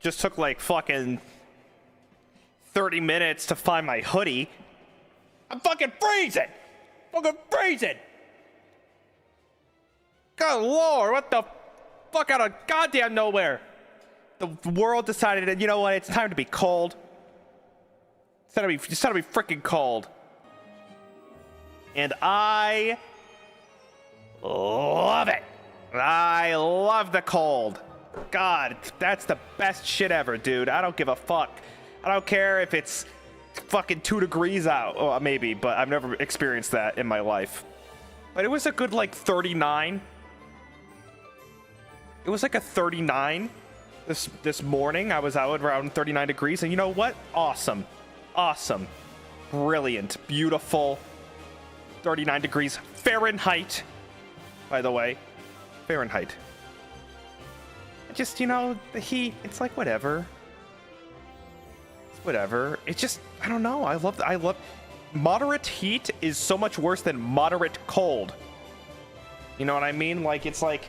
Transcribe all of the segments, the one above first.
Just took like fucking 30 minutes to find my hoodie. I'm fucking freezing! Fucking freezing! Good lord, what the fuck, out of goddamn nowhere? The world decided that, you know what, it's time to be cold. It's time to be freaking cold. And I love it. I love the cold. God, that's the best shit ever, dude. I don't give a fuck. I don't care if it's fucking 2 degrees out. Oh, maybe, but I've never experienced that in my life. But it was a good, like, 39. It was like a 39 this morning. I was out around 39 degrees, and you know what? Awesome. Awesome. Brilliant. Beautiful. 39 degrees Fahrenheit, by the way. Fahrenheit. Just, you know, the heat, it's like whatever. It's whatever. It's just, I don't know. I love moderate heat is so much worse than moderate cold. You know what I mean? Like, it's like,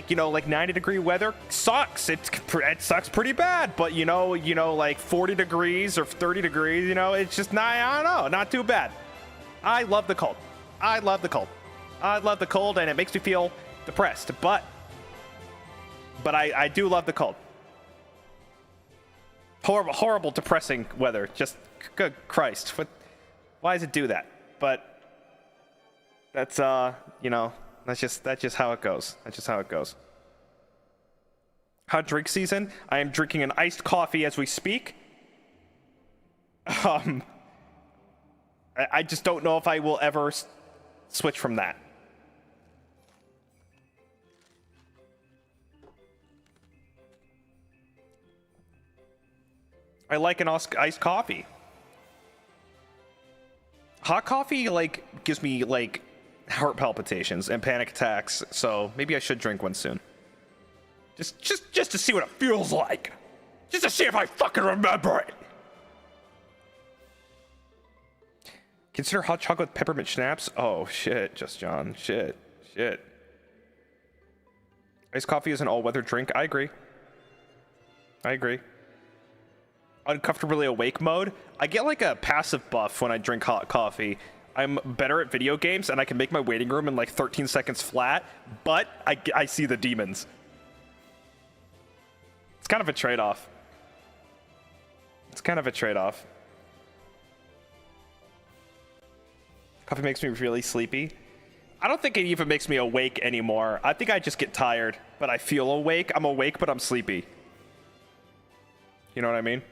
you know, like 90-degree weather sucks. It sucks pretty bad, but you know, like 40 degrees or 30 degrees, you know, it's just not, I don't know, not too bad. I love the cold. I love the cold. I love the cold, and it makes me feel depressed, but I do love the cold. Horrible, depressing weather. Just, good Christ. Why does it do that? But that's, you know, that's just how it goes. That's just how it goes. Hot drink season. I am drinking an iced coffee as we speak. I just don't know if I will ever switch from that. I like an iced coffee. Hot coffee, like, gives me, like, heart palpitations and panic attacks, so maybe I should drink one soon. Just to see what it feels like. Just to see if I fucking remember it. Consider hot chocolate peppermint schnapps. Oh, shit, Just John. Shit. Iced coffee is an all-weather drink. I agree. Uncomfortably awake mode. I get like a passive buff when I drink hot coffee. I'm better at video games, and I can make my waiting room in like 13 seconds flat, but I see the demons. It's kind of a trade-off. Coffee makes me really sleepy. I don't think it even makes me awake anymore. I think I just get tired, but I feel awake. I'm awake, but I'm sleepy. You know what I mean?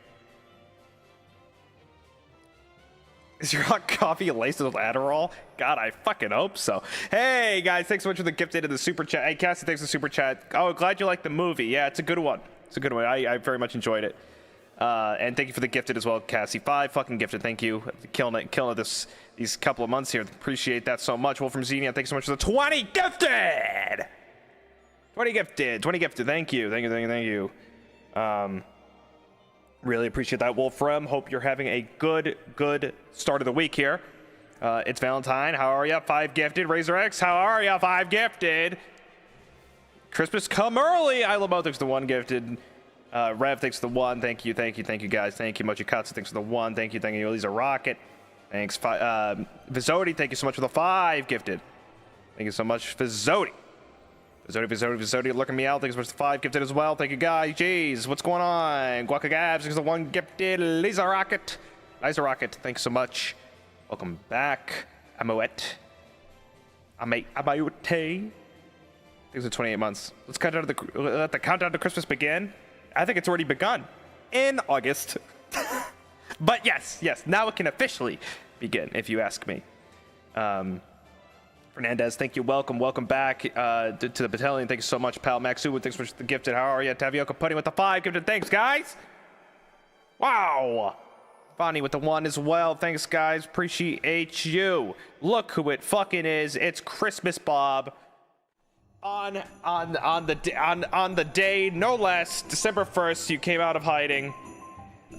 Is your hot coffee laced with Adderall? God, I fucking hope so. Hey, guys, thanks so much for the gifted and the super chat. Hey, Cassie, thanks for the super chat. Oh, glad you liked the movie. Yeah, it's a good one. I very much enjoyed it. And thank you for the gifted as well, Cassie. 5 fucking gifted. Thank you. Killing it these couple of months here. Appreciate that so much. Wolf from Xenia, thanks so much for the 20 gifted! 20 gifted. Thank you. Really appreciate that, Wolfram. Hope you're having a good start of the week here. It's Valentine. How are ya? 5 gifted. Razor X, how are ya? 5 gifted. Christmas come early. I love thanks for the 1 gifted. Rev, thanks for the 1. Thank you, guys. Thank you. Mochikatsu, thanks for the 1. Thank you. Elisa Rocket. Thanks. Vizodi, thank you so much for the 5 gifted. Thank you so much, Vizodi. Vizodi looking me out. Thanks so much for the 5 gifted as well. Thank you, guys. Jeez, what's going on? Guaca Gabs, thanks for the 1 gifted. Lisa Rocket, thanks so much. Welcome back. Amoet. Thanks for 28 months. Let the countdown to Christmas begin. I think it's already begun in August. But yes, now it can officially begin, if you ask me. Fernandez, thank you. Welcome back to the battalion. Thank you so much, pal. Maxu, thanks for the gifted. How are you? Tavioka Pudding with the 5 gifted. Thanks, guys. Wow. Bonnie with the 1 as well. Thanks, guys. Appreciate you. Look who it fucking is. It's Christmas Bob. On the day, no less, December 1st, you came out of hiding.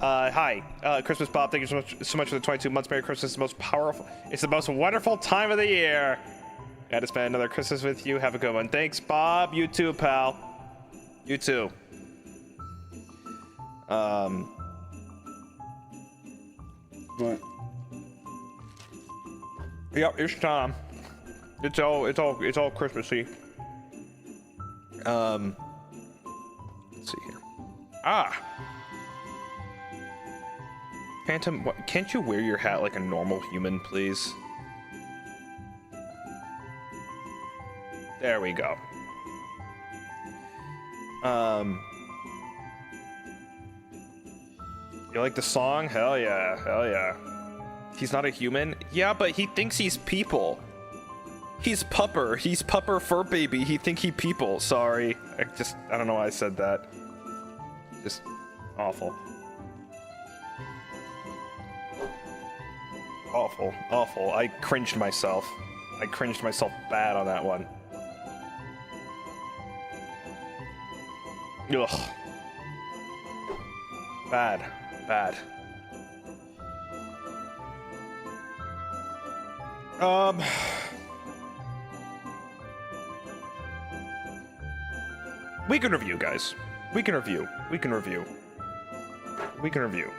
Hi, Christmas Bob. Thank you so much for the 22 months. Merry Christmas. It's the most wonderful time of the year. Got to spend another Christmas with you. Have a good one. Thanks, Bob. You too, pal. You too. But yep, it's time. It's all Christmassy. Let's see here. Phantom, can't you wear your hat like a normal human, please? There we go. You like the song? Hell yeah, hell yeah. He's not a human? Yeah, but he thinks he's people. He's pupper. He's pupper fur baby. He think he people. Sorry. I don't know why I said that. Just awful. Awful. Awful. I cringed myself. I cringed myself bad on that one. Ugh. Bad. Bad. We can review, guys. We can review. We can review. We can review.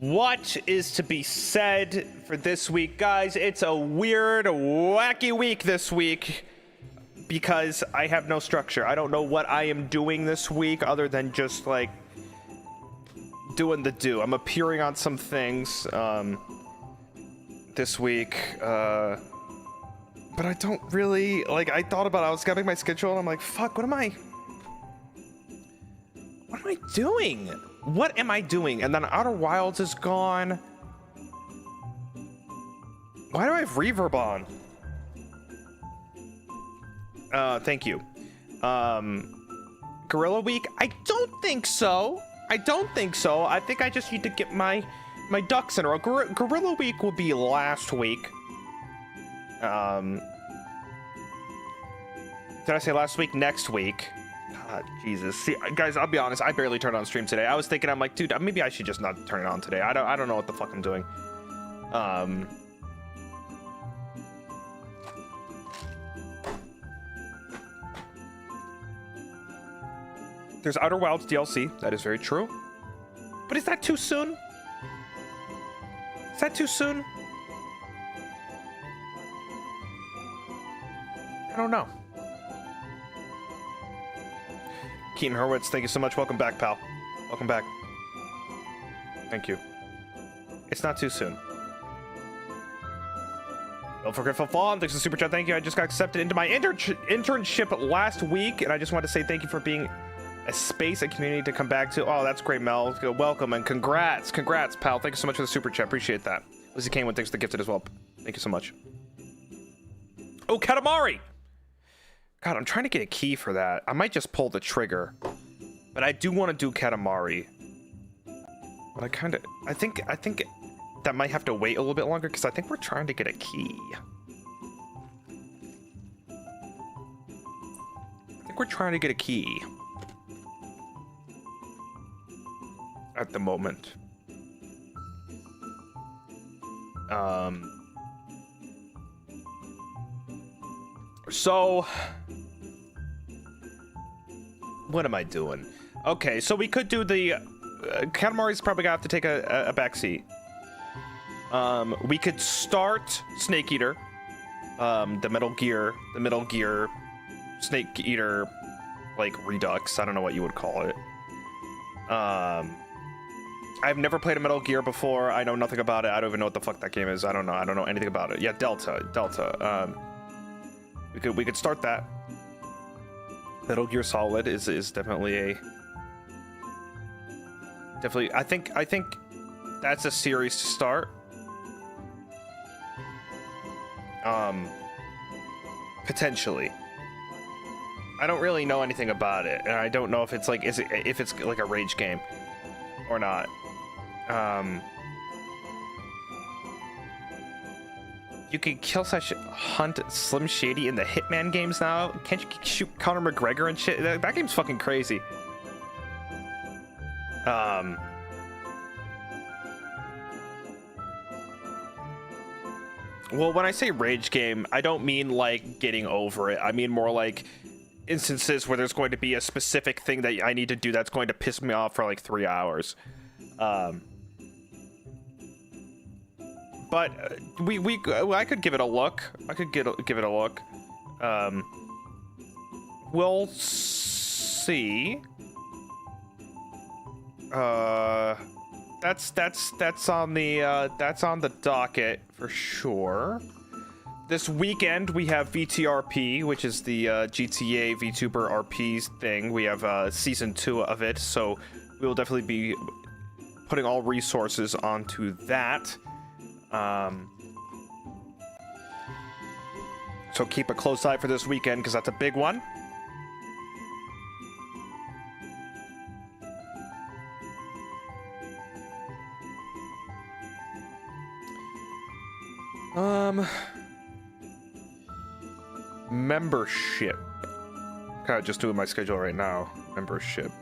What is to be said for this week, guys? It's a weird, wacky week this week because I have no structure. I don't know what I am doing this week other than just like doing the do. I'm appearing on some things this week, but I don't really like. I thought about it. I was gonna make my schedule and I'm like, fuck, what am I doing? What am I doing? And then Outer Wilds is gone. Why do I have reverb on? Thank you. Gorilla Week? I don't think so. I don't think so. I think I just need to get my ducks in a row. Gorilla Week will be last week. Did I say last week? Next week. God, Jesus. See, guys, I'll be honest. I barely turned on stream today. I was thinking, I'm like, dude, maybe I should just not turn it on today. I don't know what the fuck I'm doing. There's Outer Wilds DLC. That is very true. But is that too soon? Is that too soon? I don't know. Keaton Hurwitz, thank you so much. Welcome back, pal. Welcome back. Thank you. It's not too soon. Don't forget for Fawn. Thanks for the super chat. Thank you. I just got accepted into my internship last week, and I just want to say thank you for being a space, a community to come back to. Oh, that's great, Mel. Welcome and congrats. Congrats, pal. Thank you so much for the super chat. Appreciate that. Lizzie Kane, thanks for the gifted as well. Thank you so much. Oh, Katamari! God, I'm trying to get a key for that. I might just pull the trigger. But I do want to do Katamari. But I think that might have to wait a little bit longer because I think we're trying to get a key. I think we're trying to get a key. At the moment. So what am I doing? Okay, so we could do the Katamari's probably gonna have to take a backseat. We could start Snake Eater, the Metal Gear Snake Eater, like Redux. I don't know what you would call it. I've never played a Metal Gear before. I know nothing about it. I don't even know what the fuck that game is. I don't know anything about it. Yeah, Delta. We could start that. Metal Gear Solid is definitely I think that's a series to start. Potentially. I don't really know anything about it, and I don't know if it's like if it's like a rage game or not. You can kill such hunt Slim Shady in the Hitman games now. Can't you shoot Conor McGregor and shit? That game's fucking crazy. Well, when I say rage game, I don't mean like getting over it. I mean more like instances where there's going to be a specific thing that I need to do that's going to piss me off for like 3 hours. But I could give it a look. I could give it a look. We'll see. That's on the docket for sure. This weekend we have VTRP, which is the GTA VTuber RPs thing. We have season 2 of it, so we will definitely be putting all resources onto that. So keep a close eye for this weekend because that's a big one. Membership. Kind of just doing my schedule right now. Membership.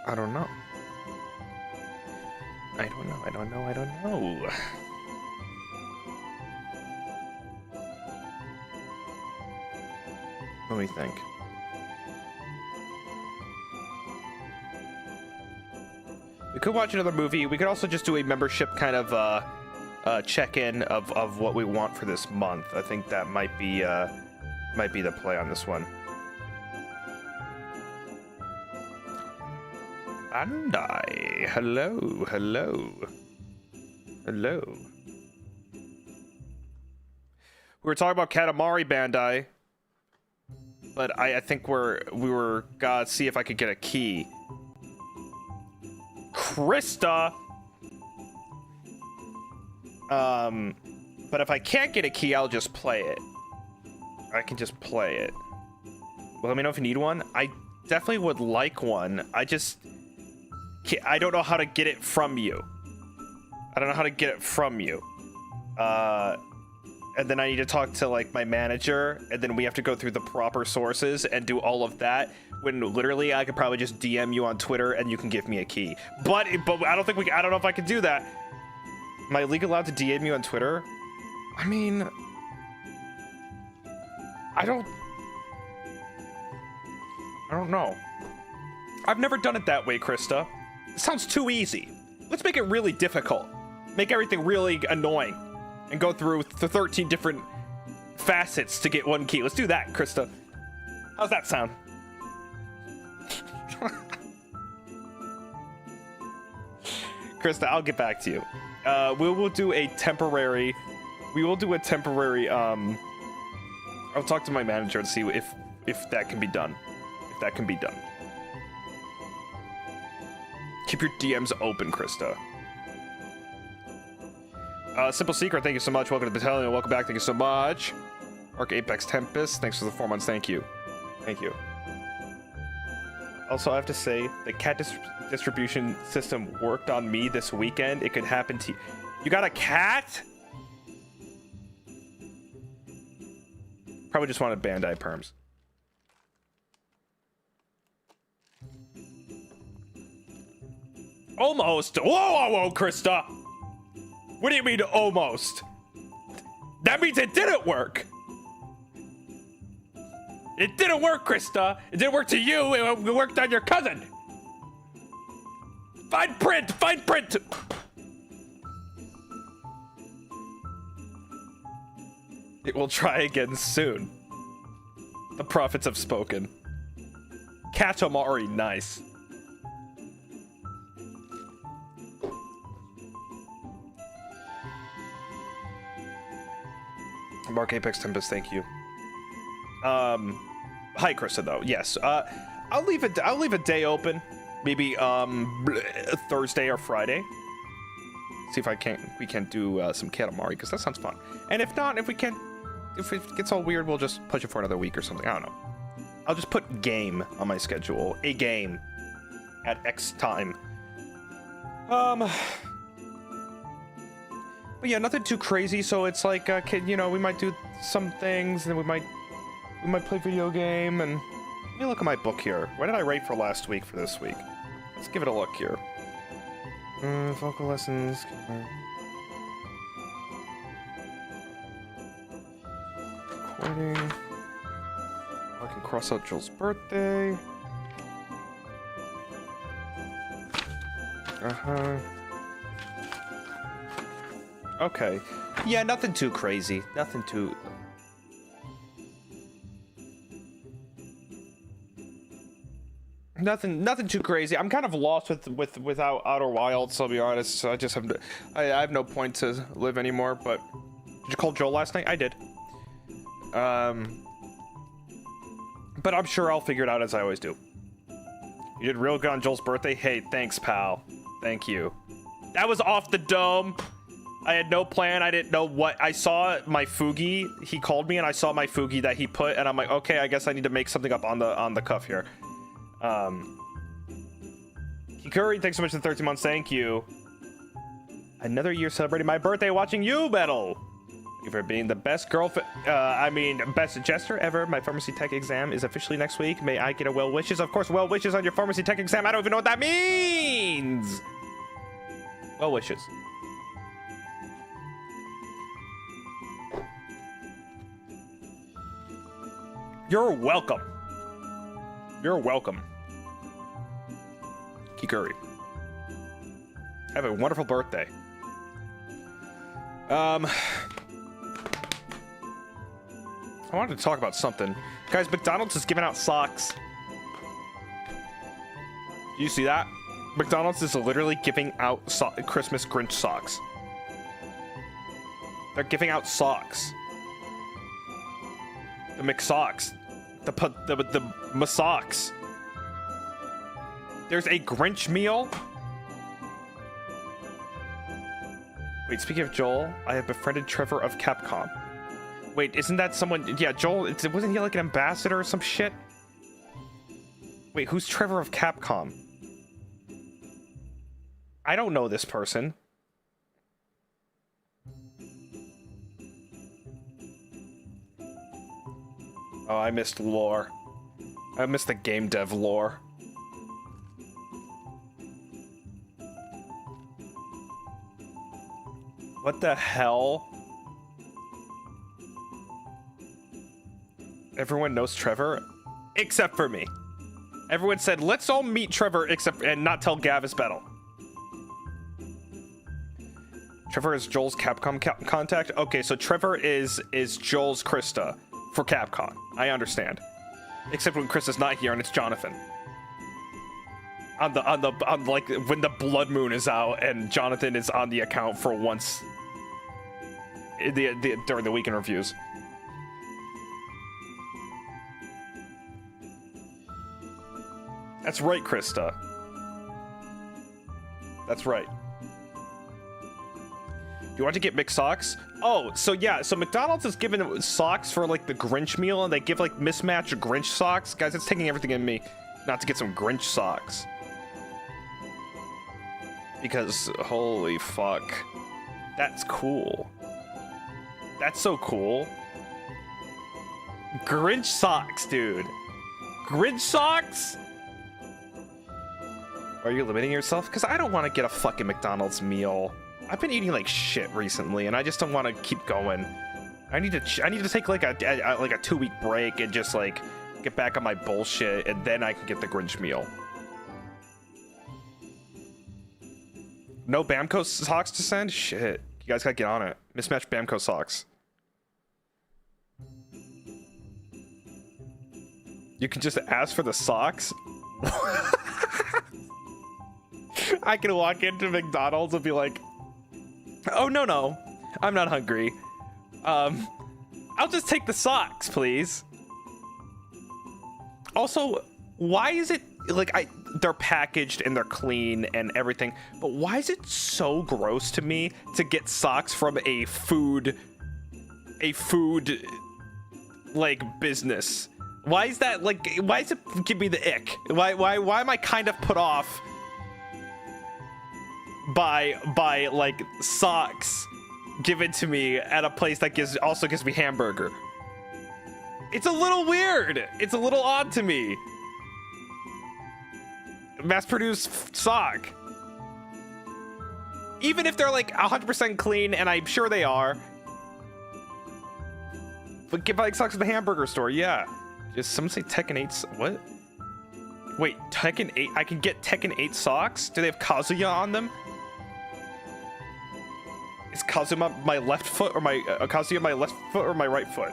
I don't know. I don't know. Let me think. We could watch another movie. We could also just do a membership kind of check-in of what we want for this month. I think that might be the play on this one. Bandai, hello. We were talking about Katamari, Bandai, but I think we were gonna see if I could get a key. Krista. But if I can't get a key, I'll just play it. I can just play it. Well, let me know if you need one. I definitely would like one. I don't know how to get it from you. And then I need to talk to like my manager, and then we have to go through the proper sources and do all of that. When literally I could probably just DM you on Twitter and you can give me a key. But I don't know if I can do that. Am I legally allowed to DM you on Twitter? I mean, I don't know. I've never done it that way, Krista. It sounds too easy. Let's make it really difficult. Make everything really annoying. And go through the 13 different facets to get one key. Let's do that, Krista. How's that sound? Krista, I'll get back to you. We will do a temporary... I'll talk to my manager and see if that can be done. Keep your DMs open, Krista. Simple Secret, thank you so much. Welcome to the battalion. Welcome back. Thank you so much. Arc Apex Tempest, thanks for the 4 months. Thank you. Also, I have to say, the cat distribution system worked on me this weekend. It could happen to you. You got a cat? Probably just wanted Bandai perms. Almost. Whoa, Krista. What do you mean almost? That means it didn't work. It didn't work, Krista. It didn't work to you. It worked on your cousin. Fine print. It will try again soon. The prophets have spoken. Katamari, nice. Mark Apex Tempest, thank you. Hi, Krista, though. Yes. I'll leave a day open. Maybe Thursday or Friday. See if we can't do some Katamari, because that sounds fun. And if not, if it gets all weird, we'll just push it for another week or something. I don't know. I'll just put game on my schedule. A game at X time. But yeah, nothing too crazy. So it's like, we might do some things, and then we might play video game. And let me look at my book here. What did I write for last week for this week? Let's give it a look here. Vocal lessons. Recording. I can cross out Joel's birthday. Okay. Yeah, nothing too crazy. Nothing too crazy. I'm kind of lost without Outer Wilds, so I'll be honest. So I have no point to live anymore, but did you call Joel last night? I did. But I'm sure I'll figure it out as I always do. You did real good on Joel's birthday. Hey, thanks, pal. Thank you. That was off the dome. I had no plan. I didn't know what. I saw my Fugi. He called me and I saw my Fugi that he put, and I'm like, okay, I guess I need to make something up on the cuff here. Kikuri, thanks so much for the 13 months. Thank you. Another year celebrating my birthday watching you, Bettel. Thank you for being the best best jester ever. My pharmacy tech exam is officially next week. May I get a well wishes? Of course, well wishes on your pharmacy tech exam. I don't even know what that means. Well wishes. You're welcome. You're welcome. Kikuri. Have a wonderful birthday. I wanted to talk about something. Guys, McDonald's is giving out socks. Do you see that? McDonald's is literally giving out Christmas Grinch socks. They're giving out socks. The McSocks. The Masocks. There's a Grinch meal. Wait, speaking of Joel, I have befriended Trevor of Capcom. Wait, isn't that someone? Yeah, Joel, wasn't he like an ambassador or some shit? Wait, who's Trevor of Capcom? I don't know this person. Oh, I missed lore. I missed the game dev lore. What the hell? Everyone knows Trevor, except for me. Everyone said, let's all meet Trevor and not tell Gavis Bettel. Trevor is Joel's Capcom contact. Okay, so Trevor is Joel's Krista for Capcom. I understand. Except when Krista's not here and it's Jonathan. On like when the Blood Moon is out and Jonathan is on the account for once during the weekend reviews. That's right, Krista. That's right. You want to get mixed socks? Oh, so yeah, so McDonald's is giving socks for like the Grinch meal, and they give like mismatched Grinch socks. Guys, it's taking everything in me not to get some Grinch socks. Because holy fuck. That's cool. That's so cool. Grinch socks, dude. Grinch socks? Are you limiting yourself? Because I don't want to get a fucking McDonald's meal. I've been eating like shit recently, and I just don't want to keep going. I need to take like a 2-week break and just like get back on my bullshit, and then I can get the Grinch meal. No Bamco socks to send? Shit. You guys gotta get on it. Mismatched Bamco socks. You can just ask for the socks? I can walk into McDonald's and be like, oh, no, I'm not hungry. I'll just take the socks, please. Also, why is it like they're packaged and they're clean and everything, but why is it so gross to me to get socks from a food like business? Why is that like, why does it give me the ick? Why am I kind of put off by like socks given to me at a place that also gives me hamburger? It's a little weird. It's a little odd to me. Mass-produced sock. Even if they're like 100% clean, and I'm sure they are. But get like socks at the hamburger store, yeah. Just someone say Tekken 8. What? Wait, Tekken 8. I can get Tekken 8 socks? Do they have Kazuya on them? Is Kazuma my left foot or my Kazuya my left foot or my right foot?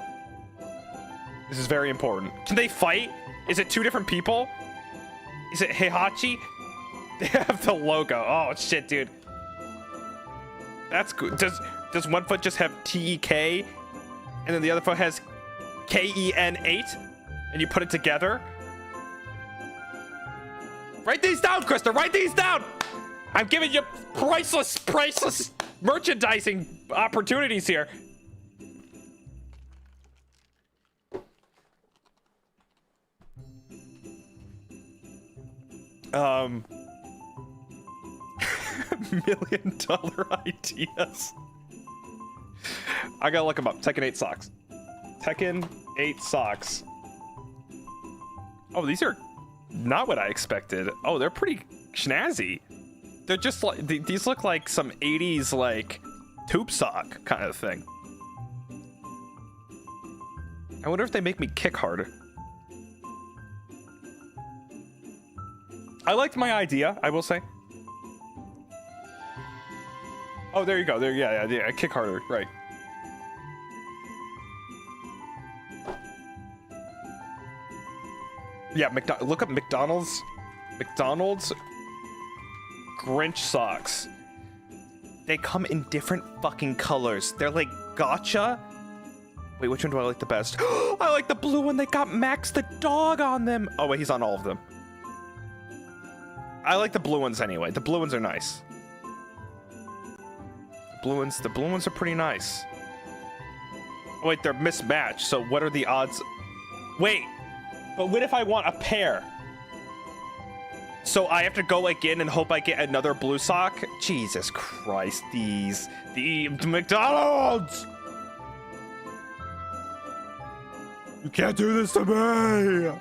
This is very important. Can they fight? Is it two different people? Is it Heihachi? They have the logo. Oh shit, dude. That's good. Does one foot just have TEK, and then the other foot has KEN8, and you put it together? Write these down, Krista. Write these down. I'm giving you priceless merchandising opportunities here. $1 million ideas. I gotta look them up. Tekken 8 socks. Tekken 8 socks. Oh, these are not what I expected. Oh, they're pretty snazzy. They're just like, these look like some 80s like tube sock kind of thing. I wonder if they make me kick harder. I liked my idea, I will say. Oh, there you go. There, yeah, kick harder, right. Yeah, look up McDonald's Grinch socks. They come in different fucking colors. They're like gotcha. Wait, which one do I like the best? I like the blue one. They got Max the dog on them. Oh wait, he's on all of them. I like the blue ones anyway. The blue ones are nice. The blue ones are pretty nice. Oh, wait, they're mismatched. So what are the odds? Wait, but what if I want a pair? So I have to go again and hope I get another blue sock? Jesus Christ, the McDonald's! You can't do this to me!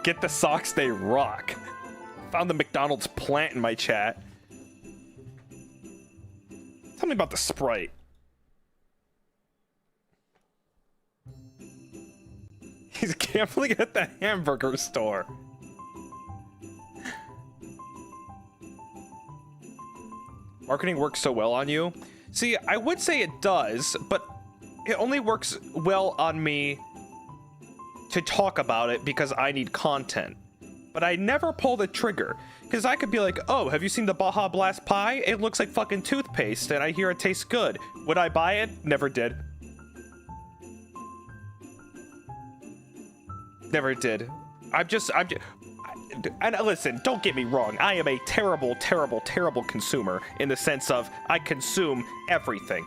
Get the socks, they rock. Found the McDonald's plant in my chat. Tell me about the Sprite. He's gambling at the hamburger store. Marketing works so well on you. See, I would say it does, but it only works well on me to talk about it because I need content. But I never pull the trigger, because I could be like, oh, have you seen the Baja Blast pie? It looks like fucking toothpaste, and I hear it tastes good. Would I buy it? Never did. Never did. And listen, don't get me wrong. I am a terrible, terrible, terrible consumer in the sense of I consume everything.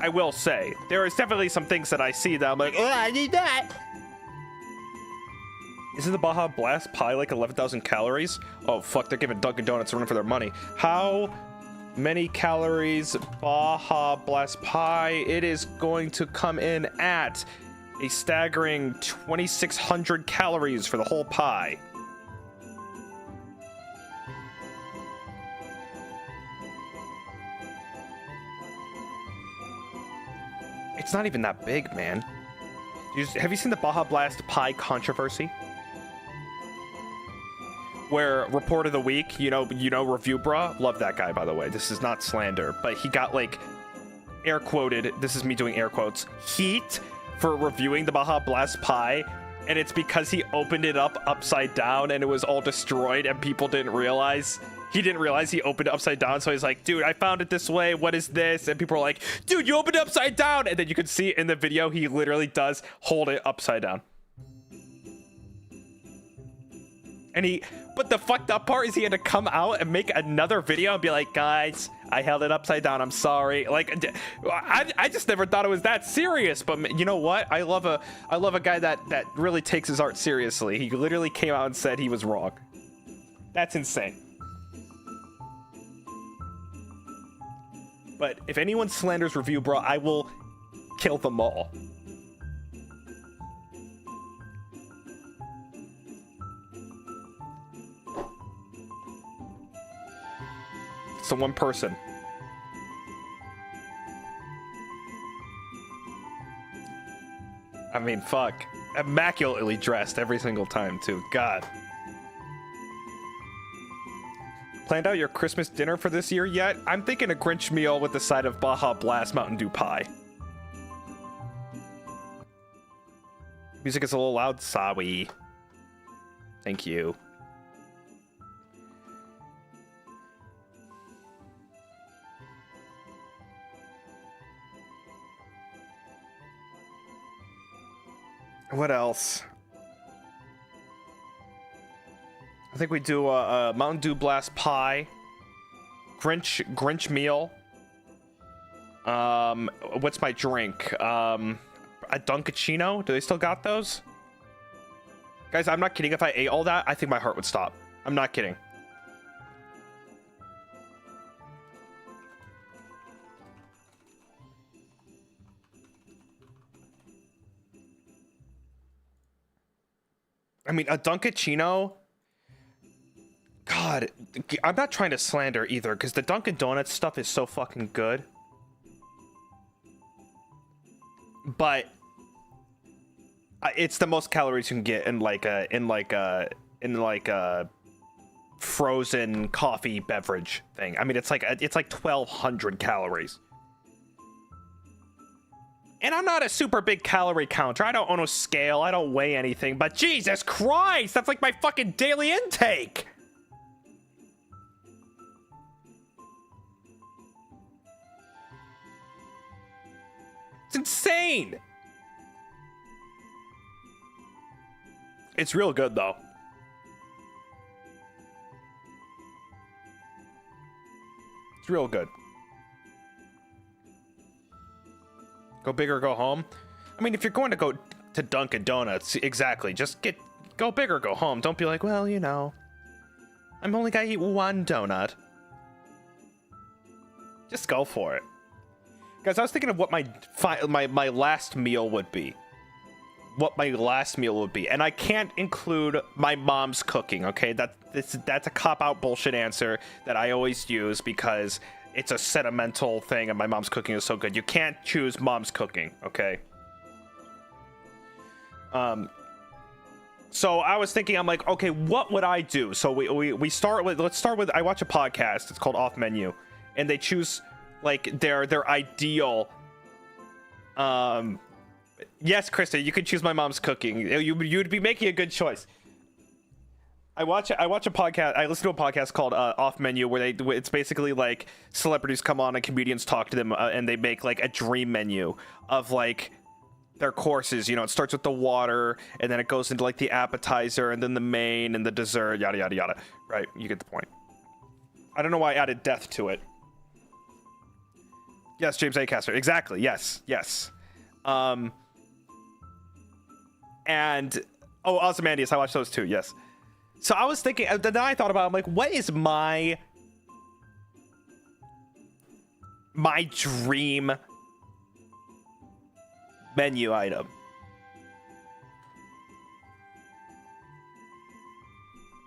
I will say, there is definitely some things that I see that I'm like, oh, I need that. Isn't the Baja Blast pie like 11,000 calories? Oh, fuck, they're giving Dunkin' Donuts a run for their money. How many calories Baja Blast pie? It is going to come in at a staggering 2,600 calories for the whole pie. It's not even that big, man. Have you seen the Baja Blast pie controversy? Where Report of the Week, you know, Review Bra, love that guy, by the way. This is not slander, but he got like air quoted. This is me doing air quotes. Heat for reviewing the Baja Blast pie, and it's because he opened it up upside down and it was all destroyed, and people didn't realize. He didn't realize he opened it upside down, so he's like, dude, I found it this way. What is this? And people are like, dude, you opened it upside down. And then you can see in the video, he literally does hold it upside down. And but the fucked up part is he had to come out and make another video and be like, guys, I held it upside down. I'm sorry. Like, I just never thought it was that serious. But you know what? I love a guy that really takes his art seriously. He literally came out and said he was wrong. That's insane. But if anyone slanders Review Bra, I will kill them all. than one person. I mean, fuck. Immaculately dressed every single time, too. God. Planned out your Christmas dinner for this year yet? I'm thinking a Grinch meal with a side of Baja Blast Mountain Dew pie. Music is a little loud. Sorry. Thank you. What else? I think we do a Mountain Dew Blast pie, Grinch meal. What's my drink? A Dunkachino? Do they still got those? Guys, I'm not kidding. If I ate all that, I think my heart would stop. I'm not kidding. I mean, a Dunkachino. God, I'm not trying to slander either, because the Dunkin' Donuts stuff is so fucking good. But it's the most calories you can get in like a frozen coffee beverage thing. I mean, it's like 1,200 calories. And I'm not a super big calorie counter. I don't own a scale. I don't weigh anything. But Jesus Christ, that's like my fucking daily intake. It's insane. It's real good, though. It's real good. Go big or go home. I mean, if you're going to go to Dunkin' Donuts, exactly. Just go big or go home. Don't be like, well, you know, I'm only gonna eat one donut. Just go for it. Guys, I was thinking of what my last meal would be. What my last meal would be. And I can't include my mom's cooking, okay? That's a cop-out bullshit answer that I always use because it's a sentimental thing and my mom's cooking is so good. You can't choose mom's cooking, okay? So I was thinking, I'm like, okay, what would I do? So let's start with, I watch a podcast, it's called Off Menu, and they choose like their ideal, yes, Krista, you could choose my mom's cooking. You'd be making a good choice. I watch a podcast. I listen to a podcast called Off Menu, where it's basically like celebrities come on and comedians talk to them, and they make like a dream menu of like their courses. You know, it starts with the water, and then it goes into like the appetizer, and then the main, and the dessert, yada yada yada. Right? You get the point. I don't know why I added death to it. Yes, James Acaster. Exactly. Yes. Yes. And Ozymandias. I watched those too. Yes. So I was thinking, then I thought about, I'm like, what is my dream menu item?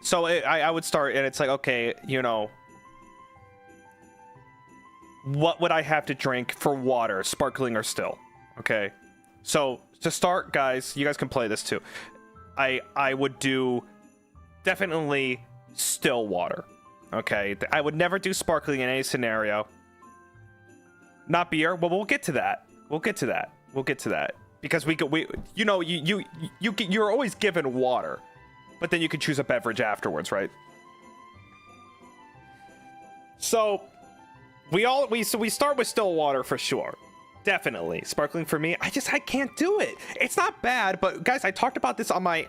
So I would start, and it's like, okay, you know, what would I have to drink for water, sparkling or still? Okay. So to start, guys, you guys can play this too. I would do definitely still water. Okay. I would never do sparkling in any scenario. Not beer. Well, we'll get to that. We'll get to that. Because you know, you're always given water, but then you can choose a beverage afterwards, right? So we start with still water for sure. Definitely. Sparkling for me, I can't do it. It's not bad, but guys, I talked about this on my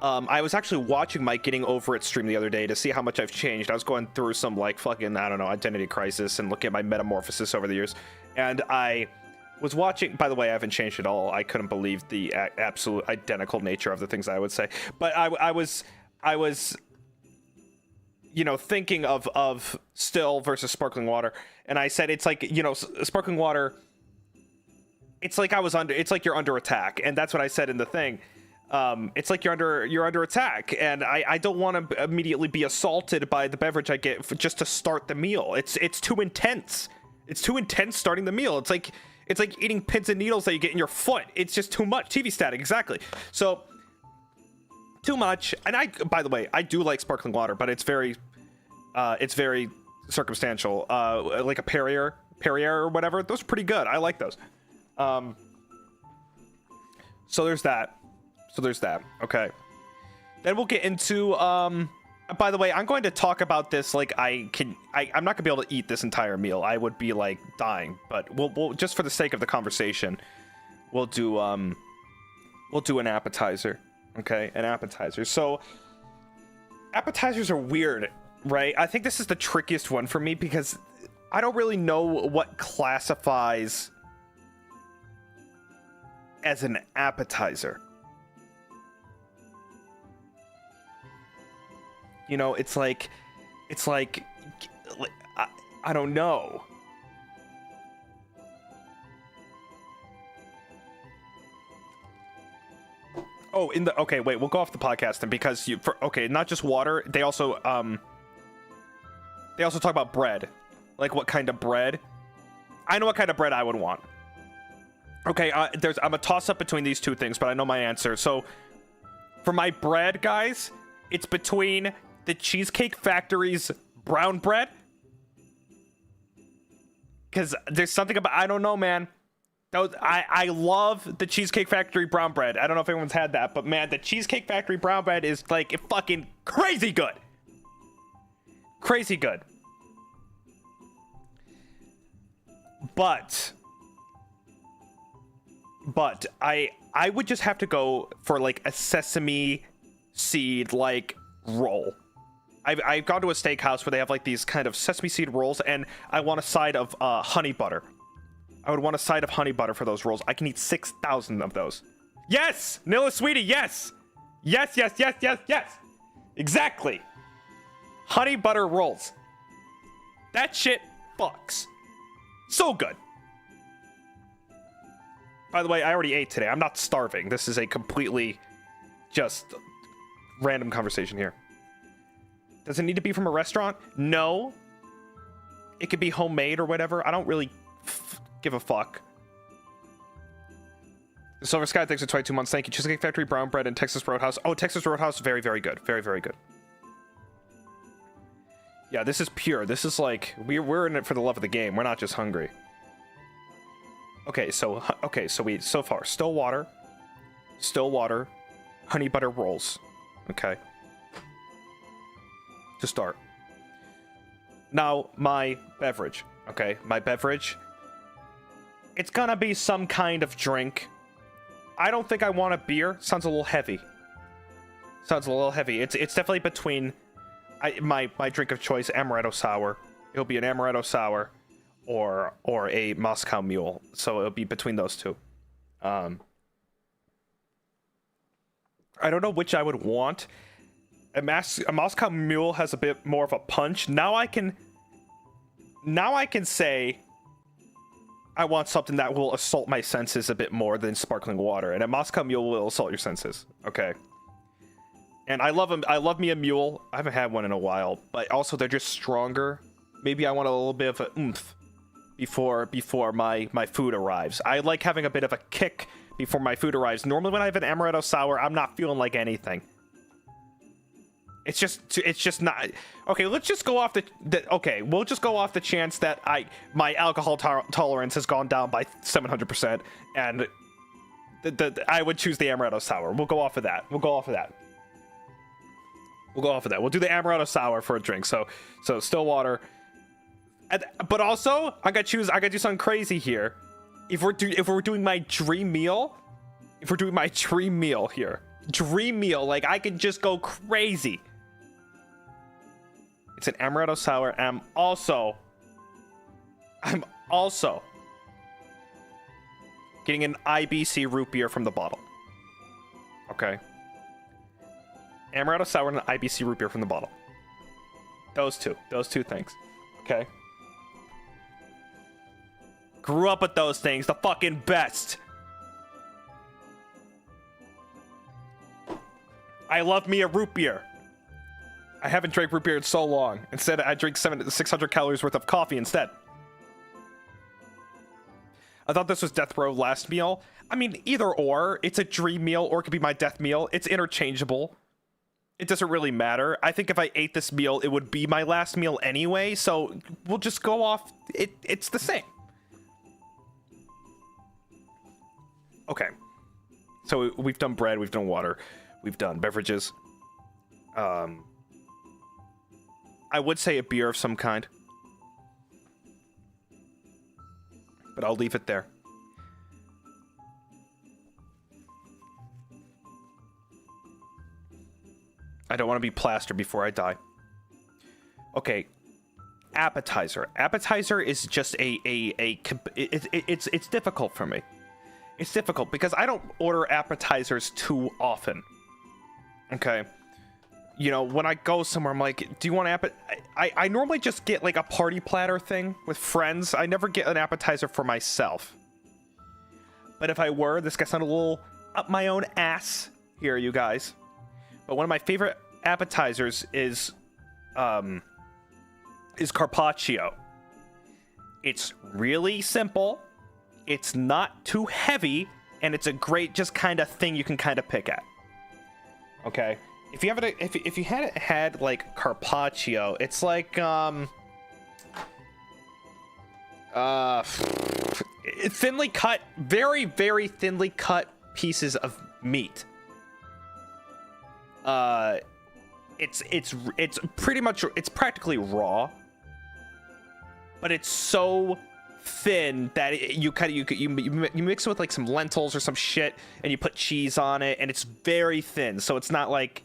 I was actually watching my Getting Over It stream the other day to see how much I've changed. I was going through some like fucking, I don't know, identity crisis and looking at my metamorphosis over the years. And I was watching, by the way, I haven't changed at all. I couldn't believe the absolute identical nature of the things I would say. But I was you know, thinking of still versus sparkling water, and I said it's like, you know, sparkling water, it's like you're under attack, and that's what I said in the thing. It's like you're under attack, and I don't want to immediately be assaulted by the beverage I get just to start the meal. It's too intense. It's too intense starting the meal. It's like eating pins and needles that you get in your foot. It's just too much. TV static, exactly. So too much. And by the way, I do like sparkling water, but it's very circumstantial. Like a Perrier or whatever. Those are pretty good. I like those. So there's that. Okay. Then we'll get into, by the way, I'm going to talk about this like I'm not gonna be able to eat this entire meal. I would be like dying, but we'll just for the sake of the conversation, we'll do an appetizer. Okay, an appetizer. So appetizers are weird, right? I think this is the trickiest one for me because I don't really know what classifies as an appetizer. You know, it's like I don't know. Oh, okay, wait, we'll go off the podcast then because not just water, they also talk about bread. Like what kind of bread? I know what kind of bread I would want. Okay, I'm a toss up between these two things, but I know my answer. So for my bread, guys, it's between the Cheesecake Factory's brown bread, because there's something about, I don't know, man. I love the Cheesecake Factory brown bread. I don't know if anyone's had that, but man, the Cheesecake Factory brown bread is like fucking crazy good. Crazy good. But I would just have to go for like a sesame seed like roll. I've gone to a steakhouse where they have like these kind of sesame seed rolls, and I want a side of honey butter. I would want a side of honey butter for those rolls. I can eat 6,000 of those. Yes! Nilla Sweetie, yes! Yes. Exactly. Honey butter rolls. That shit fucks. So good. By the way, I already ate today. I'm not starving. This is a completely just random conversation here. Does it need to be from a restaurant? No. It could be homemade or whatever. I don't really give a fuck. Silver Sky, thanks for 22 months. Thank you. Cheesecake Factory, brown bread, and Texas Roadhouse. Oh, Texas Roadhouse, very, very good. Very, very good. Yeah, this is pure. This is like, we're in it for the love of the game. We're not just hungry. Okay, so so far, still water, honey butter rolls. Okay. To start. Now, my beverage. Okay, my beverage. It's gonna be some kind of drink. I don't think I want a beer. Sounds a little heavy. It's definitely between my drink of choice, amaretto sour. It'll be an amaretto sour or a Moscow Mule. So it'll be between those two. I don't know which I would want. A Moscow Mule has a bit more of a punch. Now I can say I want something that will assault my senses a bit more than sparkling water, and a Moscow Mule will assault your senses. Okay. And I love me a mule. I haven't had one in a while, but also they're just stronger. Maybe I want a little bit of a oomph before my food arrives. I like having a bit of a kick before my food arrives. Normally when I have an amaretto sour, I'm not feeling like anything. It's just not okay. Let's just go off okay. We'll just go off the chance that my alcohol tolerance has gone down by 700%, and I would choose the amaretto sour. We'll go off of that. We'll do the amaretto sour for a drink. So still water. But also, I gotta do something crazy here. If we're doing my dream meal, like I could just go crazy. It's an amaretto sour. I'm also getting an IBC root beer from the bottle. Okay. Amaretto sour and an IBC root beer from the bottle. Those two things. Okay. Grew up with those things. The fucking best. I love me a root beer. I haven't drank root beer in so long. Instead, I drink 600 calories worth of coffee instead. I thought this was Death Row last meal. I mean, either or. It's a dream meal, or it could be my death meal. It's interchangeable. It doesn't really matter. I think if I ate this meal, it would be my last meal anyway, so we'll just go off. It's the same. Okay. So we've done bread, we've done water, we've done beverages. I would say a beer of some kind, but I'll leave it there. I don't want to be plastered before I die. Okay, appetizer. Appetizer is just it's difficult for me. It's difficult because I don't order appetizers too often. Okay. You know, when I go somewhere, I'm like, do you want I normally just get like a party platter thing with friends. I never get an appetizer for myself. But if I were, this gets on a little up my own ass here, you guys. But one of my favorite appetizers is carpaccio. It's really simple. It's not too heavy, and it's a great just kind of thing you can kind of pick at. Okay, if you haven't, if you hadn't had like carpaccio, it's like thinly cut, very thinly cut pieces of meat. It's pretty much, it's practically raw, but it's so thin that you mix it with like some lentils or some shit, and you put cheese on it, and it's very thin, so it's not like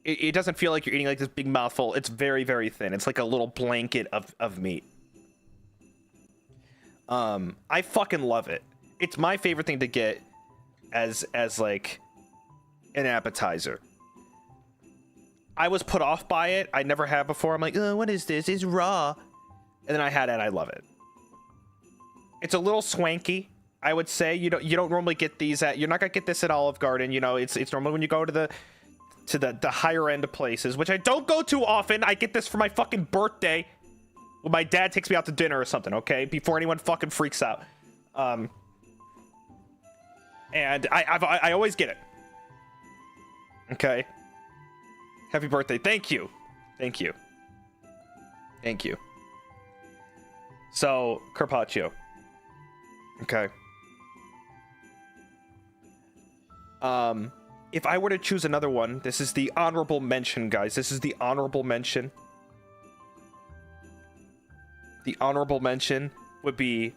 it doesn't feel like you're eating like this big mouthful. It's very thin. It's like a little blanket of meat. I fucking love it. It's my favorite thing to get as like an appetizer. I was put off by it. I never have before. I'm like, oh, what is this? It's raw. And then I had it and I love it. It's a little swanky, I would say. You don't normally get these at, you're not gonna get this at Olive Garden. You know, it's normally when you go to the higher end of places, which I don't go to often. I get this for my fucking birthday when my dad takes me out to dinner or something, okay? Before anyone fucking freaks out. And I always get it. Okay. Happy birthday. Thank you. Thank you. Thank you. So, carpaccio. Okay. If I were to choose another one, this is the honorable mention, guys. This is the honorable mention. The honorable mention would be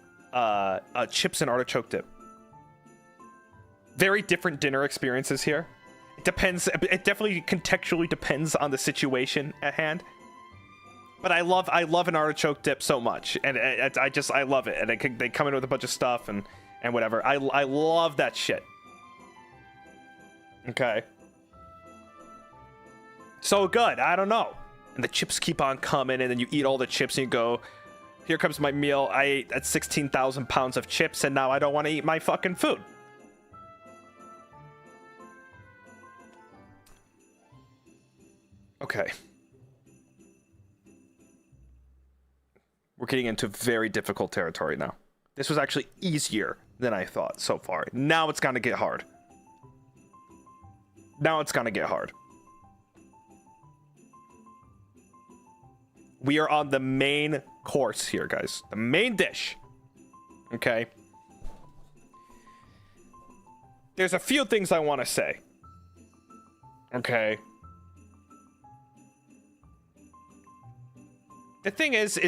chips and artichoke dip. Very different dinner experiences here. It depends. It definitely contextually depends on the situation at hand. But I love an artichoke dip so much, and I love it. And they come in with a bunch of stuff and whatever. I love that shit. Okay. So good. I don't know. And the chips keep on coming, and then you eat all the chips, and you go, here comes my meal. I ate at 16,000 pounds of chips, and now I don't want to eat my fucking food. Okay. We're getting into very difficult territory now. This was actually easier than I thought so far. Now it's gonna get hard. Now it's gonna get hard. We are on the main course here, guys. The main dish. Okay. There's a few things I want to say. Okay. The thing is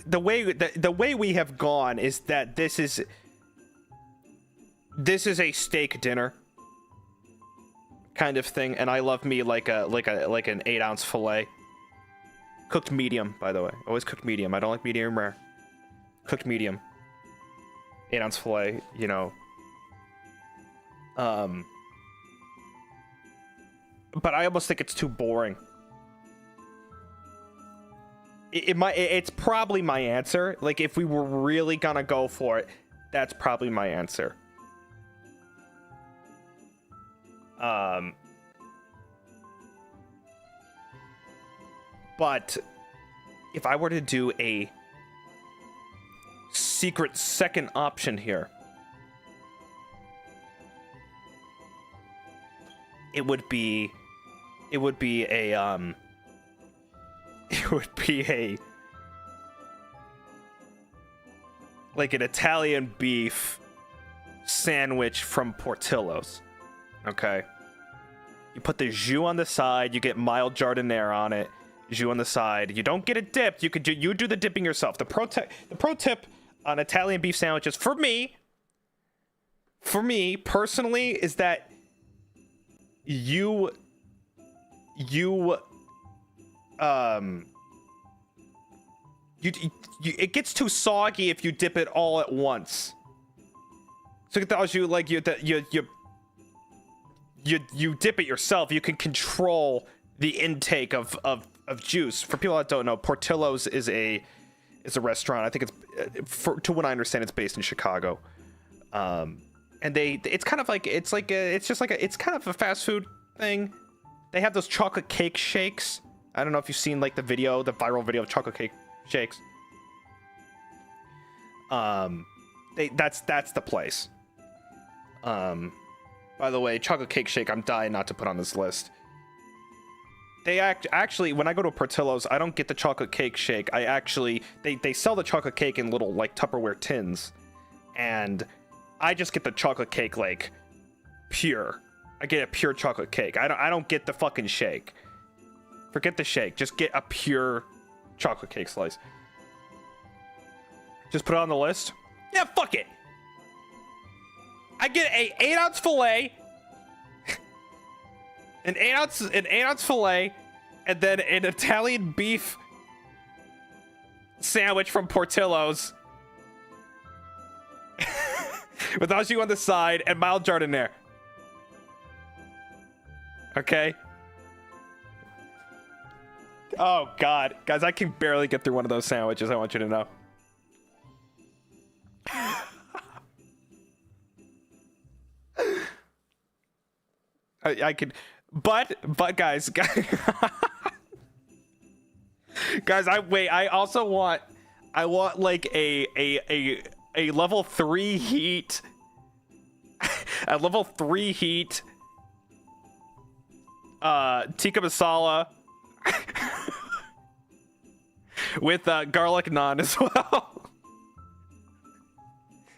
the way we have gone is that this is a steak dinner kind of thing, and I love me like an 8-ounce fillet, cooked medium, by the way. Always cooked medium. I don't like medium rare. Cooked medium. 8-ounce fillet, you know. But I almost think it's too boring. It's probably my answer. Like, if we were really gonna go for it, that's probably my answer. But if I were to do a secret second option here, it would be a like an Italian beef sandwich from Portillo's. Okay, you put the jus on the side, you get mild giardiniera on it, jus on the side. You don't get it dipped. You do the dipping yourself. The pro tip on Italian beef sandwiches for me personally is that it gets too soggy if you dip it all at once. So it tells you like you dip it yourself. You can control the intake of juice. For people that don't know, Portillo's is a restaurant. I think it's to what I understand, it's based in Chicago. And it's kind of like it's kind of a fast food thing. They have those chocolate cake shakes. I don't know if you've seen like the viral video of chocolate cake shakes. That's the place. By the way, chocolate cake shake, I'm dying not to put on this list. They actually, when I go to Portillo's, I don't get the chocolate cake shake. They sell the chocolate cake in little like Tupperware tins, and I just get the chocolate cake like pure. I get a pure chocolate cake. I don't get the fucking shake. Forget the shake. Just get a pure chocolate cake slice. Just put it on the list. Yeah, fuck it. I get a 8-ounce fillet, an 8-ounce fillet, and then an Italian beef sandwich from Portillo's with au jus on the side and mild giardiniera. Okay. Oh God, guys, I can barely get through one of those sandwiches. I want you to know. I could, but guys, guys, I also want like a level 3 heat, a level 3 heat, tikka masala with garlic naan as well.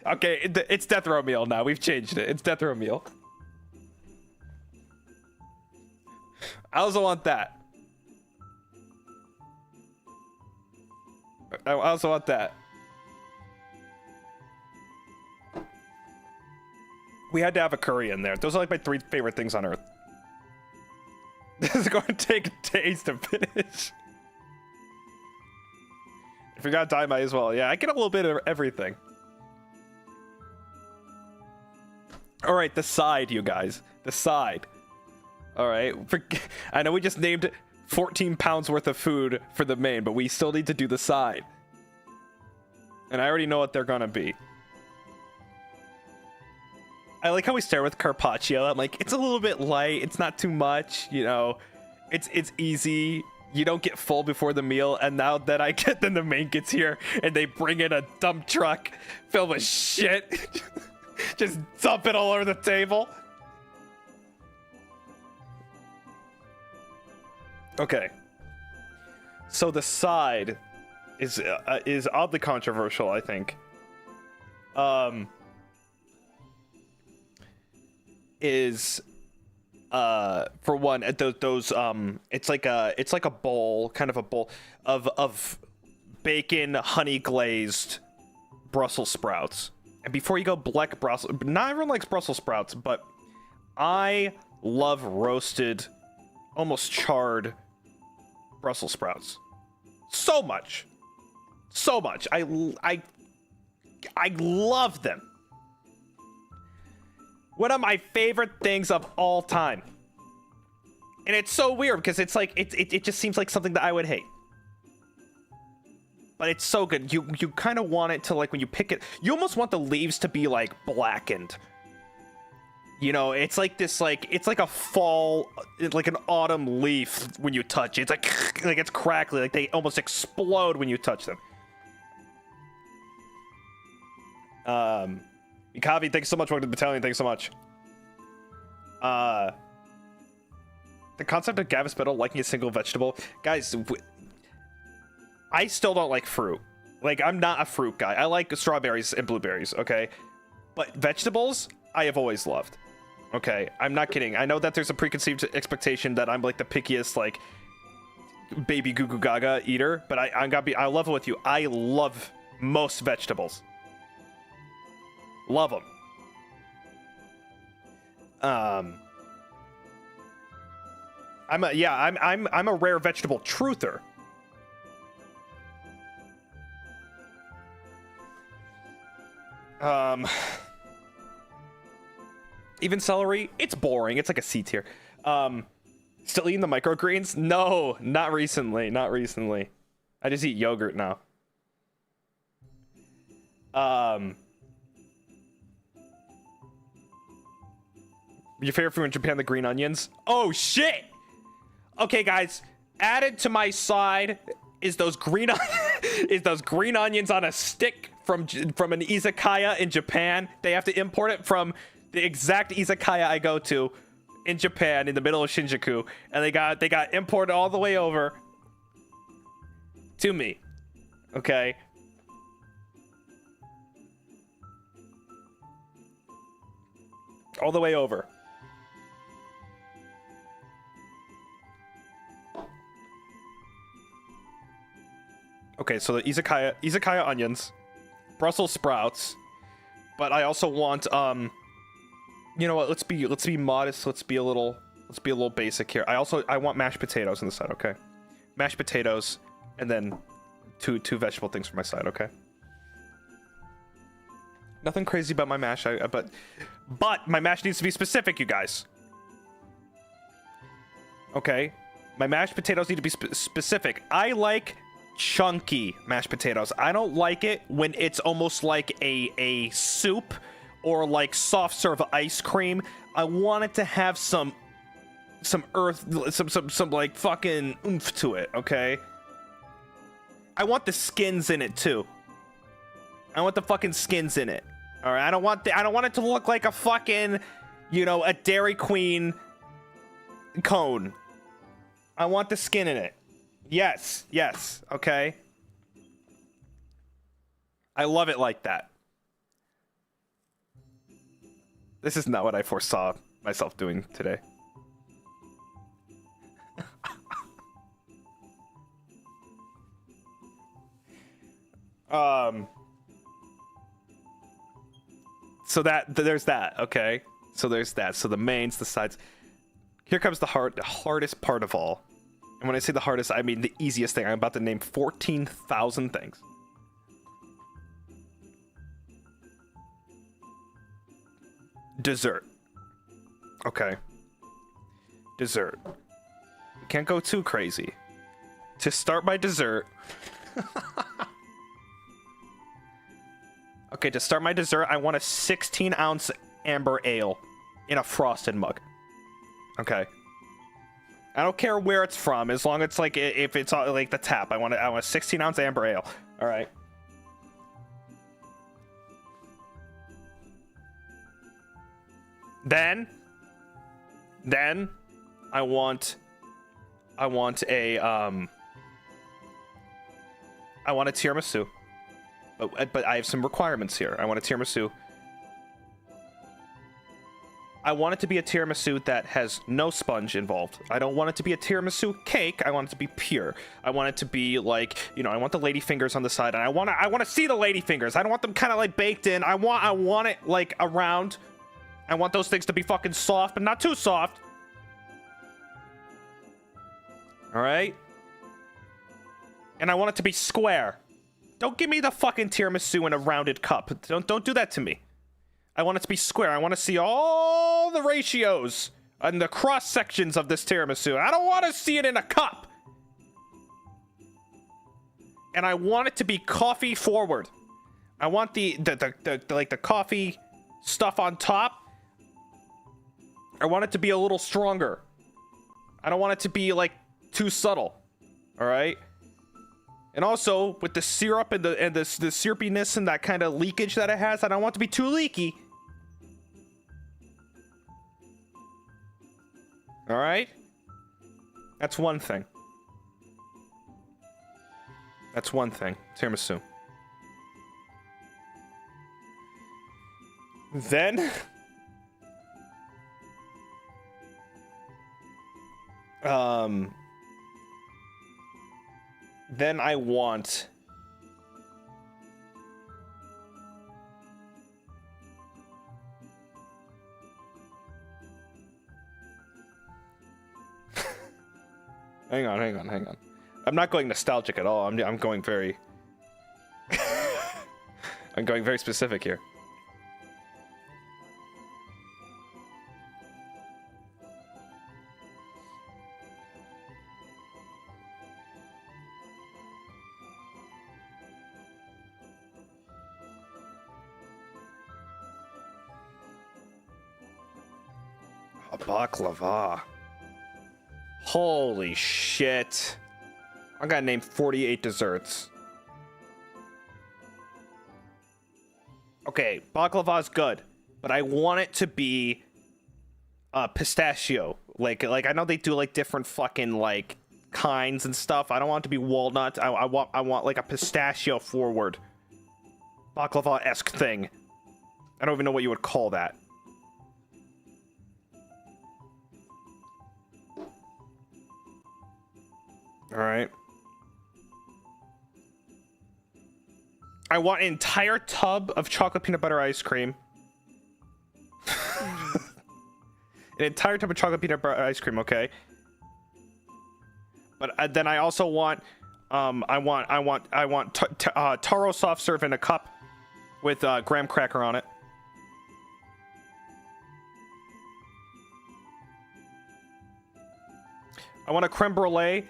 Okay, it's death row meal now. We've changed it. It's death row meal. I also want that. I also want that. We had to have a curry in there. Those are like my 3 favorite things on earth. This is going to take days to finish. If you're gonna die, might as well. Yeah, I get a little bit of everything. All right, the side, you guys. The side. All right. I know we just named 14 pounds worth of food for the main, but we still need to do the side. And I already know what they're gonna be. I like how we start with carpaccio. I'm like, it's a little bit light. It's not too much, you know. It's easy. You don't get full before the meal. And now that I get, then the main gets here and they bring in a dump truck filled with shit. Just dump it all over the table. Okay. So the side is oddly controversial, I think. Is for one, those it's like a bowl, kind of a bowl of bacon honey glazed Brussels sprouts. And before you go black Brussels, not everyone likes Brussels sprouts, but I love roasted, almost charred Brussels sprouts. So much. I love them. One of my favorite things of all time. And it's so weird because it's like it just seems like something that I would hate. But it's so good. You kind of want it to, like, when you pick it, you almost want the leaves to be like blackened. You know, it's like this, like, it's like a fall, like an autumn leaf when you touch it. It's like it's crackly, like they almost explode when you touch them. Kavi, thanks so much. Welcome to the battalion. Thanks so much. The concept of Gavis Bettel liking a single vegetable, guys. I still don't like fruit. Like, I'm not a fruit guy. I like strawberries and blueberries. Okay, but vegetables, I have always loved. Okay, I'm not kidding. I know that there's a preconceived expectation that I'm like the pickiest, like, baby goo goo gaga eater, but I gotta be. I love it with you. I love most vegetables. Love them. I'm a rare vegetable truther. Even celery, it's boring. It's like a C tier. Still eating the microgreens? No, not recently. Not recently. I just eat yogurt now. Your favorite food in Japan, the green onions? Oh shit! Okay, guys, added to my side is those green onions on a stick from an izakaya in Japan. They have to import it from the exact izakaya I go to in Japan in the middle of Shinjuku, and they got imported all the way over to me. Okay. All the way over. Okay, so the izakaya onions, Brussels sprouts, but I also want you know what? Let's be modest. Let's be a little basic here. I want mashed potatoes on the side. Okay, mashed potatoes, and then two vegetable things for my side. Okay. Nothing crazy about my mash, but my mash needs to be specific, you guys. Okay, my mashed potatoes need to be specific. I like chunky mashed potatoes. I don't like it when it's almost like a soup or like soft serve ice cream. I want it to have some like fucking oomph to it. Okay, I want the skins in it too. I want the fucking skins in it. All right, I don't want it to look like a fucking, you know, a Dairy Queen cone. I want the skin in it. Yes, okay. I love it like that. This is not what I foresaw myself doing today. So there's that, okay? So there's that. So the mains, the sides. Here comes the hardest part of all. And when I say the hardest, I mean the easiest thing. I'm about to name 14,000 things. Dessert. Okay. Dessert. Can't go too crazy. To start my dessert... Okay, to start my dessert, I want a 16-ounce amber ale in a frosted mug. Okay. I don't care where it's from, as long as it's like, if it's like the tap. I want a 16-ounce amber ale. All right. Then I want a tiramisu. But I have some requirements here. I want a tiramisu. I want it to be a tiramisu that has no sponge involved. I don't want it to be a tiramisu cake. I want it to be pure. I want it to be like, you know, I want the lady fingers on the side, and I want to see the lady fingers. I don't want them kind of like baked in. I want it like around. I want those things to be fucking soft, but not too soft. All right. And I want it to be square. Don't give me the fucking tiramisu in a rounded cup. Don't do that to me. I want it to be square. I want to see all the ratios and the cross sections of this tiramisu. I don't want to see it in a cup. And I want it to be coffee forward. I want the coffee stuff on top. I want it to be a little stronger. I don't want it to be like too subtle. All right. And also with the syrup and the syrupiness and that kind of leakage that it has, I don't want it to be too leaky. All right. That's one thing. That's one thing. Tiramisu. Then then I want hang on. I'm not going nostalgic at all. I'm going very I'm going very specific here. A baklava. Holy shit. I gotta name 48 desserts. Okay, baklava's good, but I want it to be pistachio. Like I know they do like different fucking like kinds and stuff. I don't want it to be walnut. I want like a pistachio forward baklava-esque thing. I don't even know what you would call that. All right. I want an entire tub of chocolate peanut butter ice cream. An entire tub of chocolate peanut butter ice cream, okay? But then I also want taro soft serve in a cup with graham cracker on it. I want a creme brulee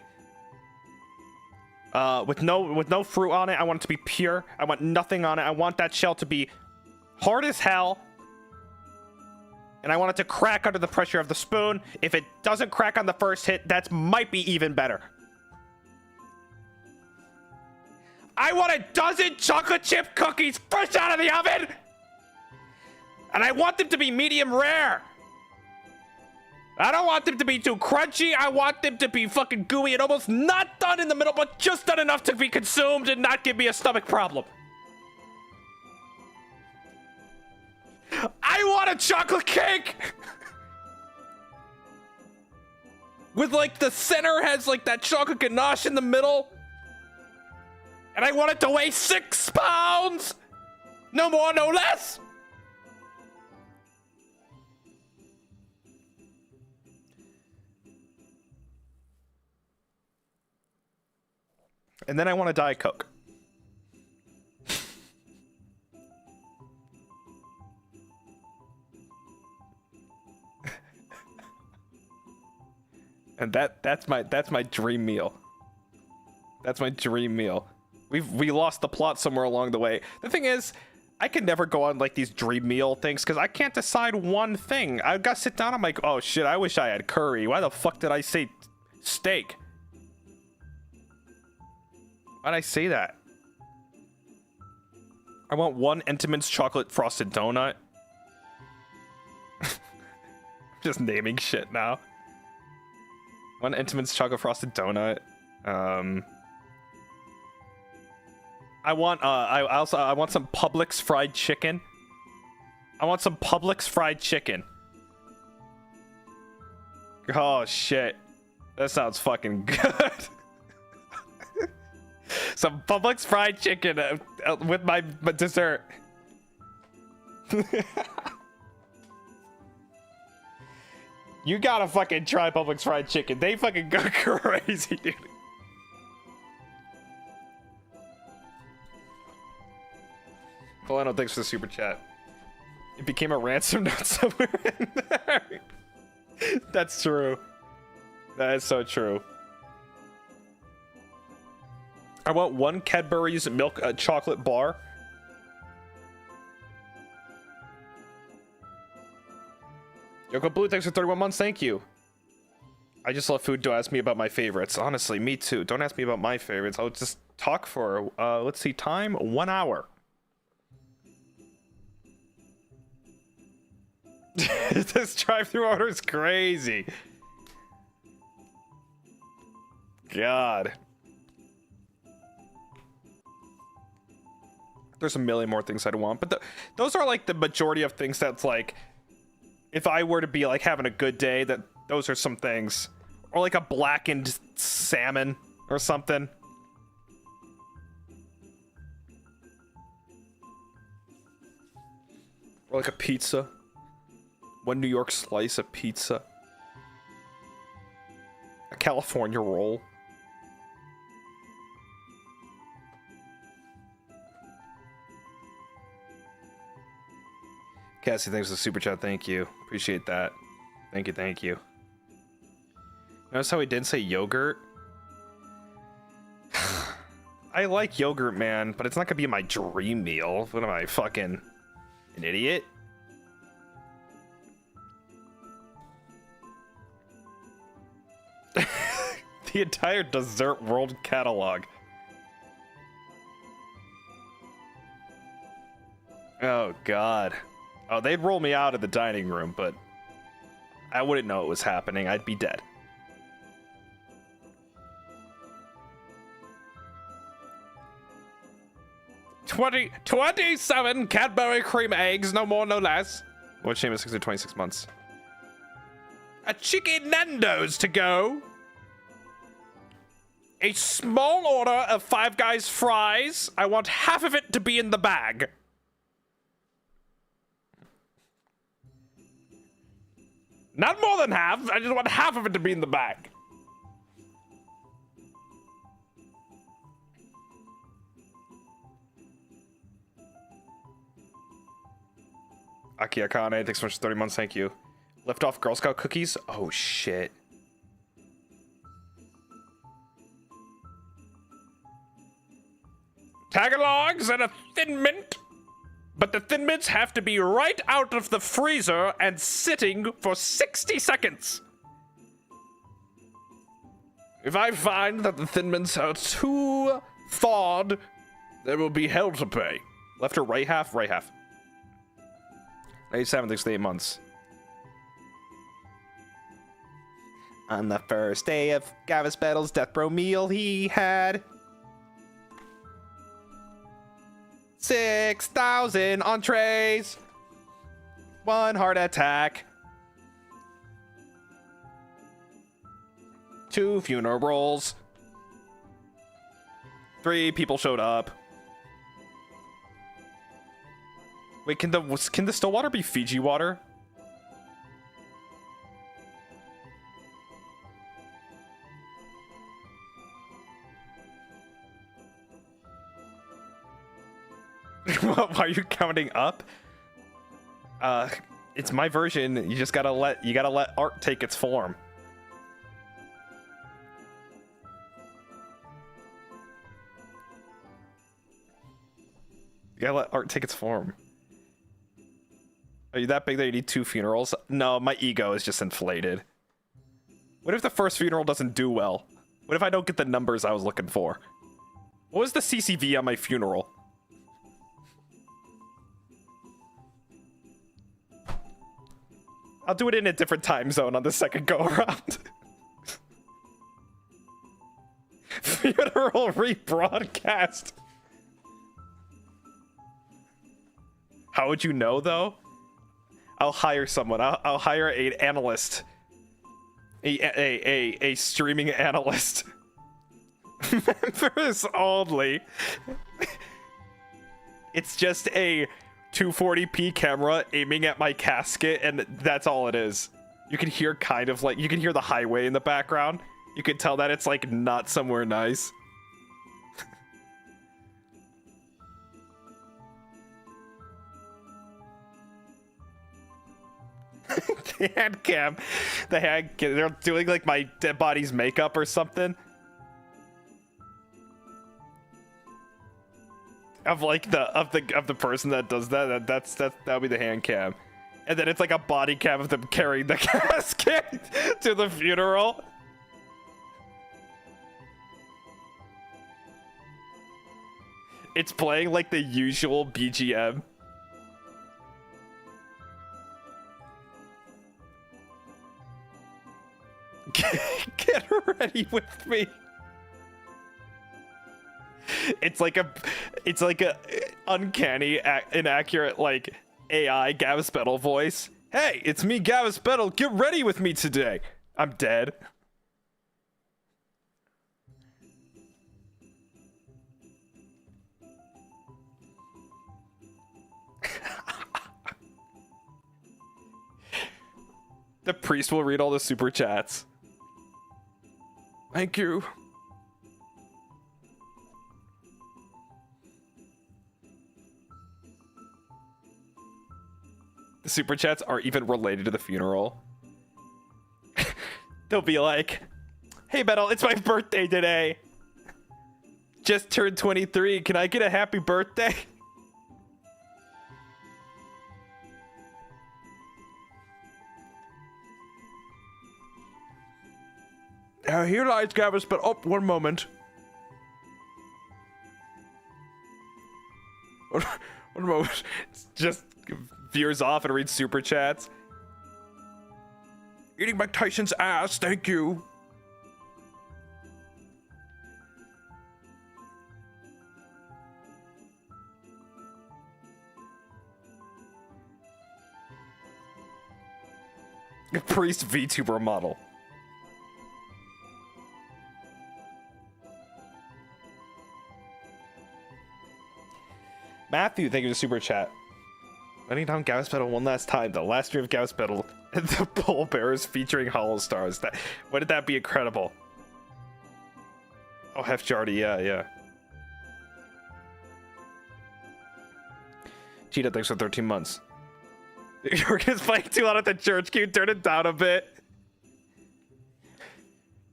with no fruit on it. I want it to be pure. I want nothing on it. I want that shell to be hard as hell. And I want it to crack under the pressure of the spoon. If it doesn't crack on the first hit, that might be even better. I want a dozen chocolate chip cookies fresh out of the oven. And I want them to be medium rare. I don't want them to be too crunchy. I want them to be fucking gooey and almost not done in the middle, but just done enough to be consumed and not give me a stomach problem. I want a chocolate cake! With like the center has like that chocolate ganache in the middle. And I want it to weigh 6 pounds! No more, no less! And then I want a Diet Coke. And that's my dream meal. That's my dream meal. We lost the plot somewhere along the way. The thing is, I can never go on like these dream meal things because I can't decide one thing. I gotta sit down. I'm like, oh shit, I wish I had curry. Why the fuck did I say steak? Why'd I say that? I want one Entenmann's chocolate frosted donut. Just naming shit now. One Entenmann's chocolate frosted donut. I want I want some Publix fried chicken. I want some Publix fried chicken. Oh shit. That sounds fucking good. Some Publix fried chicken with my dessert. You gotta fucking try Publix fried chicken. They fucking go crazy, dude. Polano, thanks for the super chat. It became a ransom note somewhere in there. That's true. That is so true. I want one Cadbury's milk chocolate bar. Yoko Blue, thanks for 31 months. Thank you. I just love food. Don't ask me about my favorites. Honestly, me too. Don't ask me about my favorites. I'll just talk for, let's see, time, 1 hour. This drive-thru order is crazy. God. There's a million more things I'd want, but those are like the majority of things that's like, if I were to be like having a good day, that those are some things. Or like a blackened salmon or something. Or like a pizza. One New York slice of pizza. A California roll. Cassie, thanks for the super chat. Thank you. Appreciate that. Thank you, thank you. Notice how he didn't say yogurt? I like yogurt, man, but it's not gonna be my dream meal. What am I, fucking an idiot? The entire dessert world catalog. Oh, God. Oh, they'd roll me out of the dining room, but I wouldn't know it was happening. I'd be dead. $27 Cadbury cream eggs, no more, no less. What shame is 6 to 26 months. A chicken Nando's to go. A small order of Five Guys fries. I want half of it to be in the bag. Not more than half. I just want half of it to be in the bag. Aki Akane, thanks so much for 30 months. Thank you. Lift off Girl Scout cookies. Oh, shit. Tagalogs and a Thin Mint. But the Thin Mints have to be right out of the freezer and sitting for 60 seconds. If I find that the Thin Mints are too thawed, there will be hell to pay. Left or right half? Right half. 87, thanks for 8 months. On the first day of Gavis Bettel's death row meal, he had 6,000 entrees, 1 heart attack, 2 funerals, 3 people showed up. Wait, can the still water be Fiji water? Why are you counting up? It's my version. You just gotta let art take its form. You gotta let art take its form. Are you that big that you need 2 funerals? No, my ego is just inflated. What if the first funeral doesn't do well? What if I don't get the numbers I was looking for? What was the CCV on my funeral? I'll do it in a different time zone on the second go around. Funeral rebroadcast. How would you know though? I'll hire someone. I'll hire an analyst. A streaming analyst. Members only. It's just a 240p camera aiming at my casket, and that's all it is. You can hear kind of like, you can hear the highway in the background. You can tell that it's like not somewhere nice. The hand cam. They're doing like my dead body's makeup or something. Of like the person that does that. That'll be the hand cam. And then it's like a body cam of them carrying the casket to the funeral. It's playing like the usual BGM. Get ready with me. It's like a uncanny, inaccurate, like AI Gavis Bettel voice. Hey, it's me, Gavis Bettel. Get ready with me today. I'm dead. The priest will read all the super chats. Thank you. The super chats are even related to the funeral. They'll be like, hey Bettel, it's my birthday today. Just turned 23. Can I get a happy birthday? Here lies Gavis, but oh, one moment. One moment. Just veers off and reads super chats. Eating Mike Tyson's ass, thank you. Priest VTuber model. Matthew, thank you for the super chat. Running down Gavis Bettel one last time. The last stream of Gavis Bettel and the Pole Bearers featuring HOLOSTARS. Wouldn't that be incredible? Oh, Hef Jardy, yeah. Cheetah, thanks for 13 months. Jorgen's playing too loud at the church. Can you turn it down a bit?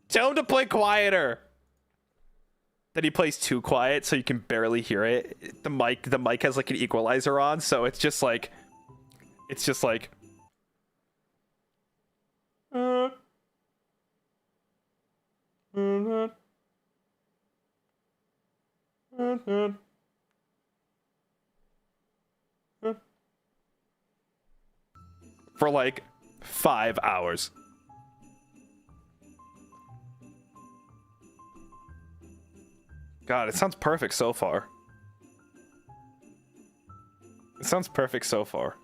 Tell him to play quieter. That he plays too quiet so you can barely hear it. The mic has like an equalizer on, so it's just like for like 5 hours. God, it sounds perfect so far. It sounds perfect so far.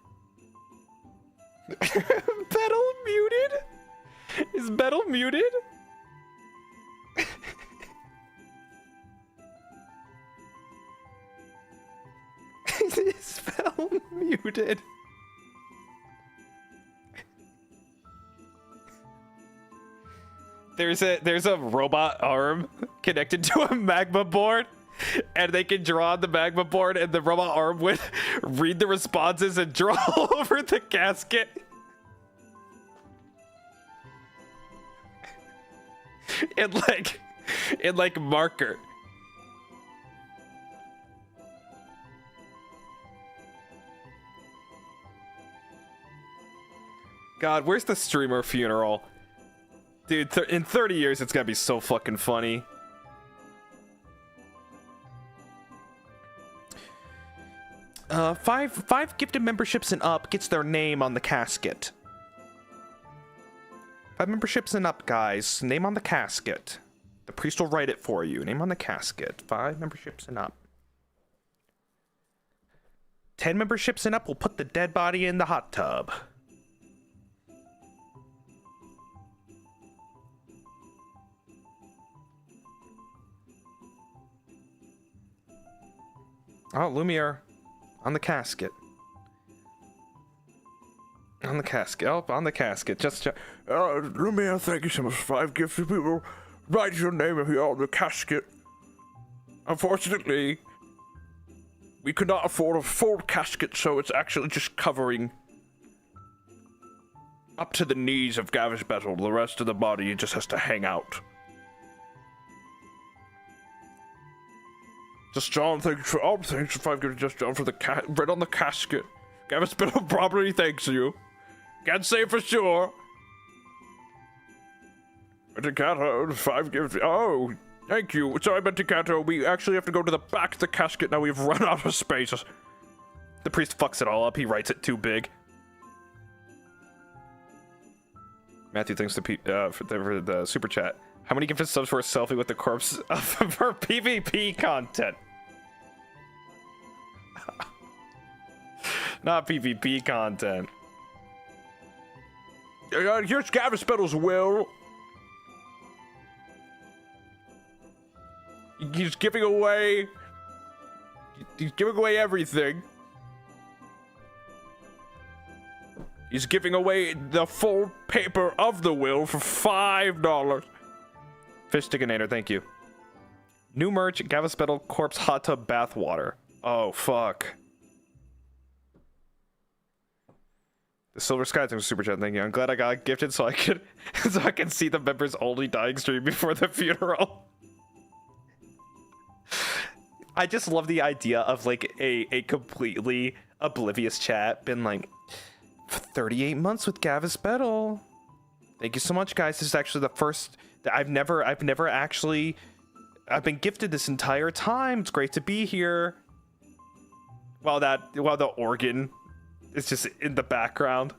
Bettel muted? Is Bettel muted? Is Bettel muted? There's a robot arm connected to a magma board, and they can draw on the magma board, and the robot arm would read the responses and draw over the casket. in like marker. God, where's the streamer funeral? Dude, in 30 years, it's gonna be so fucking funny. Five gifted memberships and up gets their name on the casket. 5 memberships and up, guys. Name on the casket. The priest will write it for you. Name on the casket. 5 memberships and up. 10 memberships and up will put the dead body in the hot tub. Oh, Lumiere. On the casket. On the casket. Oh, on the casket. Just... Lumiere, thank you so much for 5 gifted people. Write your name here on the casket. Unfortunately, we could not afford a full casket, so it's actually just covering up to the knees of Gavis Bettel. The rest of the body just has to hang out. Just John, thank you for all. Thanks for 5 gifted. Just John for the right on the casket. Gavis Bettel probably thanks you. Can't say for sure. Mendicato, 5 gifts. Oh, thank you. Sorry, Mendicato. We actually have to go to the back of the casket now. We've run out of space. The priest fucks it all up. He writes it too big. Matthew thanks for the super chat. How many gifted subs for a selfie with the corpse for PvP content? Not PvP content. Here's Gavis Bettel's will. He's giving away. He's giving away everything. He's giving away the full paper of the will for $5. Fish Stickinator, thank you. New merch, Gavis Bettel corpse hot tub bath water. Oh fuck. The Silver Sky thanks for super chat, thank you. I'm glad I got gifted so I can see the members only dying stream before the funeral. I just love the idea of like a completely oblivious chat been like, for 38 months with Gavis Bettel. Thank you so much, guys. This is actually the first that I've been gifted this entire time. It's great to be here. While the organ is just in the background.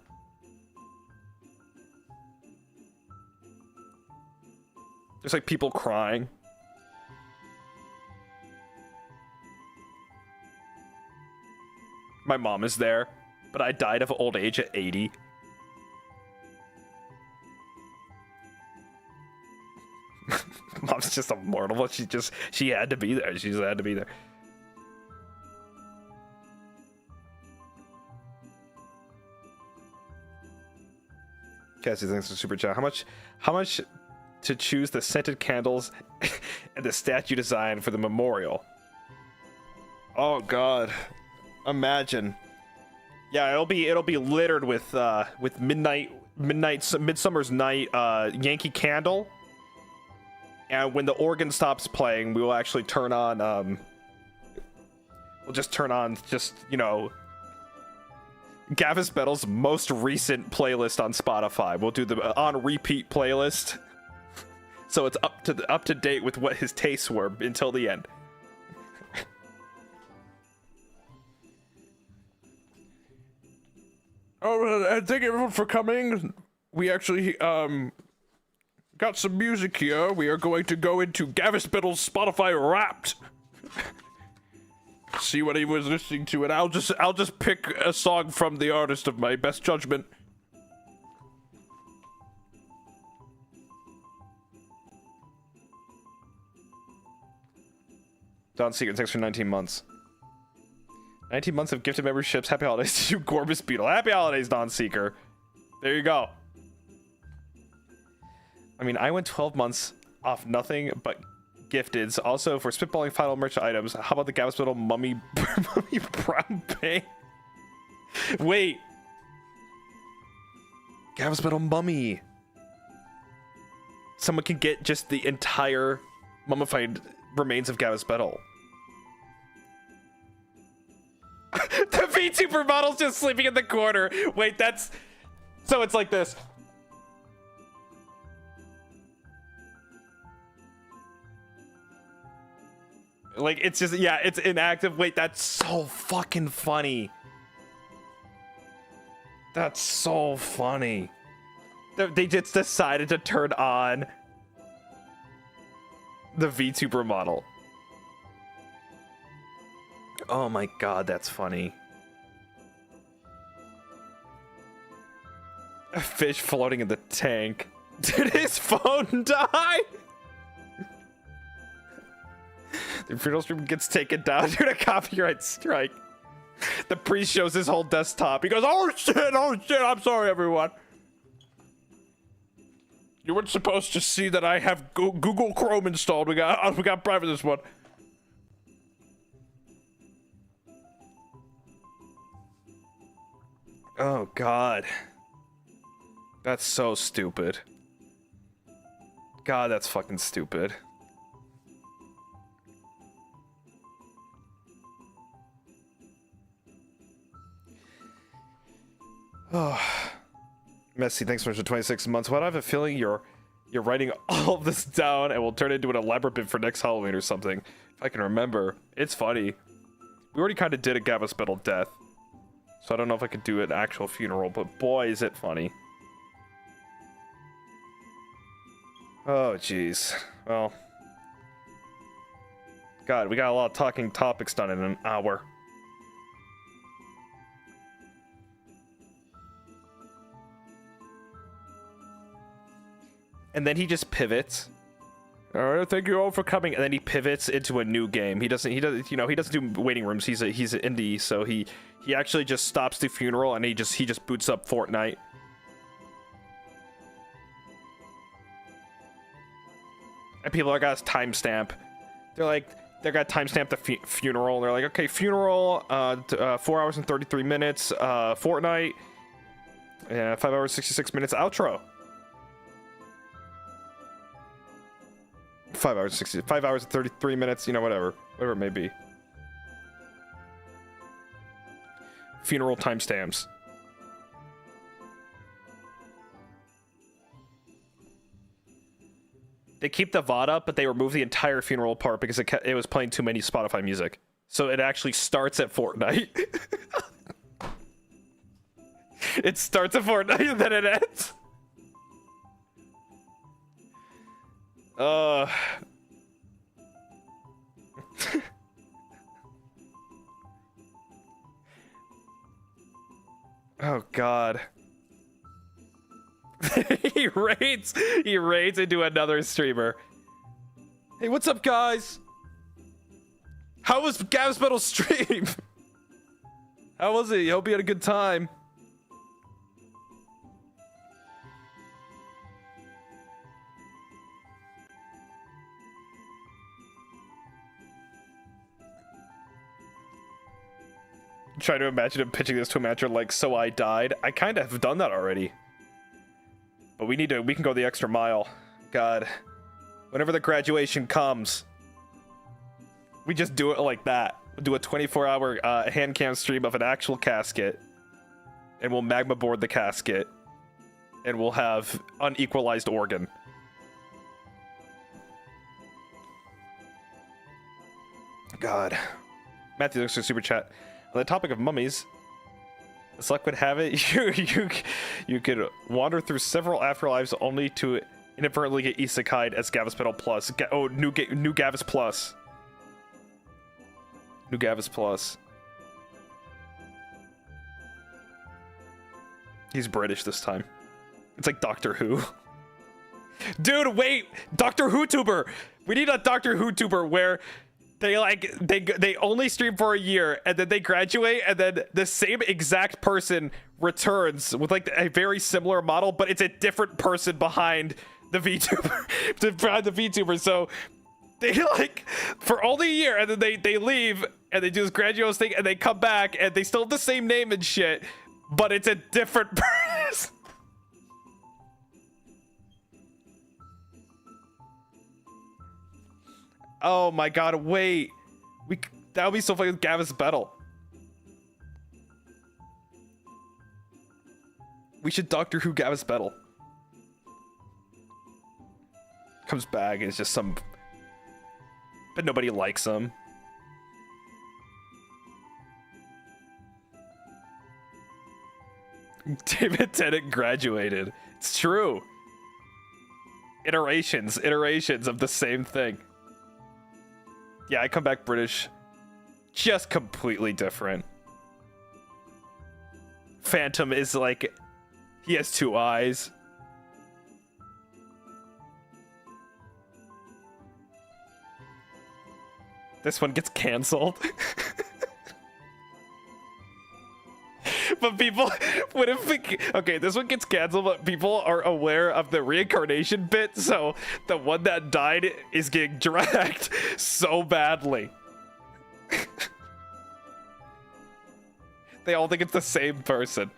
There's like people crying. My mom is there, but I died of old age at 80. Mom's just immortal, but she had to be there. She just had to be there. Cassie, thanks for super chat. How much to choose the scented candles and the statue design for the memorial? Oh God. Imagine. Yeah, it'll be littered with Midsummer's Night Yankee Candle. And when the organ stops playing, we will actually turn on we'll just turn on Gavis Bettel's most recent playlist on Spotify. We'll do the on repeat playlist. So it's up to date with what his tastes were until the end. Oh, and thank everyone for coming. We actually got some music here. We are going to go into Gavis Bettel's Spotify Wrapped. See what he was listening to, and I'll just pick a song from the artist of my best judgment. Don Secret, thanks for 19 months. 19 months of gifted memberships. Happy holidays to you, Gavis Bettel. Happy holidays, Don Seeker. There you go. I mean, I went 12 months off nothing but gifteds. Also, for spitballing final merch items, how about the Gavis Bettel mummy brown paint? Wait. Gavis Bettel mummy. Someone can get just the entire mummified remains of Gavis Bettel. The VTuber model's just sleeping in the corner. Wait, that's... So it's like this. Like, it's just... Yeah, it's inactive. Wait, that's so fucking funny. That's so funny. They just decided to turn on the VTuber model. Oh my God, that's funny. A fish floating in the tank. Did his phone die? The funeral stream gets taken down due to copyright strike. The priest shows his whole desktop. He goes, oh shit, I'm sorry everyone. You weren't supposed to see that I have Google Chrome installed. We got private this one. Oh God. That's so stupid. God, that's fucking stupid. Messy, thanks so much for 26 months. Why do I have a feeling you're writing all of this down and we'll turn it into an elaborate bit for next Halloween or something? If I can remember. It's funny. We already kind of did a Gavis Bettel death. So I don't know if I could do an actual funeral, but boy, is it funny. Oh, jeez. Well. God, we got a lot of talking topics done in an hour. And then he just pivots. All right, thank you all for coming. And then he pivots into a new game. He doesn't, you know, he doesn't do waiting rooms. He's an indie, so he actually just stops the funeral and he just boots up Fortnite. And people are got timestamp. They're got timestamp the funeral. And they're like, okay, funeral, 4 hours and 33 minutes. Fortnite, 5 hours 66 minutes. Outro. 5 hours 33 minutes, you know, whatever it may be. Funeral timestamps. They keep the VOD up, but they remove the entire funeral part because it was playing too many Spotify music. So it actually starts at Fortnite. It starts at Fortnite and then it ends. Oh God. he raids into another streamer. Hey, what's up, guys? How was Gavis Bettel's stream? How was it? Hope you had a good time. Trying to imagine him pitching this to a manager like, so I died. I kind of have done that already. But we can go the extra mile. God. Whenever the graduation comes, we just do it like that. We'll do a 24-hour hand cam stream of an actual casket. And we'll magma board the casket. And we'll have unequalized organ. God. Matthew looks for super chat. On the topic of mummies, as luck would have it, you could wander through several afterlives only to inadvertently get isekai'd as Gavis Bettel Plus. New Gavis Plus. New Gavis Plus. He's British this time. It's like Doctor Who. Dude, wait! Doctor Who tuber! We need a Doctor Who tuber where they only stream for a year and then they graduate and then the same exact person returns with like a very similar model, but it's a different person behind the VTuber. So they like for only a year and then they leave and they do this grandiose thing and they come back and they still have the same name and shit, but it's a different person. Oh my god, wait. That would be so funny with Gavis Bettel. We should Doctor Who Gavis Bettel. Comes back and it's just some... But nobody likes him. David Tennant graduated. It's true. Iterations of the same thing. Yeah, I come back British. Just completely different. Phantom is like... He has 2 eyes. This one gets canceled. But people... What if... Okay, this one gets canceled, but people are aware of the reincarnation bit, so the one that died is getting dragged so badly. They all think it's the same person.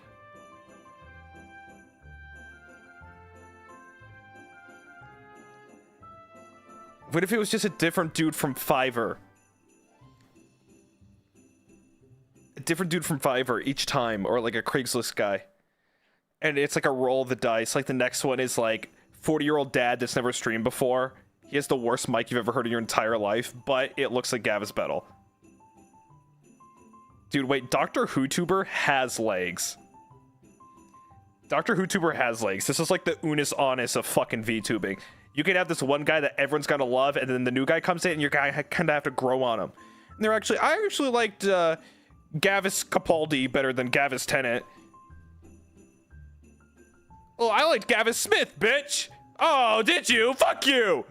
What if it was just a different dude from Fiverr? A different dude from Fiverr each time, or like a Craigslist guy. and it's like a roll of the dice. Like the next one is like 40-year-old dad that's never streamed before. He has the worst mic you've ever heard in your entire life, but it looks like Gavis Bettel. Dude, wait, Doctor Who-tuber has legs. Doctor Who-tuber has legs. This is like the Unis Honest of fucking VTubing. You could have this one guy that everyone's gonna love, and then the new guy comes in, and your guy kind of have to grow on him. And I actually liked Gavis Capaldi better than Gavis Tennant. Well, I liked Gavis Smith, bitch. Oh, did you? Fuck you.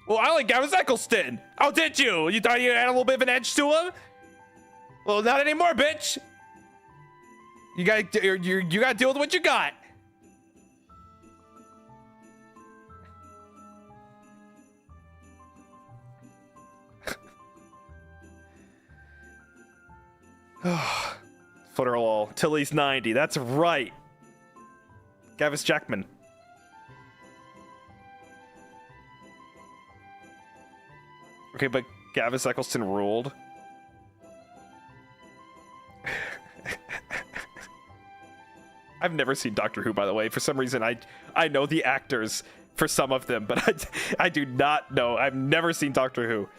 Well, I like Gavis Eccleston. Oh, did you? You thought you had a little bit of an edge to him? Well, not anymore, bitch. You got to deal with what you got. Footerall. Tilly's 90. That's right. Gavis Jackman. Okay, but Gavis Eccleston ruled. I've never seen Doctor Who, by the way. For some reason, I know the actors for some of them, but I do not know. I've never seen Doctor Who.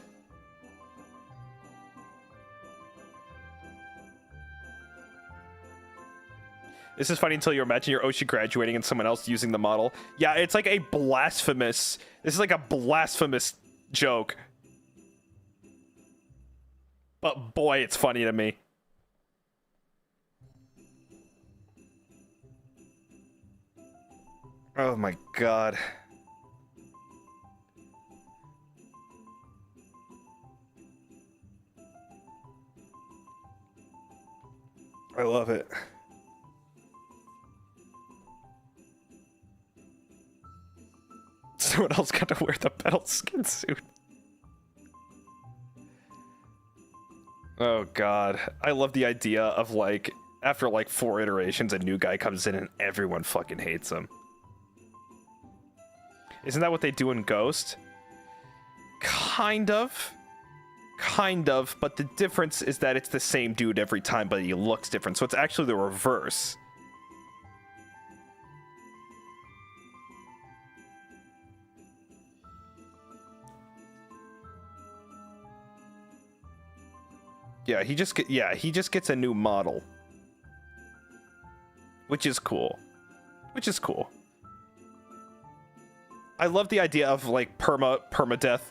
This is funny until you imagine your Oshi graduating and someone else using the model. Yeah, it's like a blasphemous... This is like a blasphemous joke. But boy, it's funny to me. Oh my god. I love it. Someone else got to wear the Bettel skin suit. Oh god. I love the idea of like, after like 4 iterations, a new guy comes in and everyone fucking hates him. Isn't that what they do in Ghost? Kind of. Kind of, but the difference is that it's the same dude every time, but he looks different. So it's actually the reverse. Yeah, he just gets a new model. Which is cool. Which is cool. I love the idea of like permadeath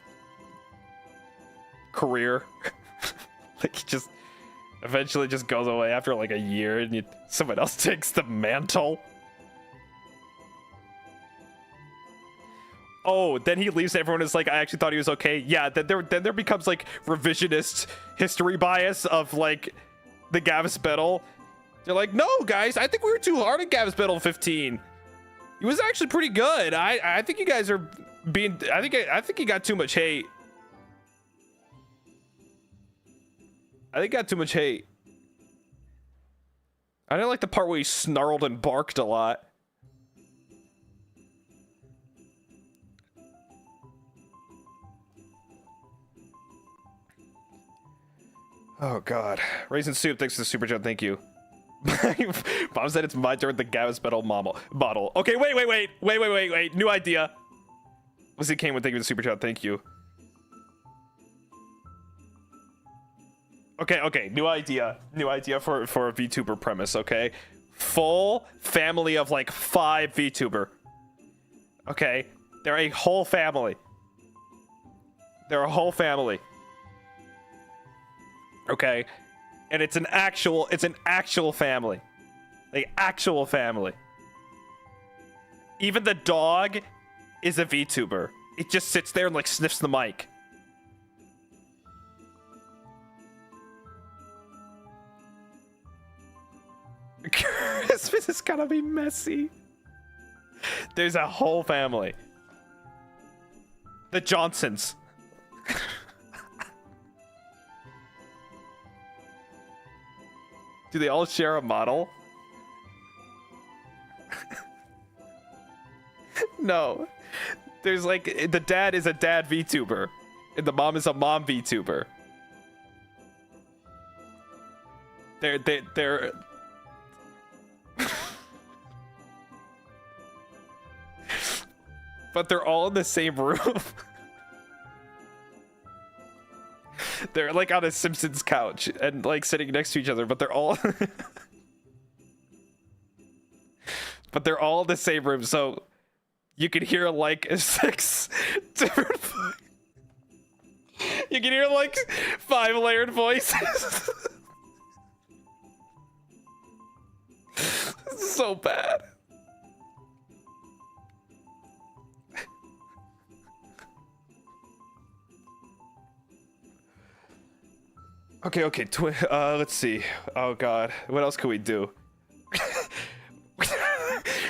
career. Like he just eventually just goes away after like a year and someone else takes the mantle. Oh, then he leaves. Everyone is like, I actually thought he was okay. Yeah, then there becomes like revisionist history bias of like the Gavis Bettel. They're like, no, guys, I think we were too hard on Gavis Bettel 15. He was actually pretty good. I think you guys are being. I think he got too much hate. I think he got too much hate. I didn't like the part where he snarled and barked a lot. Oh god. Raisin Soup, thanks for the super chat, thank you. Mom said it's my turn, the Gavis Bettel model. Okay, wait. New idea. Lizzie came with thank you for the super chat, thank you. Okay, new idea for a VTuber premise, okay? Full family of like 5 VTuber. Okay, they're a whole family. They're a whole family. Okay, and it's an actual family. Like actual family. Even the dog is a VTuber. It just sits there and like sniffs the mic. Christmas is gonna be messy. There's a whole family. The Johnsons. Do they all share a model? No. There's like, the dad is a dad VTuber. And the mom is a mom VTuber. They're but they're all in the same room. They're like on a Simpsons couch and like sitting next to each other, but they're all but they're all in the same room, so you can hear like 6 different you can hear like 5 layered voices. This is so bad. Okay, let's see. Oh god, what else can we do?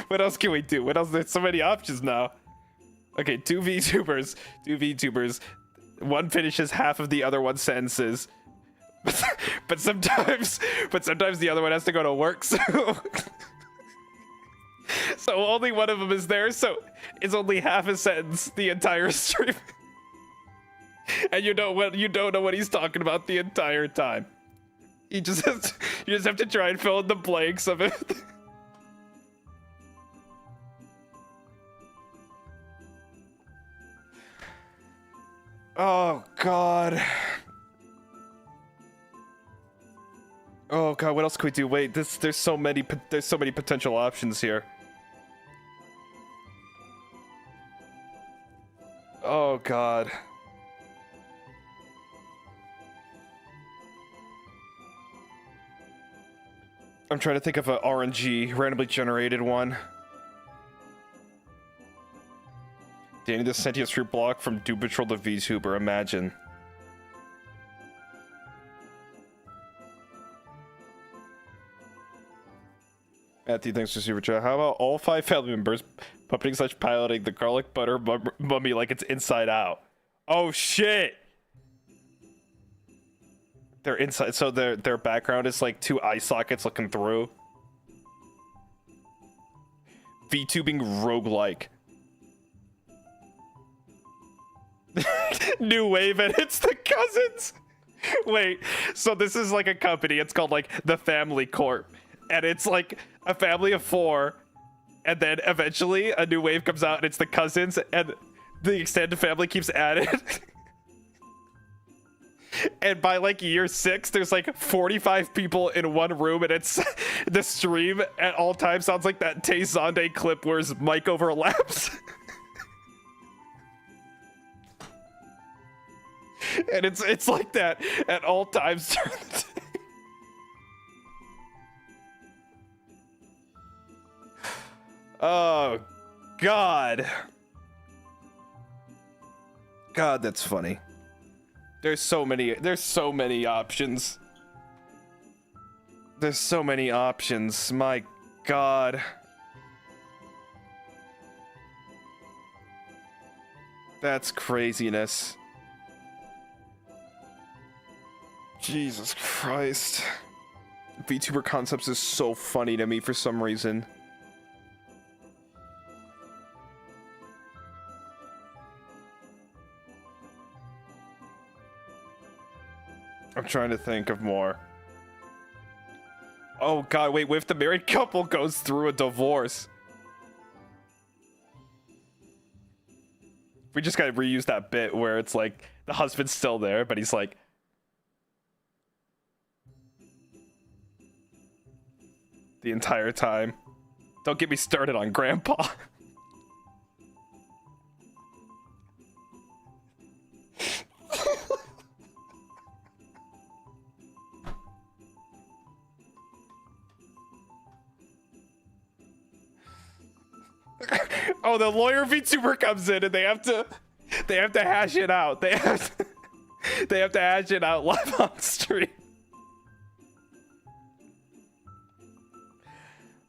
What else can we do? What else? There's so many options now. Okay, two VTubers. One finishes half of the other one's sentences. But sometimes the other one has to go to work, so so only one of them is there, so it's only half a sentence the entire stream. And you don't know what he's talking about the entire time. You just have to try and fill in the blanks of it. Oh god. Oh god, what else can we do? Wait, there's so many potential options here. Oh god. I'm trying to think of a RNG, randomly generated one. Danny the Sentient Street Block from Doom Patrol to VTuber, imagine. Matthew, thanks for super chat. How about all 5 family members puppeting / piloting the garlic butter mummy like it's Inside Out? Oh shit! They're inside, so their background is like 2 eye sockets looking through. VTubing roguelike. New wave, and it's the cousins. Wait, so this is like a company. It's called like the Family Corp, and it's like a family of 4, and then eventually a new wave comes out, and it's the cousins, and the extended family keeps adding. And by like year 6, there's like 45 people in one room, and it's the stream at all times sounds like that Tay Zonde clip where his mic overlaps. And it's like that at all times during the day. Oh god. God, that's funny. There's so many options. There's so many options. My god. That's craziness. Jesus Christ. VTuber Concepts is so funny to me for some reason. I'm trying to think of more. Oh god, wait, what if the married couple goes through a divorce? We just gotta reuse that bit where it's like the husband's still there, but he's like, the entire time. Don't get me started on grandpa. Oh, the lawyer VTuber comes in and they have to hash it out. They have to hash it out live on stream.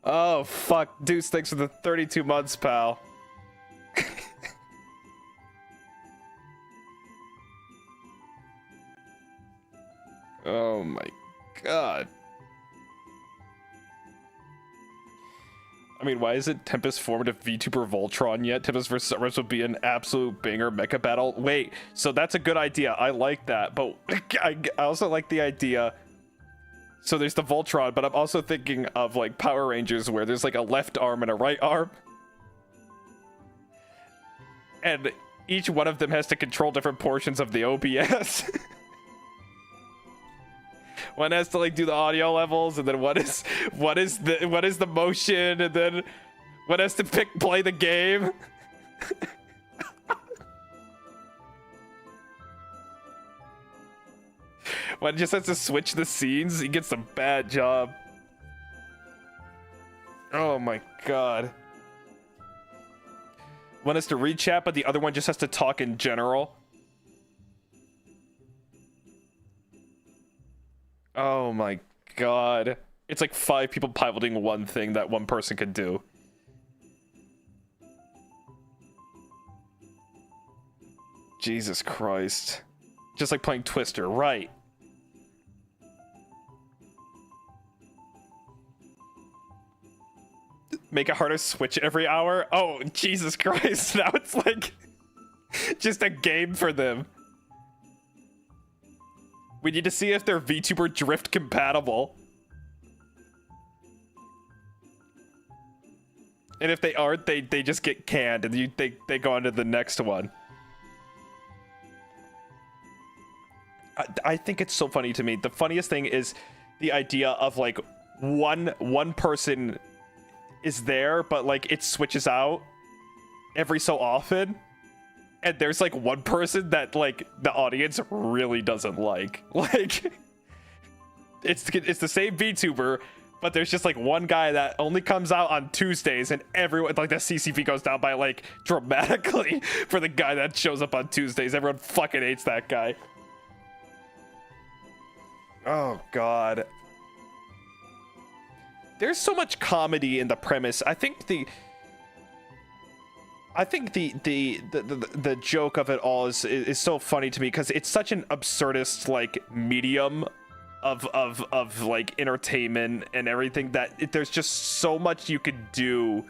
Oh fuck, Deuce, thanks for the 32 months, pal. Oh my god. I mean, why isn't Tempest formed a VTuber Voltron yet? Tempest vs. Sunrise would be an absolute banger mecha battle. Wait, so that's a good idea. I like that, but I also like the idea. So there's the Voltron, but I'm also thinking of like Power Rangers where there's like a left arm and a right arm. And each one of them has to control different portions of the OBS. One has to like do the audio levels, and then what is the motion, and then one has to play the game. One just has to switch the scenes. He gets a bad job. Oh my god. One has to read chat, but the other one just has to talk in general. Oh my god. It's like 5 people piloting one thing that one person can do. Jesus Christ. Just like playing Twister, right? Make it harder to switch every hour? Oh, Jesus Christ. Now it's like just a game for them. We need to see if they're VTuber Drift compatible. And if they aren't, they just get canned and they go on to the next one. I think it's so funny to me. The funniest thing is the idea of like one person is there, but like it switches out every so often. And there's like one person that like the audience really doesn't like. Like it's the same VTuber, but there's just like one guy that only comes out on Tuesdays, and everyone like the CCP goes down by like dramatically for the guy that shows up on Tuesdays. Everyone fucking hates that guy. Oh god. There's so much comedy in the premise. I think the joke of it all is so funny to me because it's such an absurdist like medium of like entertainment and everything that there's just so much you could do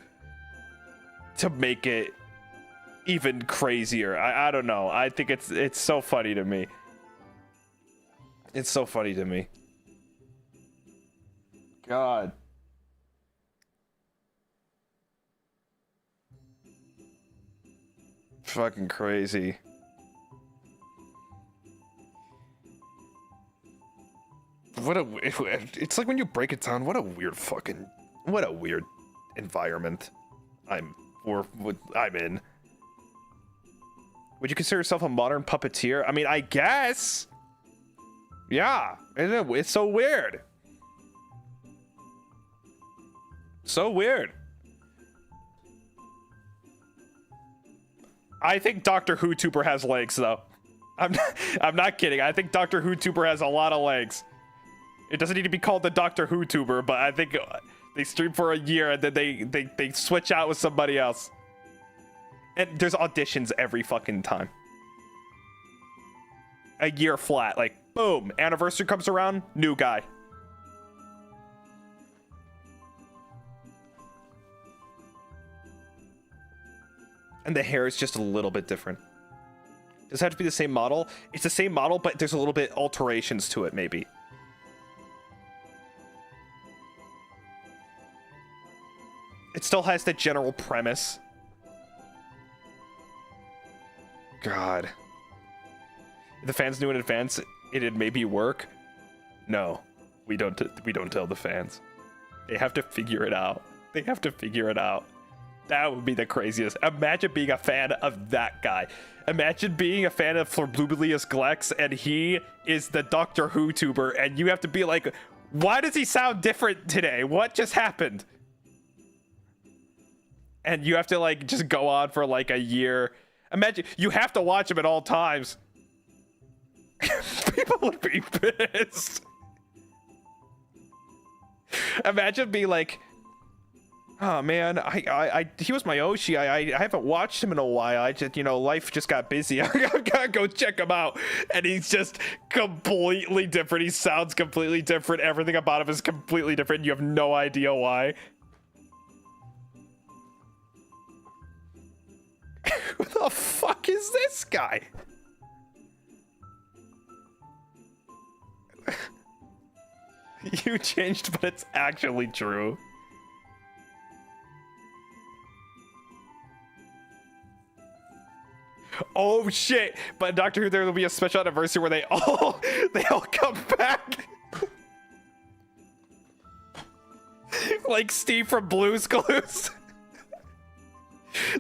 to make it even crazier. I don't know. I think it's so funny to me. It's so funny to me. God. Fucking crazy. It's like when you break it down, what a weird environment I'm in. Would you consider yourself a modern puppeteer? I mean, I guess. Yeah, it's so weird. So weird. I think Doctor Who Tuber has legs, though. I'm not kidding. I think Doctor Who Tuber has a lot of legs. It doesn't need to be called the Doctor Who Tuber, but I think they stream for a year and then they switch out with somebody else. And there's auditions every fucking time. A year flat, like boom, anniversary comes around, new guy. And the hair is just a little bit different. Does it have to be the same model? It's the same model, but there's a little bit alterations to it, maybe. It still has the general premise. God. If the fans knew in advance it'd maybe work. No, we don't tell the fans. They have to figure it out. They have to figure it out. That would be the craziest. Imagine being a fan of that guy. Imagine being a fan of Flublius Glex and he is the Doctor Who tuber and you have to be like, why does he sound different today? What just happened? And you have to like just go on for like a year. Imagine you have to watch him at all times. People would be pissed. Imagine being like, oh man, he was my Oshi. I haven't watched him in a while. I just, life just got busy. I gotta go check him out. And he's just completely different. He sounds completely different. Everything about him is completely different. You have no idea why. Who the fuck is this guy? You changed, but it's actually true. Oh shit! But in Doctor Who, there will be a special anniversary where they all come back. Like Steve from Blue's Clues.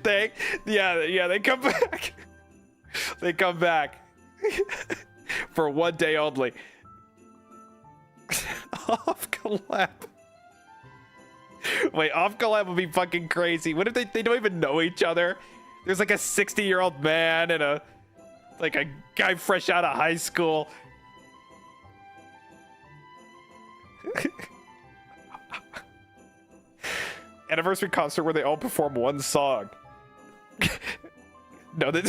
They come back. They come back for one day only. Off collab. Wait, off collab would be fucking crazy. What if they don't even know each other? There's like a 60-year-old man and a guy fresh out of high school. Anniversary concert where they all perform one song. No, the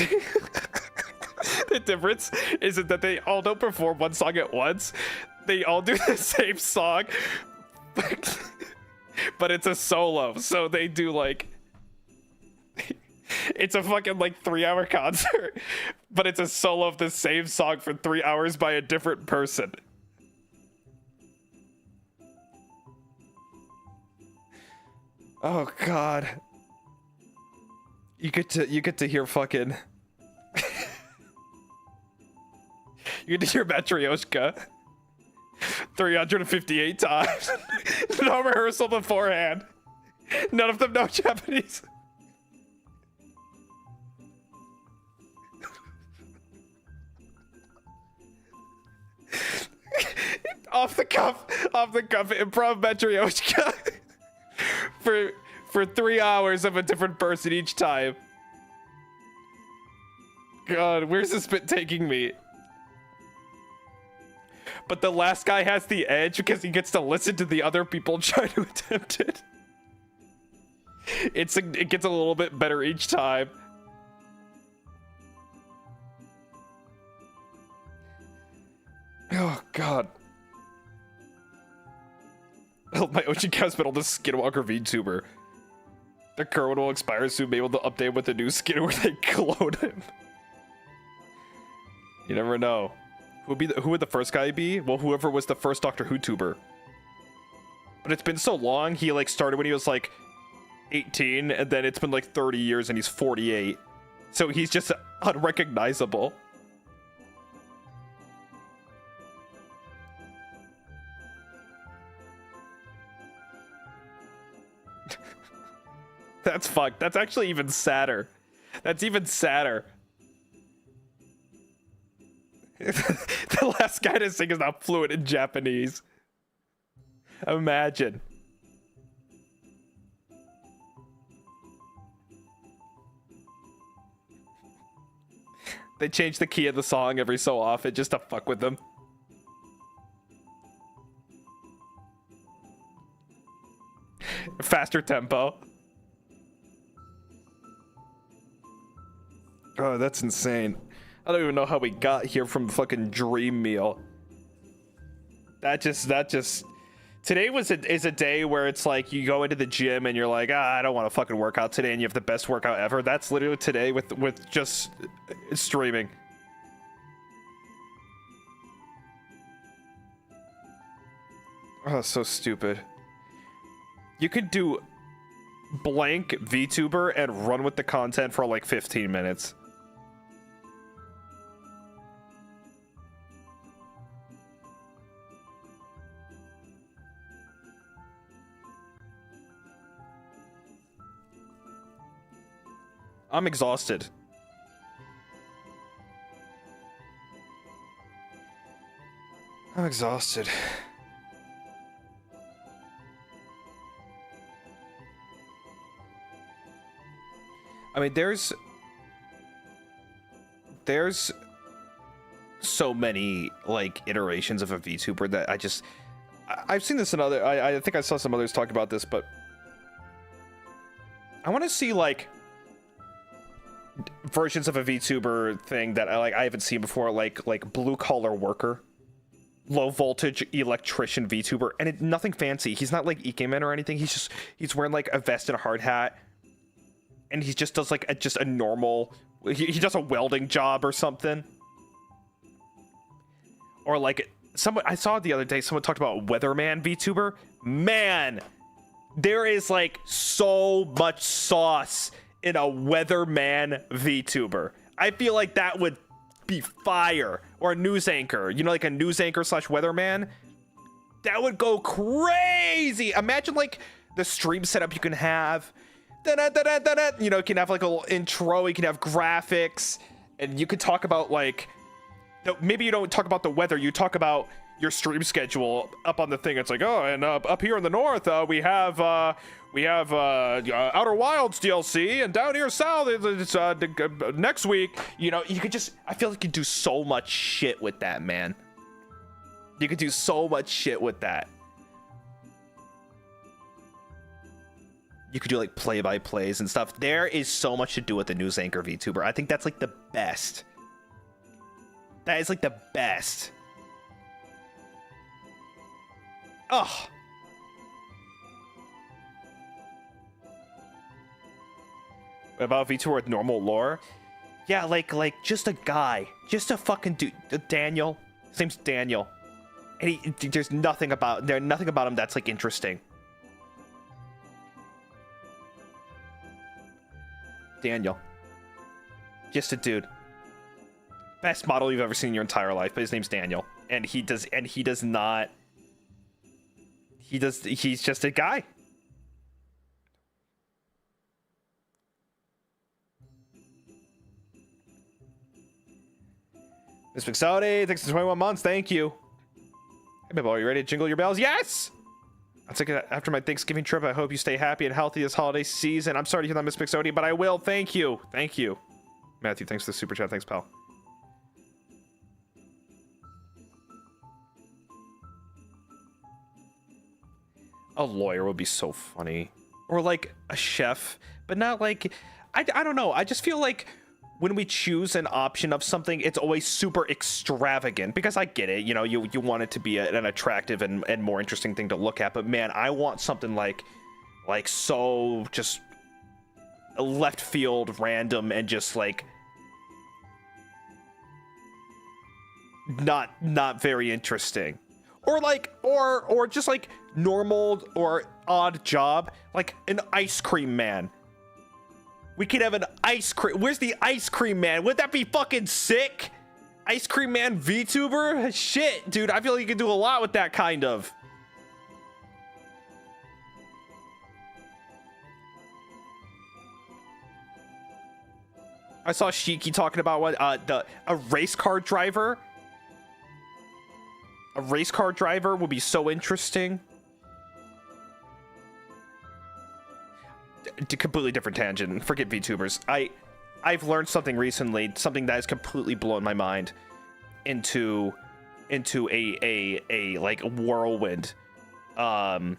difference isn't that they all don't perform one song at once. They all do the same song, but it's a solo. So they do like, it's a fucking like 3-hour concert, but it's a solo of the same song for 3 hours by a different person. Oh God. You get to hear fucking you get to hear Matryoshka 358 times. No rehearsal beforehand. None of them know Japanese. off the cuff, improv Matryoshka for 3 hours of a different person each time. God, where's this bit taking me? But the last guy has the edge because he gets to listen to the other people try to attempt it. It gets a little bit better each time. Oh God. Help my Ocean Gavis Bettel, the Skinwalker VTuber. The current will expire soon, be able to update with the new skin where they clone him. You never know. Who would the first guy be? Well, whoever was the first Doctor Who tuber. But it's been so long, he like started when he was like 18, and then it's been like 30 years and he's 48. So he's just unrecognizable. That's fucked. That's actually even sadder. That's even sadder. The last guy to sing is not fluent in Japanese. Imagine. They change the key of the song every so often just to fuck with them. Faster tempo. Oh, that's insane. I don't even know how we got here from fucking Dream Meal. That just today is a day where it's like you go into the gym and you're like, I don't want to fucking work out today, and you have the best workout ever. That's literally today with just streaming. Oh, so stupid. You could do blank VTuber and run with the content for like 15 minutes. I'm exhausted. I'm exhausted. I mean, there's so many like iterations of a VTuber that I've seen this in other, I think I saw some others talk about this, but I want to see like versions of a VTuber thing that I haven't seen before, like blue collar worker, low voltage electrician VTuber, and nothing fancy. He's not like Ikemen or anything. He's wearing like a vest and a hard hat, and he just does like just a normal, he does a welding job or something. Or like someone I saw the other day, someone talked about weatherman VTuber. Man, there is like so much sauce in a weatherman VTuber. I feel like that would be fire. Or a news anchor, you know, like a news anchor slash weatherman. That would go crazy. Imagine like the stream setup you can have. Da-da-da-da-da-da. You know, you can have like a little intro, you can have graphics, and you could talk about like, maybe you don't talk about the weather, you talk about your stream schedule up on the thing. It's like, oh, and up here in the north, we have Outer Wilds DLC, and down here south, it's next week. You know, you could just, I feel like you could do so much shit with that, man. You could do so much shit with that. You could do like play-by-plays and stuff. There is so much to do with the news anchor VTuber. I think that's like the best. That is like the best. Ugh. What about VTuber with normal lore? Yeah, like just a guy. Just a fucking dude. Daniel. His name's Daniel. And there's nothing about him that's like interesting. Daniel. Just a dude. Best model you've ever seen in your entire life, but his name's Daniel. And he's just a guy. Miss McSaudy, thanks for 21 months. Thank you. Hey, Bibble, are you ready to jingle your bells? Yes! I'll take it after my Thanksgiving trip. I hope you stay happy and healthy this holiday season. I'm sorry to hear that, Miss McSaudy, but I will. Thank you. Thank you. Matthew, thanks for the super chat. Thanks, pal. A lawyer would be so funny. Or like a chef, but not like, I don't know. I just feel like when we choose an option of something, it's always super extravagant, because I get it. You know, you want it to be an attractive and more interesting thing to look at. But man, I want something like so just left field, random, and just like not very interesting. Or like, or just like normal or odd job, like an ice cream man. We could have an ice cream. Where's the ice cream man? Would that be fucking sick? Ice cream man VTuber? Shit, dude. I feel like you could do a lot with that kind of. I saw Shiki talking about what a race car driver. A race car driver would be so interesting. Completely different tangent. Forget VTubers. I've learned something recently, something that has completely blown my mind into a like whirlwind of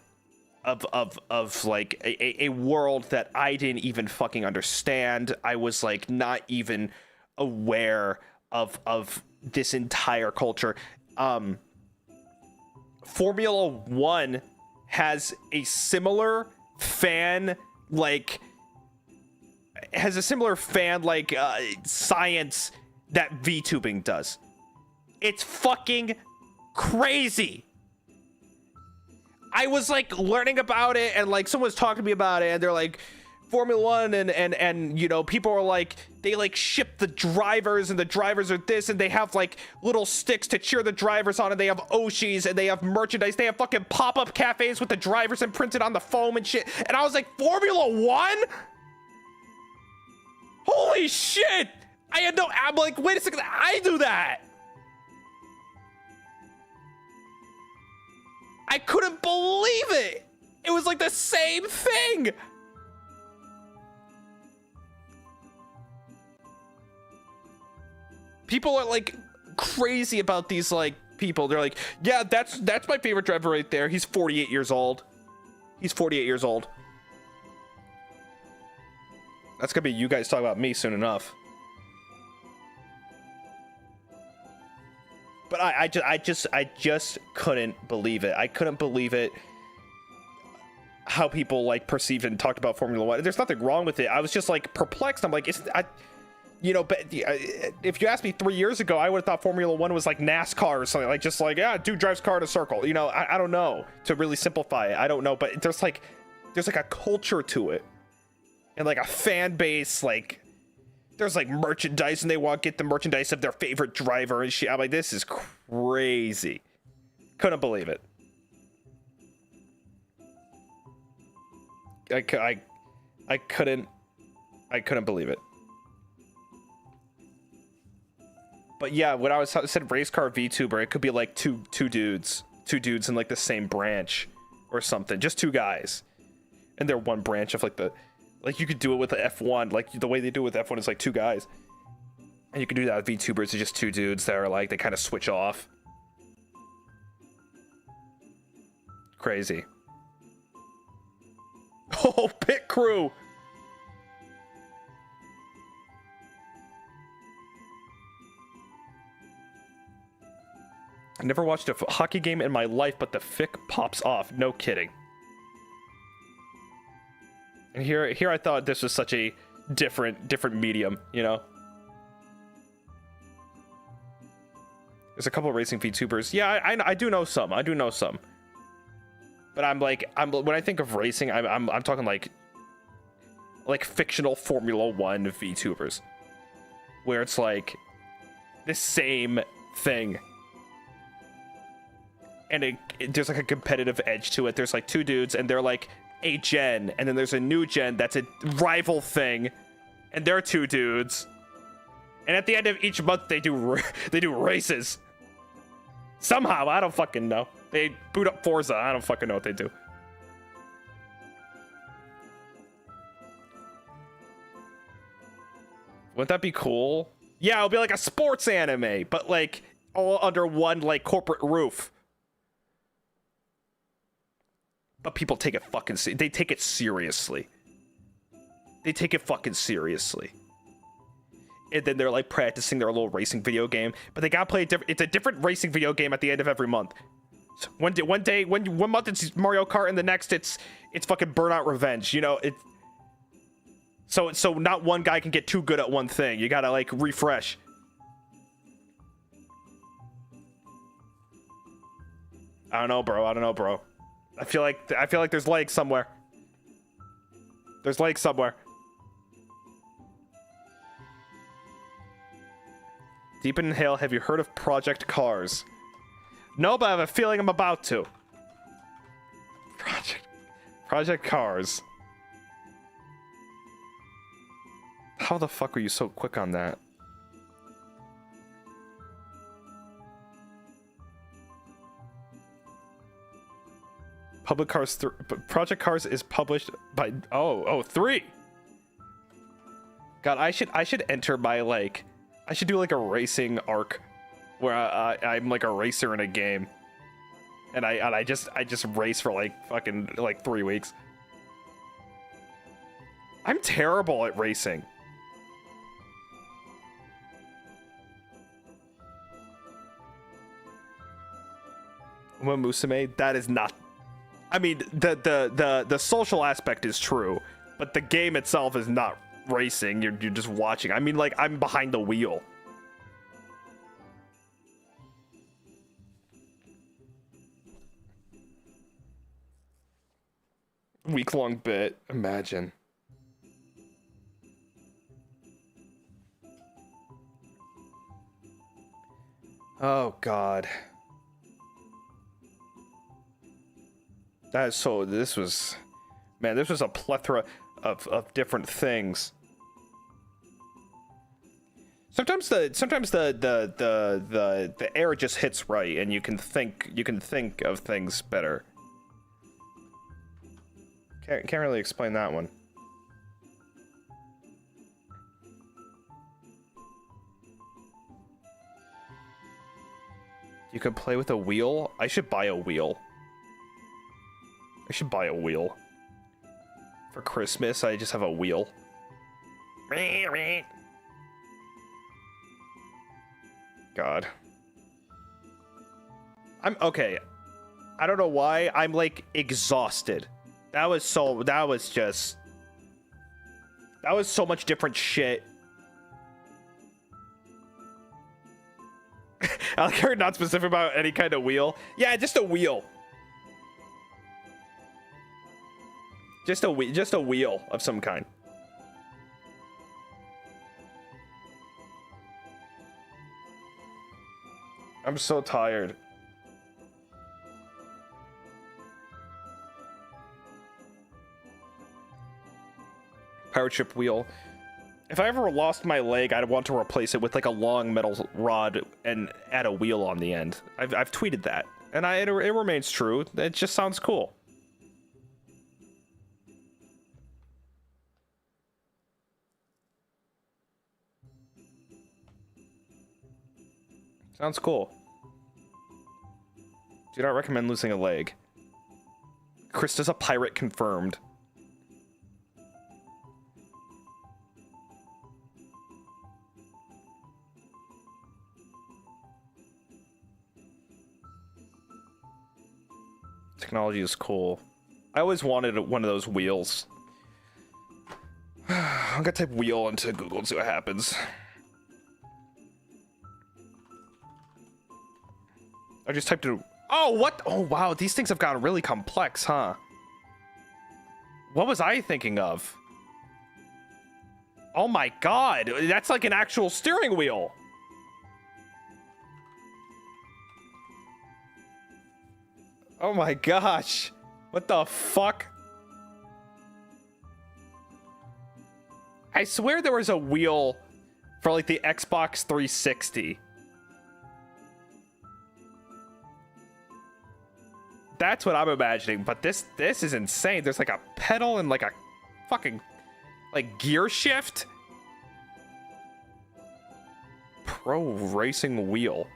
like a world that I didn't even fucking understand. I was like not even aware of this entire culture. Formula 1 has a similar fan science that VTubing does. It's fucking crazy. I was like learning about it, and like someone was talking to me about it, and they're like, Formula 1 and you know, people are like, they like ship the drivers, and the drivers are this, and they have like little sticks to cheer the drivers on, and they have Oshis, and they have merchandise, they have fucking pop-up cafes with the drivers imprinted on the foam and shit. And I was like, Formula 1? Holy shit! I'm like, wait a second, I do that! I couldn't believe it! It was like the same thing! People are like crazy about these like people. They're like, yeah, that's my favorite driver right there. He's 48 years old. He's 48 years old. That's gonna be you guys talking about me soon enough. But I just couldn't believe it. I couldn't believe it. how people like perceived and talked about Formula One. There's nothing wrong with it. I was just like perplexed. I'm like, but if you asked me 3 years ago, I would have thought Formula One was like NASCAR or something, like just like, yeah, dude drives car in a circle. You know, I don't know, to really simplify it. I don't know, but there's like a culture to it, and like a fan base. Like there's like merchandise, and they want to get the merchandise of their favorite driver and shit. I'm like, this is crazy. Couldn't believe it. I couldn't believe it. But yeah, when I said race car VTuber, it could be like two dudes in like the same branch or something, just two guys, and they're one branch of like you could do it with the F1, like the way they do it with F1 is like two guys, and you can do that with VTubers. It's just two dudes that are like, they kind of switch off. Crazy. Oh, pit crew. I never watched a hockey game in my life, but the fic pops off. No kidding. And here I thought this was such a different medium, you know? There's a couple of racing VTubers. Yeah, I do know some. I do know some. But when I think of racing, I'm talking like fictional Formula One VTubers, where it's like the same thing. And there's like a competitive edge to it. There's like two dudes, and they're like a gen, and then there's a new gen that's a rival thing, and they're two dudes. And at the end of each month, they do races. Somehow, I don't fucking know. They boot up Forza. I don't fucking know what they do. Wouldn't that be cool? Yeah, it'll be like a sports anime, but like all under one like corporate roof. But people take it fucking they take it seriously. They take it fucking seriously. And then they're like practicing their little racing video game, but they gotta play it's a different racing video game at the end of every month. So one month it's Mario Kart, and the next it's fucking Burnout Revenge. You know, so not one guy can get too good at one thing. You gotta like refresh. I don't know, bro. I feel like there's legs somewhere. There's legs somewhere. Deep inhale. Have you heard of Project Cars? No, but I have a feeling I'm about to. Project Cars. How the fuck were you so quick on that? Public Cars 3. Project Cars is published by 3. God, I should enter my like. I should do like a racing arc where I'm like a racer in a game, and I just race for like fucking like 3 weeks. I'm terrible at racing. Uma Musume, that is not. I mean, the social aspect is true, but the game itself is not racing. You're just watching. I mean, like, I'm behind the wheel. Week-long bit. Imagine. Oh God. That is so. This was a plethora of different things. Sometimes the air just hits right, and you can think of things better. Can't really explain that one. You can play with a wheel? I should buy a wheel. For Christmas, I just have a wheel. God. I'm okay. I don't know why. I'm like exhausted. That was so much different shit. I like you're not specific about any kind of wheel. Yeah, just a wheel. Just a wheel of some kind. I'm so tired. Pirate ship wheel. If I ever lost my leg, I'd want to replace it with like a long metal rod and add a wheel on the end. I've tweeted that, and it remains true. It just sounds cool. Sounds cool. Do not recommend losing a leg. Krista's a pirate confirmed. Technology is cool. I always wanted one of those wheels. I'm gonna type wheel into Google and see what happens. I just typed in. Oh, what? Oh, wow. These things have gotten really complex, huh? What was I thinking of? Oh my god. That's like an actual steering wheel. Oh my gosh. What the fuck? I swear there was a wheel for like the Xbox 360. That's what I'm imagining, but this is insane. There's like a pedal and like a fucking like gear shift. Pro racing wheel.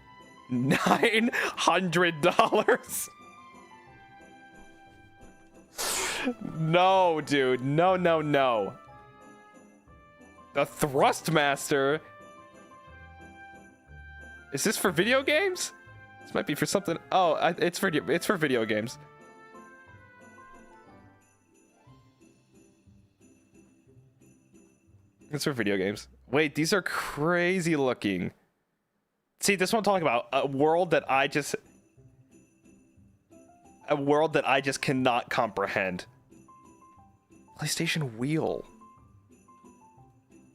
$900. No, dude. No, no, no. The Thrustmaster. Is this for video games? This might be for something. Oh, it's for video games. It's for video games. Wait, these are crazy looking. See, this one I'm talking about. A world that I just cannot comprehend. PlayStation wheel.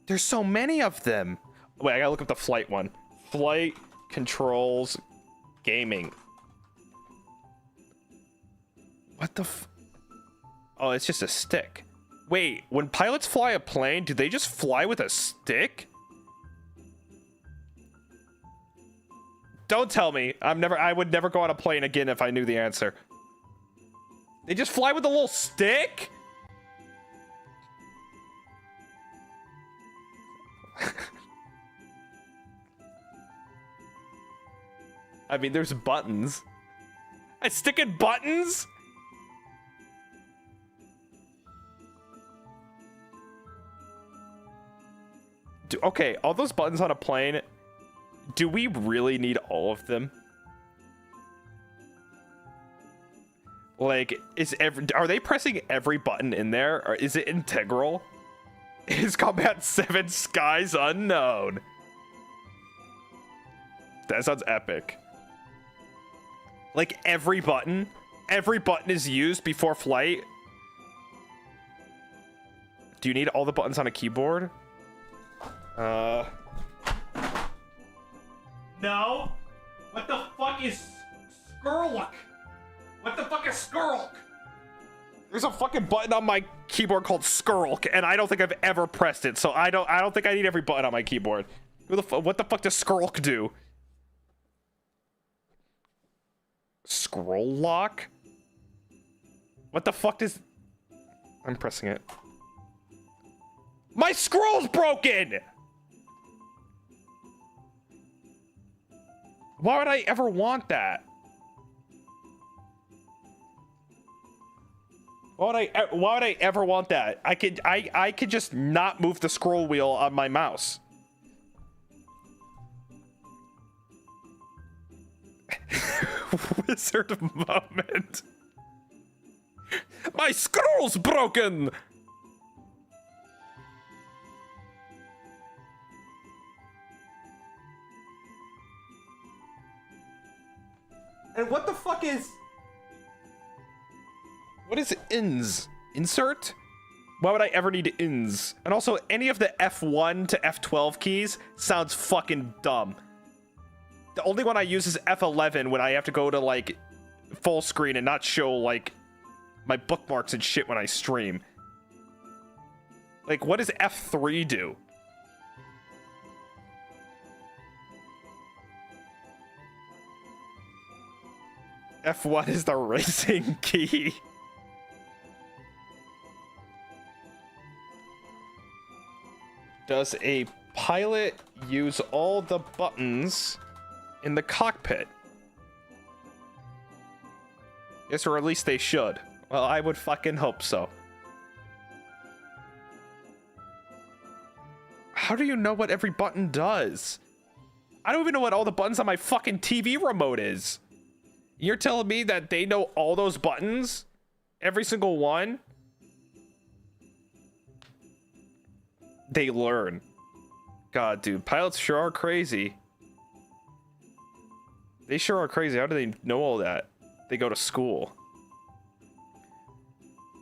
There's so many of them. Wait, I gotta look up the flight one. Flight controls gaming. What the Oh, it's just a stick. Wait, when pilots fly a plane, do they just fly with a stick? Don't tell me. I would never go on a plane again if I knew the answer. They just fly with a little stick? I mean, there's buttons. I stick in buttons? Okay, all those buttons on a plane, do we really need all of them? Like, are they pressing every button in there, or is it integral? Is Combat 7 Skies unknown? That sounds epic. Like, every button is used before flight? Do you need all the buttons on a keyboard? No? What the fuck is Skirlk? What the fuck is Skirlk? There's a fucking button on my keyboard called Skirlk, and I don't think I've ever pressed it, so I don't think I need every button on my keyboard. What the fuck does Skirlk do? Scroll lock? What the fuck does... I'm pressing it. My scroll's broken! Why would I ever want that? Why would I ever want that? I could just not move the scroll wheel on my mouse. Wizard moment. My scroll's broken! And what the fuck is... What is ins? Insert? Why would I ever need ins? And also, any of the F1 to F12 keys sounds fucking dumb. The only one I use is F11 when I have to go to, like, full screen and not show, like, my bookmarks and shit when I stream. Like, what does F3 do? F1 is the racing key. Does a pilot use all the buttons in the cockpit? Yes, or at least they should. Well, I would fucking hope so. How do you know what every button does? I don't even know what all the buttons on my fucking TV remote is. You're telling me that they know all those buttons? Every single one? They learn. God, dude, pilots sure are crazy. They sure are crazy. How do they know all that? They go to school.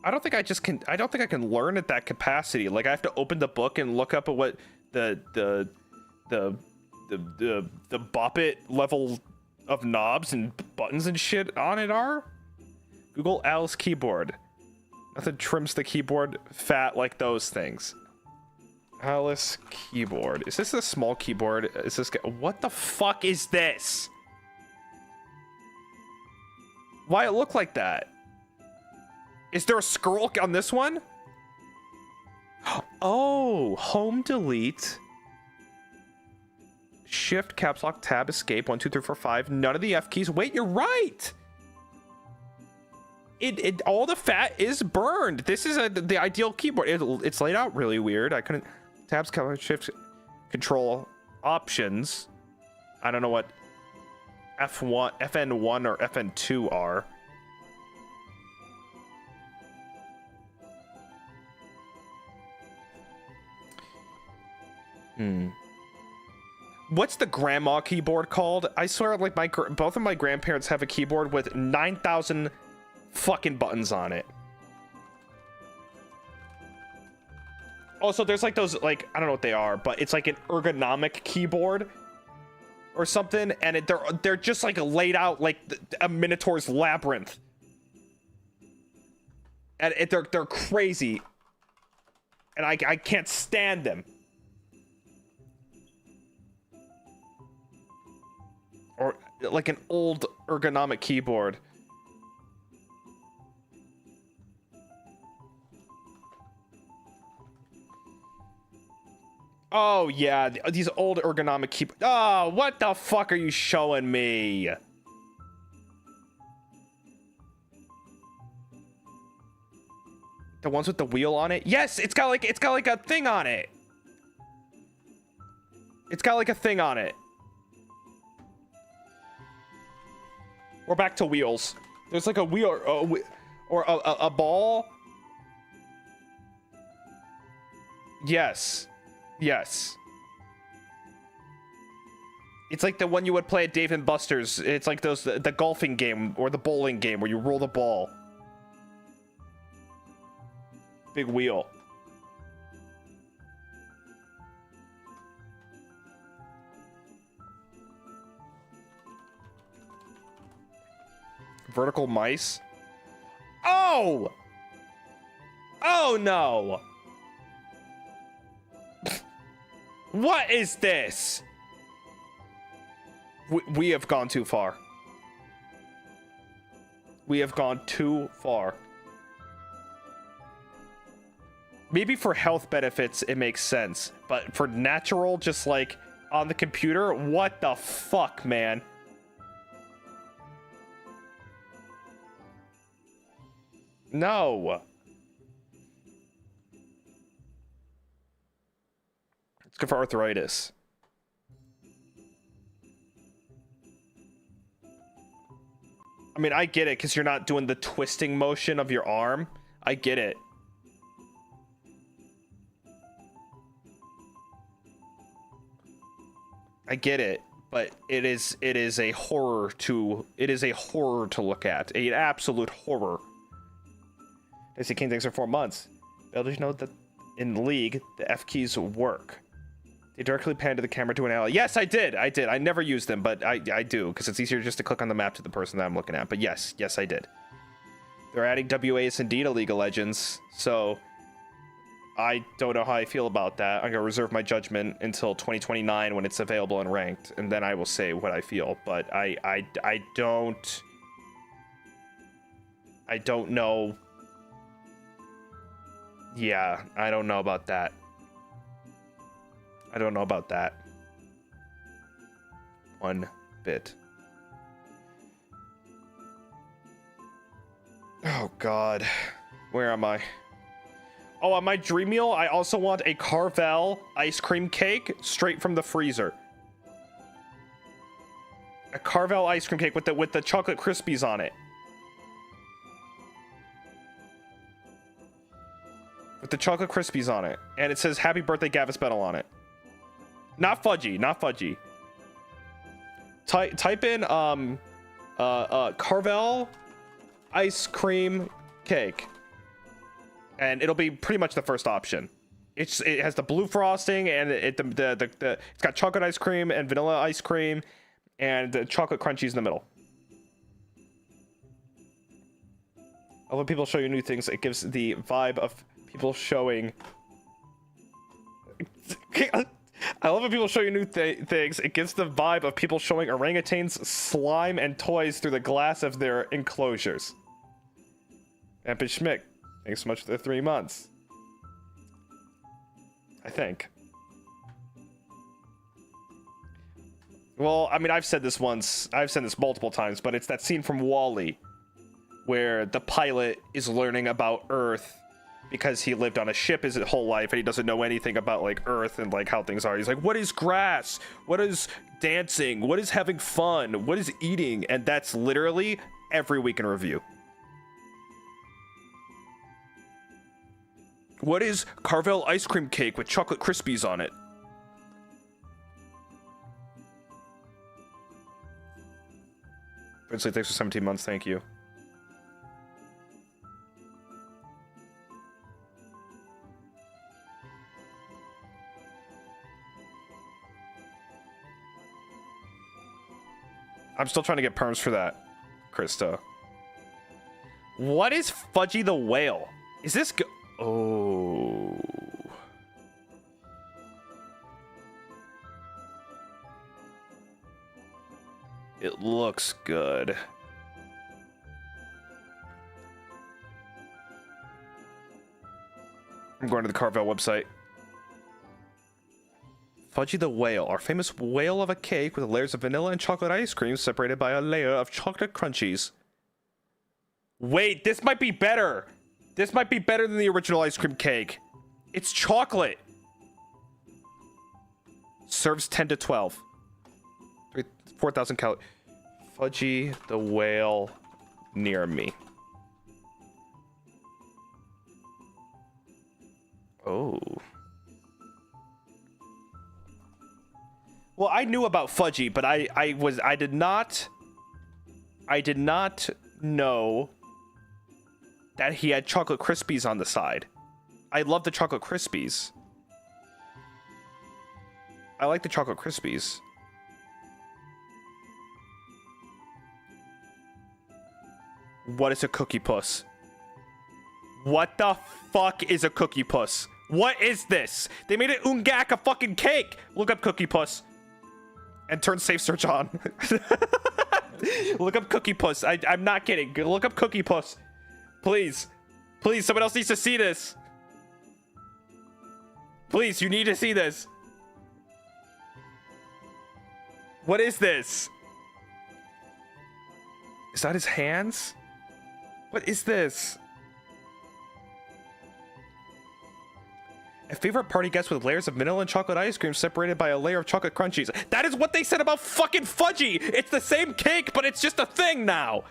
I don't think I can learn at that capacity. Like, I have to open the book and look up at what the bop-it level of knobs and buttons and shit on it are. Google Alice keyboard. Nothing trims the keyboard fat like those things. Alice keyboard. Is this a small keyboard? Is this... What the fuck is this? Why it look like that? Is there a scroll on this one? Oh, home delete. Shift, caps lock, tab, escape, 1, 2, 3, 4, 5. None of the F keys. Wait, you're right. It all the fat is burned. This is the ideal keyboard. It's laid out really weird. I couldn't... Tabs, color, shift, control, options. I don't know what F1, FN1 or FN2 are. What's the grandma keyboard called? I swear, like, both of my grandparents have a keyboard with 9,000 fucking buttons on it. Also, there's like those, like, I don't know what they are, but it's like an ergonomic keyboard or something, and they're just like laid out like a Minotaur's labyrinth, and they're crazy, and I can't stand them. Or like an old ergonomic keyboard. Oh, yeah, these old ergonomic keyboards. Oh, what the fuck are you showing me? The ones with the wheel on it? Yes, it's got like a thing on it. It's got like a thing on it. We're back to wheels. There's like a wheel or a ball. Yes. Yes. It's like the one you would play at Dave & Buster's. It's like the golfing game or the bowling game where you roll the ball. Big wheel. Vertical mice. Oh! Oh no! What is this? We have gone too far. We have gone too far. Maybe for health benefits, it makes sense. But for natural, just like on the computer, what the fuck, man? No. It's good for arthritis. I mean, I get it because you're not doing the twisting motion of your arm, I get it. I get it, but it is a horror to look at. An absolute horror. Dicey King, thanks for 4 months. Bill, did you know that in League the F keys work? They directly pan to the camera to an ally. Yes, I did. I never use them, but I do, because it's easier just to click on the map to the person that I'm looking at. But yes, I did. They're adding WASD to League of Legends, so I don't know how I feel about that. I'm gonna reserve my judgment until 2029 when it's available and ranked, and then I will say what I feel. But I don't know. Yeah, I don't know about that. I don't know about that. One bit. Oh God, where am I? Oh, on my dream meal, I also want a Carvel ice cream cake straight from the freezer. A Carvel ice cream cake with the chocolate Krispies on it. With the chocolate Krispies on it, and it says "Happy Birthday, Gavis Bettel" on it. Not fudgy, not fudgy. Type in Carvel ice cream cake, and it'll be pretty much the first option. It has the blue frosting, and it's got chocolate ice cream and vanilla ice cream, and the chocolate crunchies in the middle. I love when people show you new things. It gives the vibe of people showing. I love when people show you new things. It gives the vibe of people showing orangutans slime and toys through the glass of their enclosures. Epic Schmick, thanks so much for the 3 months. I think. Well, I mean, I've said this once. I've said this multiple times, but it's that scene from WALL-E where the pilot is learning about Earth because he lived on a ship his whole life and he doesn't know anything about like Earth and like how things are. He's like, what is grass? What is dancing? What is having fun? What is eating? And that's literally every week in review. What is Carvel ice cream cake with chocolate Krispies on it? Brinsley, thanks for 17 months. Thank you. I'm still trying to get perms for that, Krista. What is Fudgy the Whale? Is this oh. It looks good. I'm going to the Carvel website. Fudgy the Whale, our famous whale of a cake with layers of vanilla and chocolate ice cream separated by a layer of chocolate crunchies. Wait, this might be better. This might be better than the original ice cream cake. It's chocolate. Serves 10 to 12. 4,000 calories. Fudgy the Whale near me. Oh. Well, I knew about Fudgy, but I did not know that he had chocolate Krispies on the side. I love the chocolate Krispies. I like the chocolate Krispies. What is a cookie puss? What the fuck is a cookie puss? What is this? They made it ungak a fucking cake. Look up cookie puss. And turn safe search on. Look up cookie puss. I'm not kidding. Look up cookie puss. Please. Please, someone else needs to see this. Please, you need to see this. What is this? Is that his hands? What is this? A favorite party guest with layers of vanilla and chocolate ice cream separated by a layer of chocolate crunchies. That is what they said about fucking Fudgy. It's the same cake, but it's just a thing now.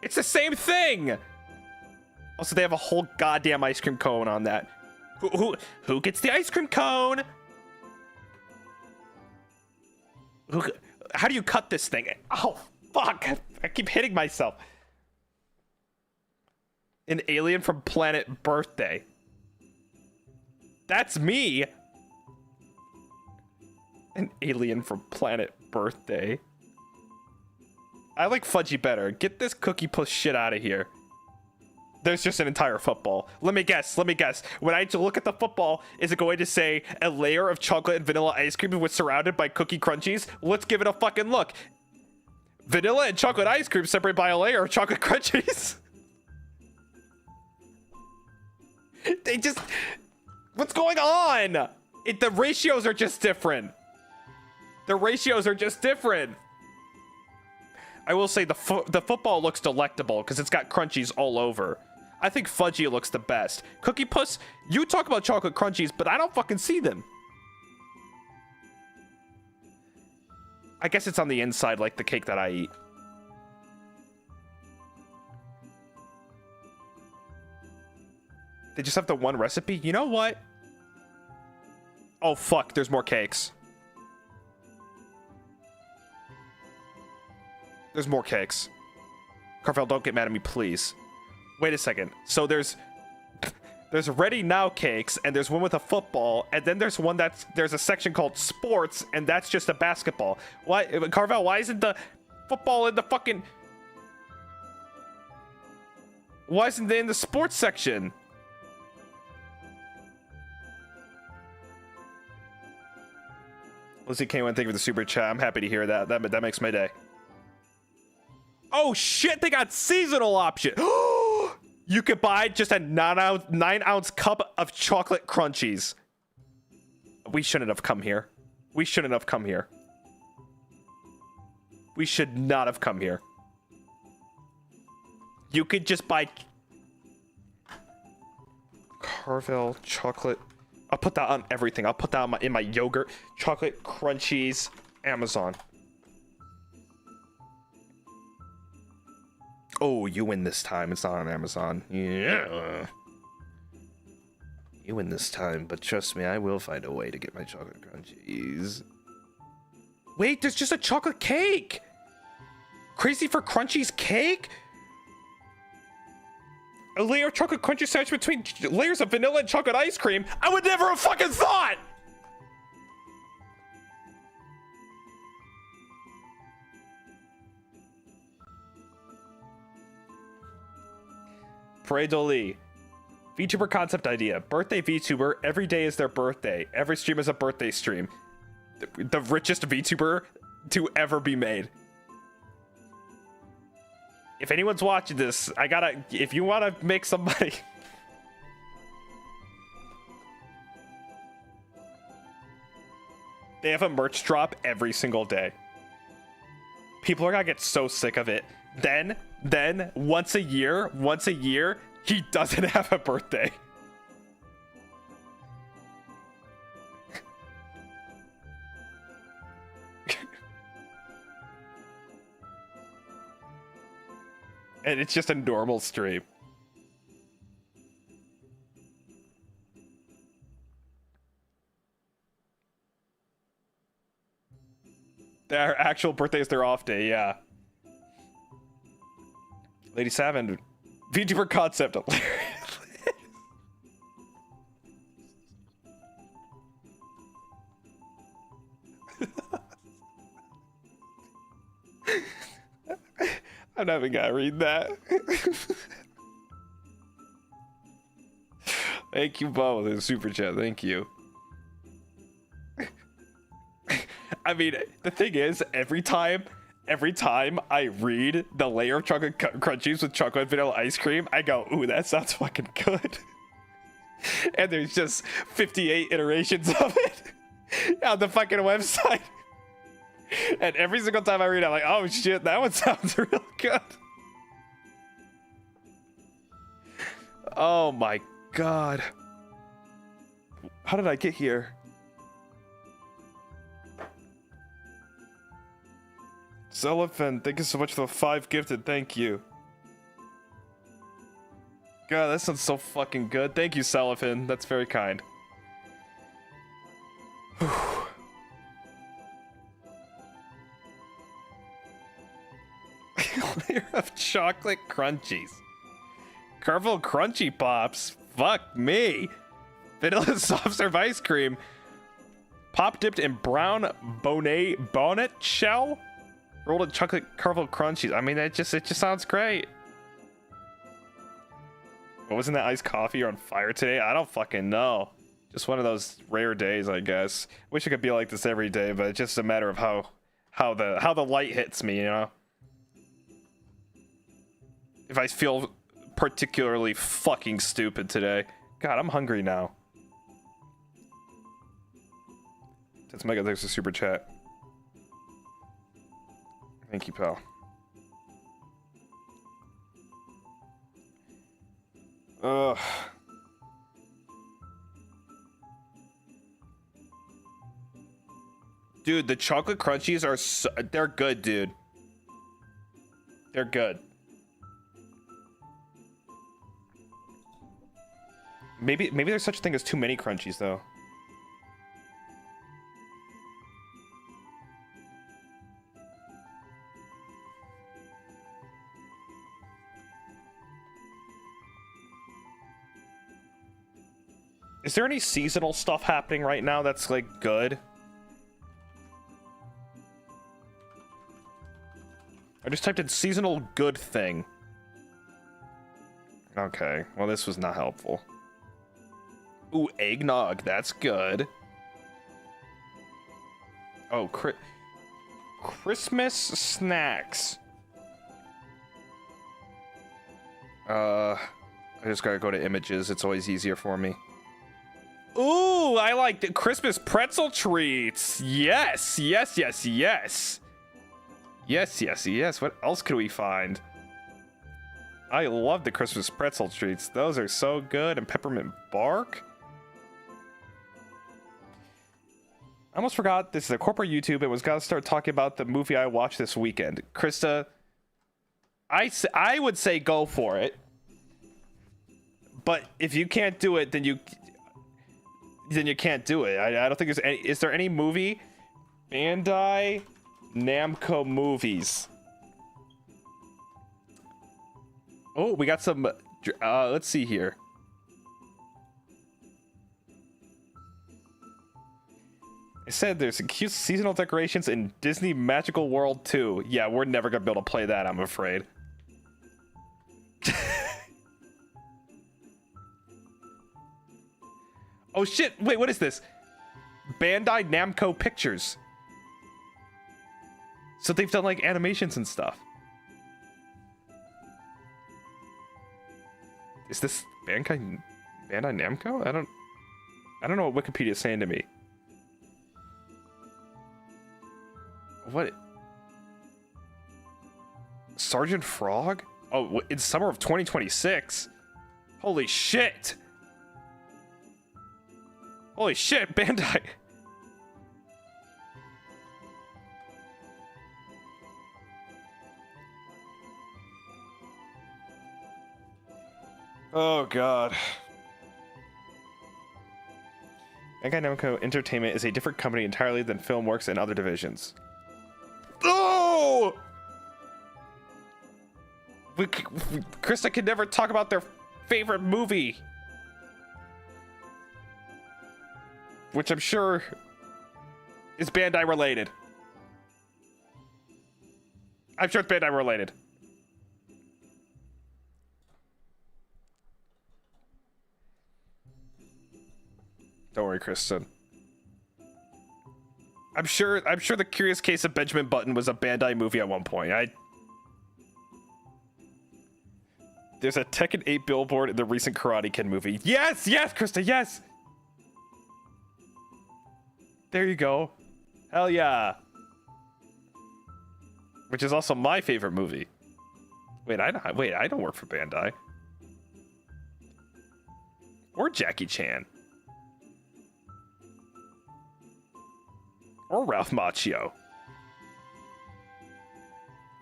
It's the same thing. Also, they have a whole goddamn ice cream cone on that. Who gets the ice cream cone? How do you cut this thing? Oh, fuck. I keep hitting myself. An alien from planet Birthday. That's me. An alien from planet Birthday. I like Fudgy better. Get this cookie puss shit out of here. There's just an entire football. Let me guess. When I look at the football, is it going to say a layer of chocolate and vanilla ice cream was surrounded by cookie crunchies? Let's give it a fucking look. Vanilla and chocolate ice cream separated by a layer of chocolate crunchies. They just... What's going on? The ratios are just different. The ratios are just different. I will say the football looks delectable because it's got crunchies all over. I think Fudgy looks the best. Cookie Puss, you talk about chocolate crunchies, but I don't fucking see them. I guess it's on the inside like the cake that I eat. They just have the one recipe? You know what? Oh, fuck. There's more cakes. There's more cakes. Carvel, don't get mad at me, please. Wait a second. So there's ready now cakes, and there's one with a football, and then there's one there's a section called sports, and that's just a basketball. Why, Carvel, why isn't the football in the fucking... Why isn't it in the sports section? Lizzie K1, thank you for the super chat. I'm happy to hear that. That makes my day. Oh shit, they got seasonal option. You could buy just a 9-ounce cup of chocolate crunchies. We shouldn't have come here. We shouldn't have come here. We should not have come here. You could just buy Carvel chocolate. I'll put that on everything. I'll put that on in my yogurt. Chocolate crunchies. Amazon. Oh, you win this time. It's not on Amazon. Yeah. You win this time, but trust me, I will find a way to get my chocolate crunchies. Wait, there's just a chocolate cake! Crazy for Crunchies cake? A layer of chocolate crunchy sandwich between layers of vanilla and chocolate ice cream? I would never have fucking thought! Predoli. VTuber concept idea. Birthday VTuber. Every day is their birthday. Every stream is a birthday stream. The richest VTuber to ever be made. If anyone's watching this, if you want to make some money. They have a merch drop every single day. People are gonna get so sick of it. Then once a year, he doesn't have a birthday. And it's just a normal stream. Their actual birthday is their off day, yeah. Lady Savin, VTuber concept. I'm not even gonna read that. Thank you both in super chat. Thank you. I mean, the thing is, every time I read the layer of chocolate crunchies with chocolate vanilla ice cream, I go, ooh, that sounds fucking good. And there's just 58 iterations of it on the fucking website. And every single time I read it, I'm like, oh shit, that one sounds real good. Oh my god. How did I get here? Zelophen, thank you so much for the 5 gifted. Thank you. God, that sounds so fucking good. Thank you, Cellophane. That's very kind. Layer of chocolate crunchies. Carvel crunchy pops. Fuck me. Vanilla soft serve ice cream. Pop dipped in brown bonnet shell. Rolled in chocolate Carvel crunchies. I mean, it just sounds great. What, wasn't that iced coffee on fire today? I don't fucking know. Just one of those rare days, I guess. Wish it could be like this every day, but it's just a matter of how the light hits me, you know? If I feel particularly fucking stupid today. God, I'm hungry now. That's Mega, there's a super chat. Thank you, pal. Ugh. Dude, the chocolate crunchies are they're good, dude. They're good. Maybe there's such a thing as too many crunchies, though. Is there any seasonal stuff happening right now that's, like, good? I just typed in seasonal good thing. Okay, well, this was not helpful. Ooh, eggnog, that's good. Oh, Christmas snacks. I just gotta go to images. It's always easier for me. Ooh, I like the Christmas pretzel treats. Yes, yes, yes, yes. Yes, yes, yes. What else could we find? I love the Christmas pretzel treats. Those are so good. And peppermint bark. I almost forgot this is a corporate YouTube and was gonna start talking about the movie I watched this weekend. Krista, I would say go for it. But if you can't do it, then you can't do it. I don't think there's any. Is there any movie? Bandai Namco movies. Oh, we got some. Let's see here. I said there's cute seasonal decorations in Disney Magical World 2. Yeah, we're never gonna be able to play that, I'm afraid. Oh shit, wait, what is this? Bandai Namco Pictures. So they've done like animations and stuff. Is this Bandai Namco? I don't know what Wikipedia is saying to me. What? Sergeant Frog? Oh, it's summer of 2026. Holy shit. Holy shit, Bandai. Oh god. Bandai Namco Entertainment is a different company entirely than Filmworks and other divisions. Oh! Krista can never talk about their favorite movie. Which I'm sure is Bandai related. I'm sure it's Bandai related. Don't worry, Kristen. I'm sure The Curious Case of Benjamin Button was a Bandai movie at one point. There's a Tekken 8 billboard in the recent Karate Kid movie. Yes, yes, Krista, yes. There you go. Hell yeah. Which is also my favorite movie. Wait, I don't work for Bandai. Or Jackie Chan. Or Ralph Macchio.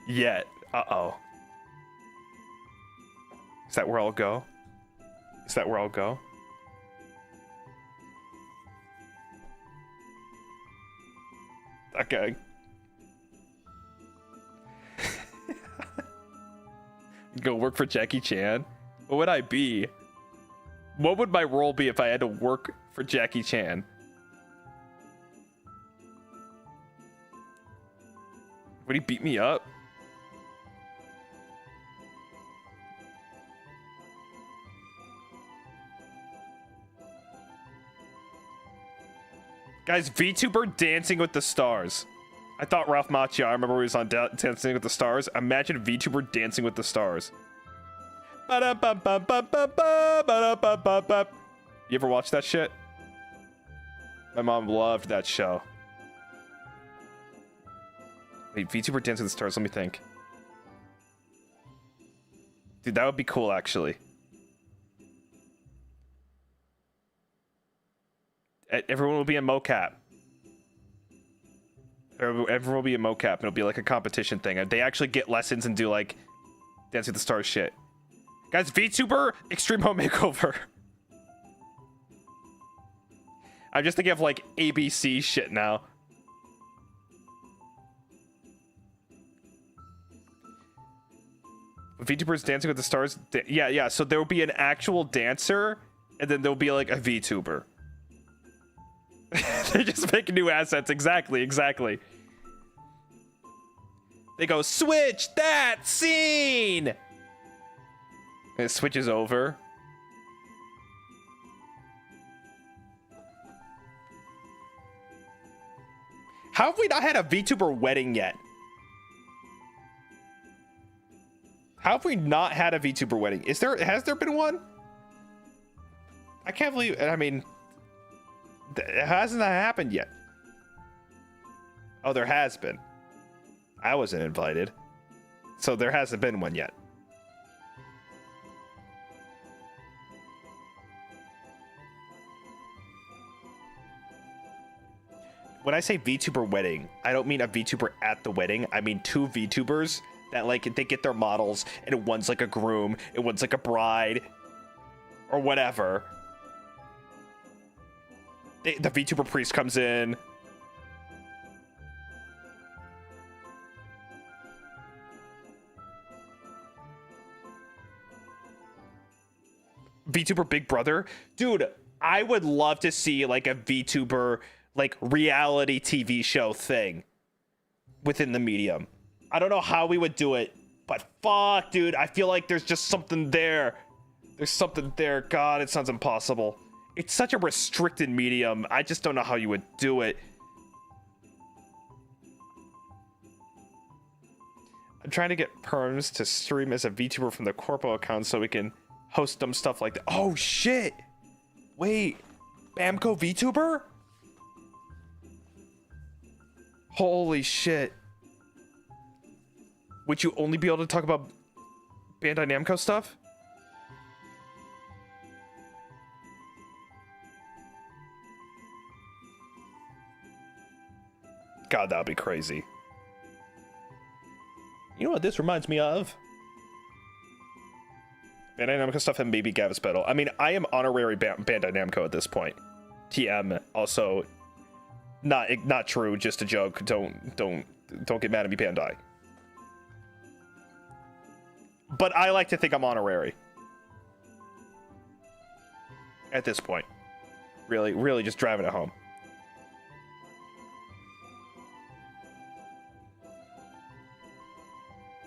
Yet. Uh-oh. Is that where I'll go? Is that where I'll go? Okay. Go work for Jackie Chan? What would I be? What would my role be if I had to work for Jackie Chan? Would he beat me up? Guys, VTuber Dancing with the Stars. I thought Ralph Macchio, I remember he was on Dancing with the Stars. Imagine VTuber Dancing with the Stars. You ever watch that shit? My mom loved that show. Wait, VTuber Dancing with the Stars, let me think. Dude, that would be cool, actually. Everyone will be in mocap. Everyone will be in mocap, and it'll be like a competition thing. They actually get lessons and do like Dancing with the Stars shit. Guys, VTuber Extreme Home Makeover. I'm just thinking of like ABC shit now. VTubers Dancing with the Stars. Yeah. So there will be an actual dancer, and then there'll be like a VTuber. They're just making new assets. Exactly. They go, switch that scene! And it switches over. How have we not had a VTuber wedding yet? How have we not had a VTuber wedding? Has there been one? I can't believe, I mean, hasn't that happened yet? Oh, there has been. I wasn't invited. So there hasn't been one yet. When I say VTuber wedding, I don't mean a VTuber at the wedding. I mean two VTubers that like they get their models and one's like a groom and one's like a bride or whatever. The VTuber priest comes in. VTuber Big Brother. Dude, I would love to see like a VTuber like reality TV show thing within the medium. I don't know how we would do it, but fuck, dude, I feel like there's just something there. There's something there. God, it sounds impossible. It's such a restricted medium. I just don't know how you would do it. I'm trying to get perms to stream as a VTuber from the Corpo account so we can host them stuff like that. Oh, shit. Wait. Bamco VTuber? Holy shit. Would you only be able to talk about Bandai Namco stuff? God, that would be crazy. You know what this reminds me of? Bandai Namco stuff and maybe Gavis Bettel. I mean, I am honorary Bandai Namco at this point. TM, also not true, just a joke. Don't get mad at me, Bandai. But I like to think I'm honorary. At this point. Really just driving it home.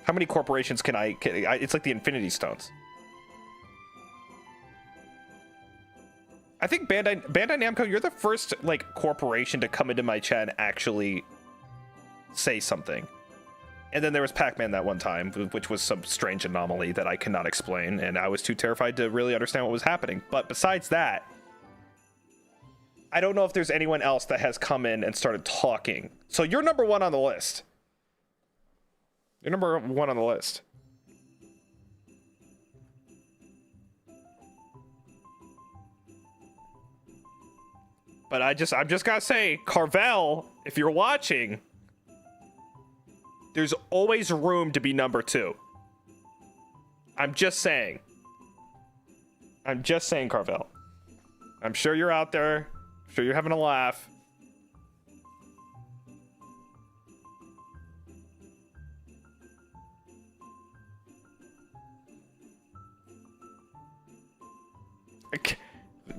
How many corporations can I it's like the Infinity Stones. I think Bandai Namco, you're the first like corporation to come into my chat and actually say something. And then there was Pac-Man that one time, which was some strange anomaly that I cannot explain, and I was too terrified to really understand what was happening. But besides that, I don't know if there's anyone else that has come in and started talking. So you're number one on the list. You're number one on the list. But I'm just gotta say, Carvel, if you're watching, there's always room to be number two. I'm just saying. I'm just saying, Carvel. I'm sure you're out there. I'm sure you're having a laugh.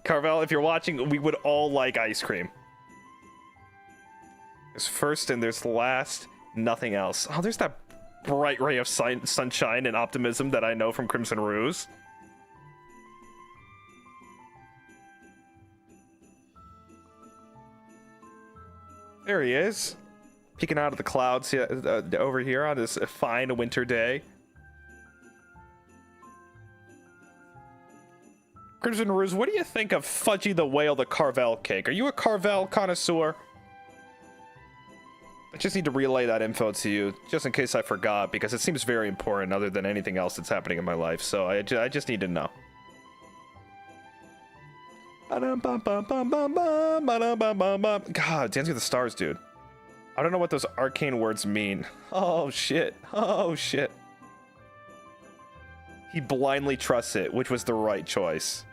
Carvel, if you're watching, we would all like ice cream. There's first and there's last, nothing else. Oh, there's that bright ray of sunshine and optimism that I know from Crimson Ruse. There he is, peeking out of the clouds over here on this fine winter day. Crimson Ruse, what do you think of Fudgy the Whale, the Carvel cake? Are you a Carvel connoisseur? I just need to relay that info to you, just in case I forgot, because it seems very important other than anything else that's happening in my life, so I just need to know. God, Dancing with the Stars, dude. I don't know what those arcane words mean. Oh, shit. Oh, shit. He blindly trusts it, which was the right choice.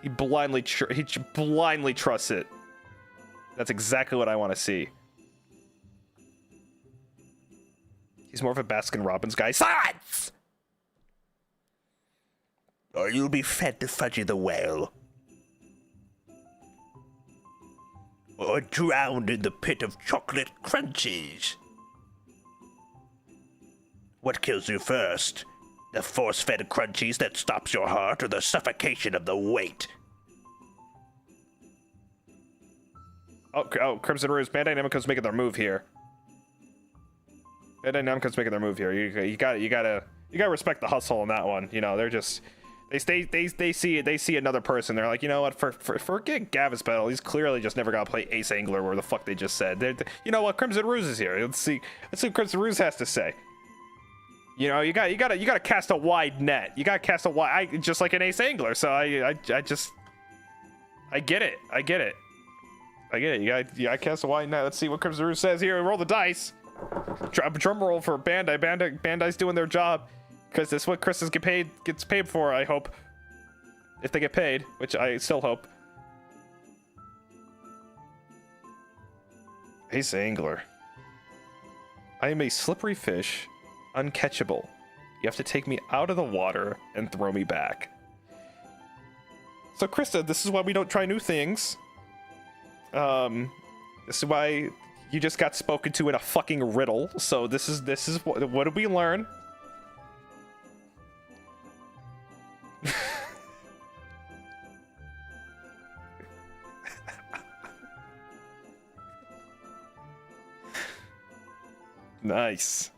He blindly trusts it. That's exactly what I want to see. He's more of a Baskin-Robbins guy. Silence! Or you'll be fed to Fudgy the Whale. Or drowned in the pit of chocolate crunchies. What kills you first? The force-fed crunchies that stops your heart, or the suffocation of the weight? Oh, Crimson Ruse, Bandai Namco's making their move here. Bandai Namco's making their move here. You gotta respect the hustle on that one. You know, they're just they see another person. They're like, you know what? Forget Gavis Bettel. He's clearly just never gonna play Ace Angler, where the fuck they just said. You know what? Crimson Ruse is here. Let's see what Crimson Ruse has to say. You know, you gotta cast a wide net. You gotta cast a wide, just like an Ace Angler. So I get it. You gotta cast a wide net. Let's see what Crimson Ruse says here. Roll the dice. Drum roll for Bandai. Bandai's doing their job, because this is what Chris gets paid for. I hope, if they get paid, which I still hope. Ace Angler. I am a slippery fish. Uncatchable. You have to take me out of the water and throw me back. So Krista, this is why we don't try new things. This is why you just got spoken to in a fucking riddle. So this is what did we learn? Nice.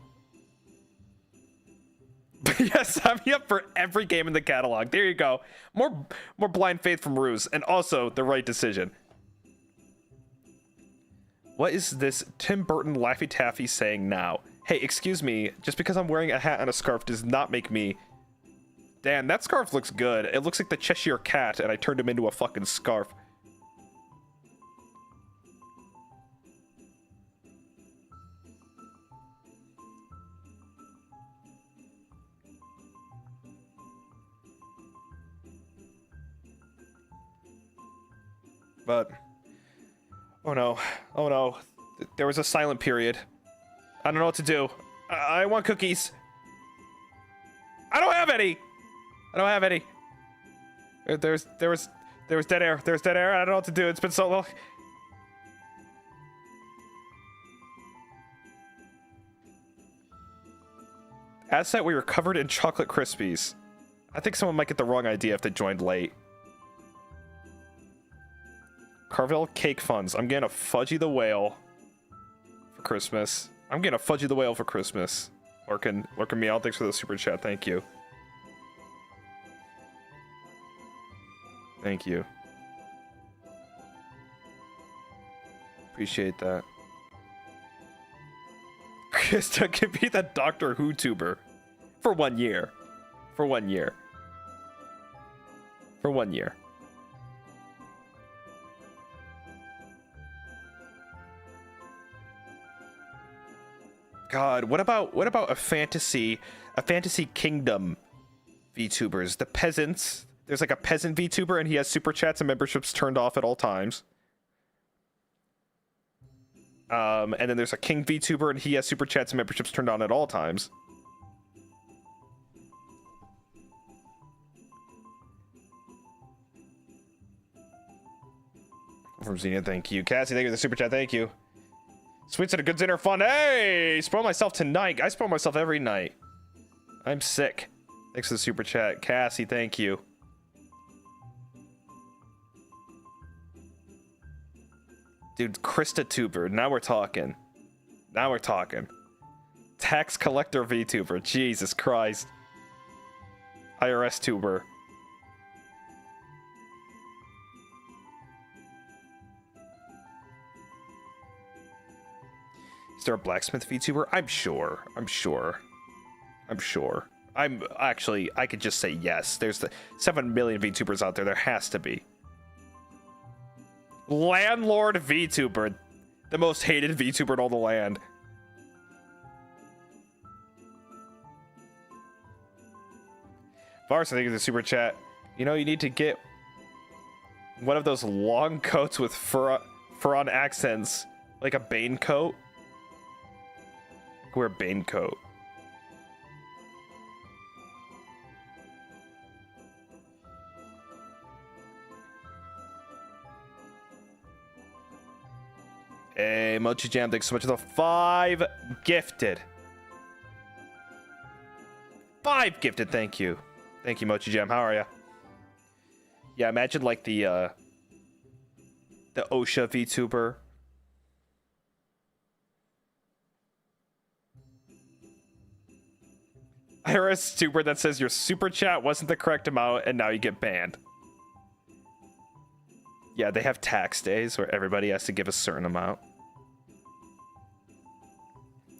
Yes, sign me up for every game in the catalog. There you go. More blind faith from Ruse, and also the right decision. What is this Tim Burton Laffy Taffy saying now? Hey, excuse me, just because I'm wearing a hat and a scarf does not make me... Damn, that scarf looks good. It looks like the Cheshire Cat, and I turned him into a fucking scarf. But, oh no, there was a silent period. I don't know what to do. I want cookies. I don't have any. There was dead air. There's dead air. I don't know what to do. It's been so long. As said, we were covered in chocolate Krispies. I think someone might get the wrong idea if they joined late. Carvel cake funds. I'm getting a Fudgy the Whale for Christmas. Lurkin Meow, thanks for the super chat. Thank you. Thank you. Appreciate that. Krista can be the Doctor Who tuber for 1 year. For 1 year. For 1 year. God, what about a fantasy kingdom VTubers? The peasants, there's like a peasant VTuber and he has super chats and memberships turned off at all times. And then there's a king VTuber and he has super chats and memberships turned on at all times. From Xenia, thank you. Cassie, thank you for the super chat, thank you. Sweets and a good dinner fun. Hey, spoil myself tonight. I spoil myself every night. I'm sick. Thanks for the super chat. Cassie, thank you. Dude, Krista Tuber. Now we're talking. Now we're talking. Tax collector VTuber. Jesus Christ. IRS tuber. Is there a blacksmith VTuber? I'm sure. I could just say yes. There's the 7 million VTubers out there. There has to be. Landlord VTuber. The most hated VTuber in all the land. Vars, I think it's a super chat. You know, you need to get one of those long coats with fur on accents. Like a Bane coat. Wear a Bane coat. Hey, Mochi Jam, thanks so much for the 5 gifted. 5 gifted, thank you. Thank you, Mochi Jam. How are ya? Yeah, imagine like the OSHA VTuber. IRS tuber that says your super chat wasn't the correct amount and now you get banned. Yeah, they have tax days where everybody has to give a certain amount.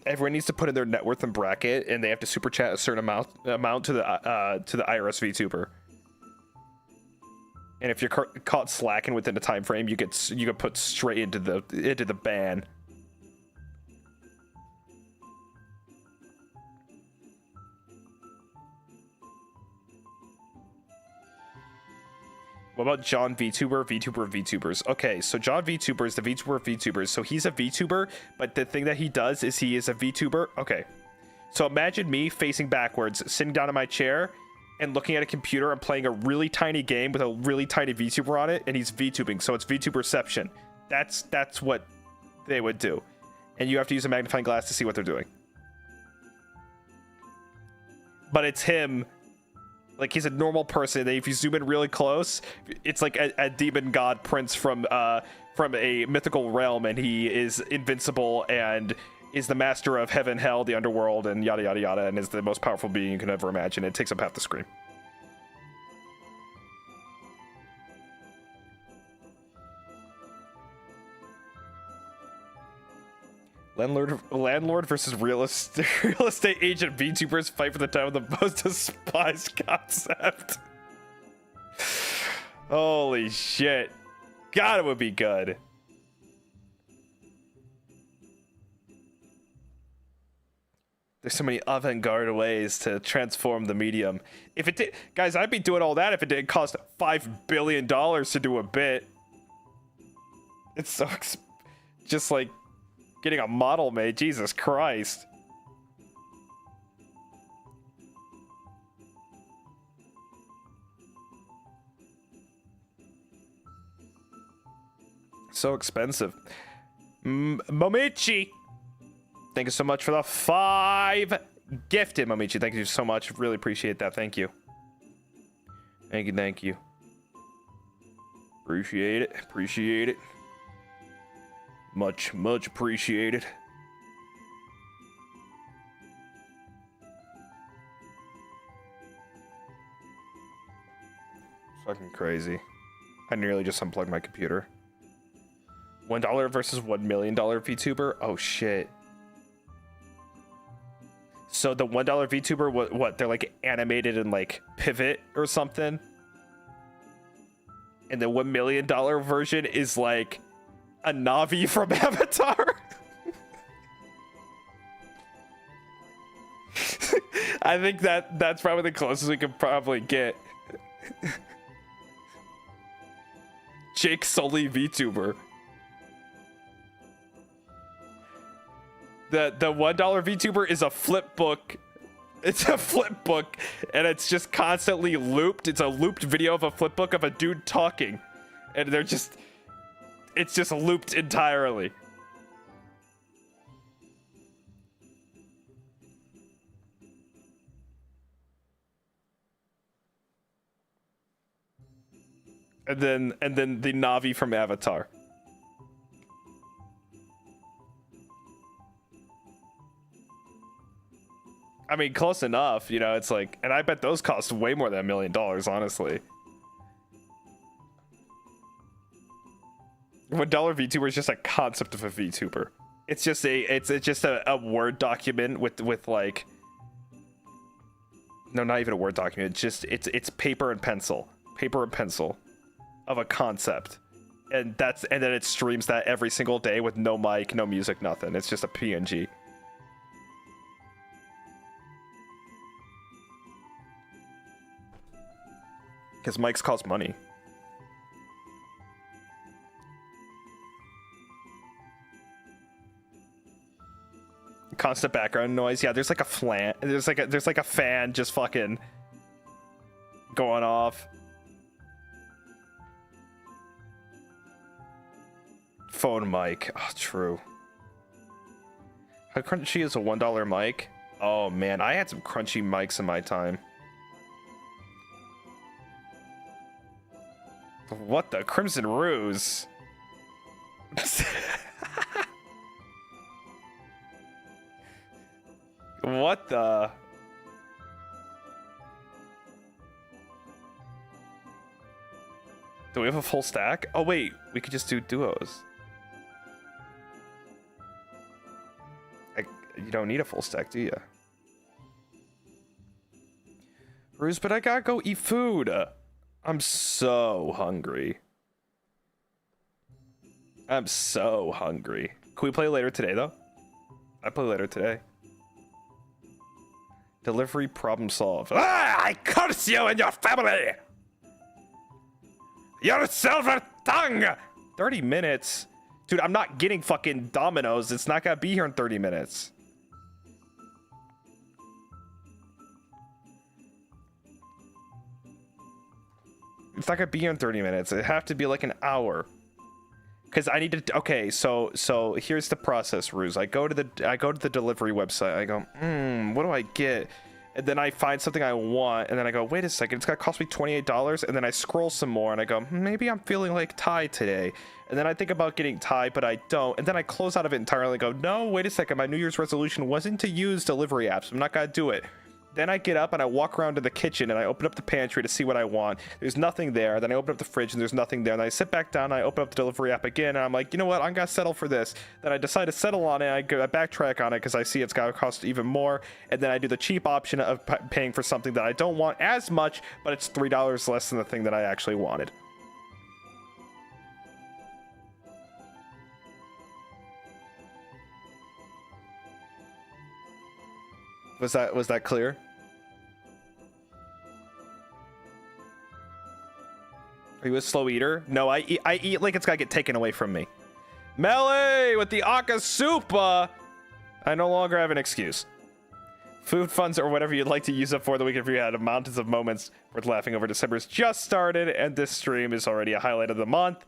Everyone needs to put in their net worth and bracket, and they have to super chat a certain amount to the IRS VTuber. And if you're caught slacking within a time frame, you get put straight into the ban. What about John VTuber, VTuber of VTubers? Okay, so John VTuber is the VTuber of VTubers. So he's a VTuber, but the thing that he does is he is a VTuber. Okay, so imagine me facing backwards, sitting down in my chair, and looking at a computer and playing a really tiny game with a really tiny VTuber on it, and he's VTubing, so it's VTuberception. That's what they would do. And you have to use a magnifying glass to see what they're doing. But it's him. Like, he's a normal person. If you zoom in really close, it's like a demon god prince from a mythical realm, and he is invincible and is the master of heaven, hell, the underworld, and yada yada yada, and is the most powerful being you can ever imagine. It takes up half the screen. Landlord versus real estate agent VTubers fight for the time of the most despised concept. Holy shit. God, it would be good. There's so many avant-garde ways to transform the medium. If it did, guys, I'd be doing all that if it didn't cost $5 billion to do a bit. It's so just like getting a model made. Jesus Christ. So expensive. Momichi, thank you so much for the 5 gifted. Momichi, thank you so much. Really appreciate that. Thank you. Thank you. Thank you. Appreciate it. Appreciate it. Much appreciated. Fucking crazy. I nearly just unplugged my computer. $1 versus $1 million VTuber? Oh shit. So the $1 VTuber, what? They're like animated in like Pivot or something? And the $1 million version is like a Navi from Avatar? I think that's probably the closest we could probably get. Jake Sully VTuber. The $1 VTuber is a flip book. It's a flip book, and it's just constantly looped. It's a looped video of a flip book of a dude talking, and it's just looped entirely. And then the Navi from Avatar. I mean, close enough, you know, it's like, and I bet those cost way more than $1 million, honestly. $1 VTuber is just a concept of a VTuber. It's just a Word document with like, no, not even a Word document. It's just, it's paper and pencil of a concept. And then it streams that every single day with no mic, no music, nothing. It's just a PNG. Because mics cost money. Constant background noise. Yeah, there's like a fan just fucking going off. Phone mic. Oh, true. How crunchy is a $1 mic? Oh man, I had some crunchy mics in my time. What the Crimson Ruse? What the? Do we have a full stack? Oh wait, we could just do duos. You don't need a full stack, do you? Ruse, but I gotta go eat food. I'm so hungry. I'm so hungry. Can we play later today, though? I play later today. Delivery problem solved. Ah! I curse you and your family! Your silver tongue! 30 minutes? Dude, I'm not getting fucking Domino's. It's not gonna be here in 30 minutes. It's not gonna be here in 30 minutes. It'd have to be like an hour. Cause I need to. Okay, so here's the process, Ruse. I go to the delivery website. I go, what do I get? And then I find something I want, and then I go, wait a second, it's gonna cost me $28. And then I scroll some more, and I go, maybe I'm feeling like Thai today. And then I think about getting Thai, but I don't. And then I close out of it entirely and go, no, wait a second, my New Year's resolution wasn't to use delivery apps. I'm not gonna do it. Then I get up and I walk around to the kitchen and I open up the pantry to see what I want. There's nothing there. Then I open up the fridge and there's nothing there. And I sit back down and I open up the delivery app again and I'm like, you know what? I'm gonna settle for this. Then I decide to settle on it. I backtrack on it because I see it's gonna cost even more. And then I do the cheap option of paying for something that I don't want as much, but it's $3 less than the thing that I actually wanted. Was that clear? Are you a slow eater? No, I eat like it's gotta get taken away from me. Melee with the Akasupa! I no longer have an excuse. Food funds or whatever you'd like to use up for the weekend if you had mountains of moments worth laughing over. December's just started and this stream is already a highlight of the month.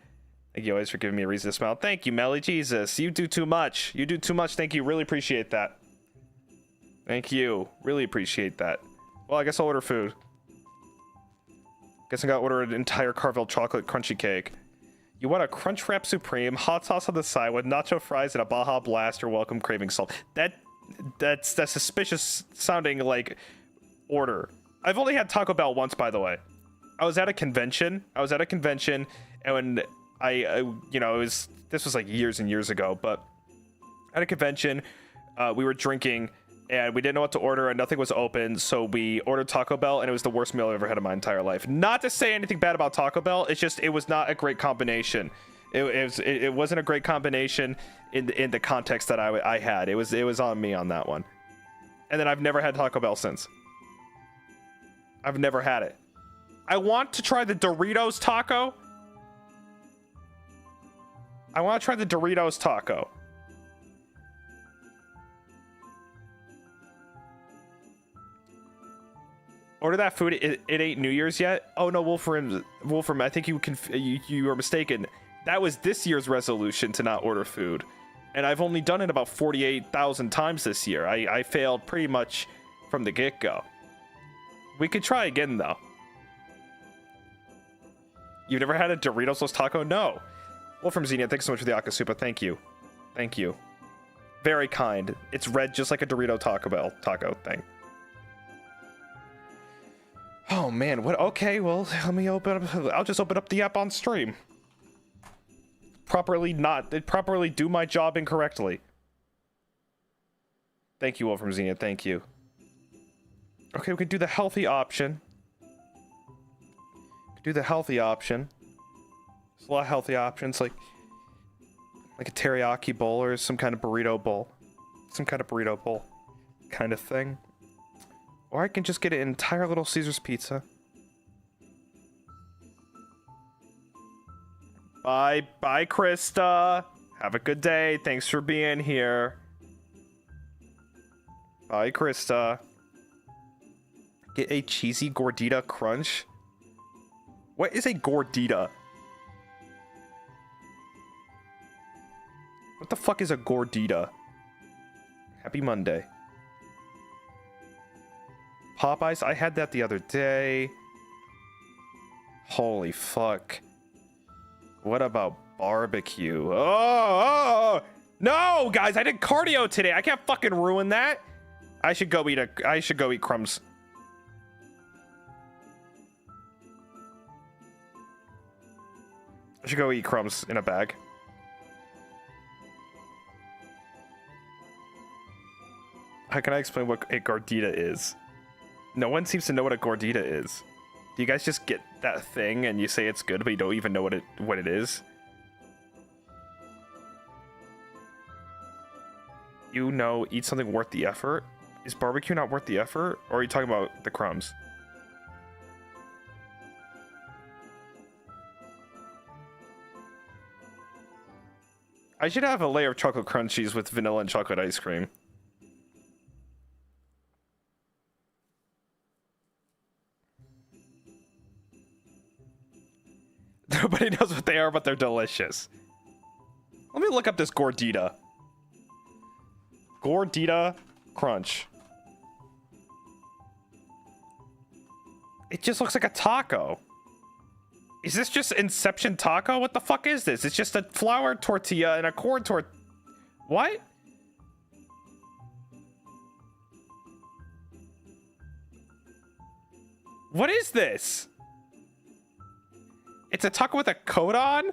Thank you always for giving me a reason to smile. Thank you, Melee. Jesus, you do too much. You do too much. Thank you. Really appreciate that. Thank you. Really appreciate that. Well, I guess I'll order food. Guess I gotta order an entire Carvel chocolate crunchy cake. You want a Crunch Wrap Supreme, hot sauce on the side with nacho fries and a Baja Blast. You're welcome, craving salt. That's suspicious sounding like order. I've only had Taco Bell once, by the way. I was at a convention, and when this was like years and years ago, but at a convention, we were drinking. And we didn't know what to order and nothing was open, so we ordered Taco Bell and it was the worst meal I've ever had in my entire life. Not to say anything bad about Taco Bell, it's just it was not a great combination. It wasn't a great combination in the context that I had. It was on me on that one. And then I've never had Taco Bell since. I've never had it. I want to try the Doritos taco. I want to try the Doritos taco. Order that food. It ain't New Year's yet. Oh no, Wolfram. I think you were mistaken. That was this year's resolution to not order food, and I've only done it about 48,000 times this year. I failed pretty much from the get-go. We could try again though. You've never had a Doritos taco? No. Wolfram Xenia, thanks so much for the Akasupa. Thank you. Thank you. Very kind. It's red just like a Dorito Taco Bell taco thing. Oh man, what? Okay, well, let me open up. I'll just open up the app on stream. Properly do my job incorrectly. Thank you, Wolfram Xenia. Thank you. Okay, we could do the healthy option. There's a lot of healthy options, like a teriyaki bowl or some kind of burrito bowl. Kind of thing. Or I can just get an entire Little Caesars pizza. Bye, Krista. Have a good day. Thanks for being here. Bye, Krista. Get a cheesy gordita crunch. What is a gordita? What the fuck is a gordita? Happy Monday. Popeyes, I had that the other day. Holy fuck. What about barbecue? Oh, no, guys, I did cardio today. I can't fucking ruin that. I should go eat crumbs. I should go eat crumbs in a bag. How can I explain what a gordita is? No one seems to know what a gordita is. Do you guys just get that thing and you say it's good, but you don't even know what it is? You know, eat something worth the effort? Is barbecue not worth the effort? Or are you talking about the crumbs? I should have a layer of chocolate crunchies with vanilla and chocolate ice cream. Nobody knows what they are, but they're delicious. Let me look up this gordita. Gordita crunch. It just looks like a taco. Is this just Inception taco? What the fuck is this? It's just a flour tortilla and a corn What? What is this? It's a taco with a coat on?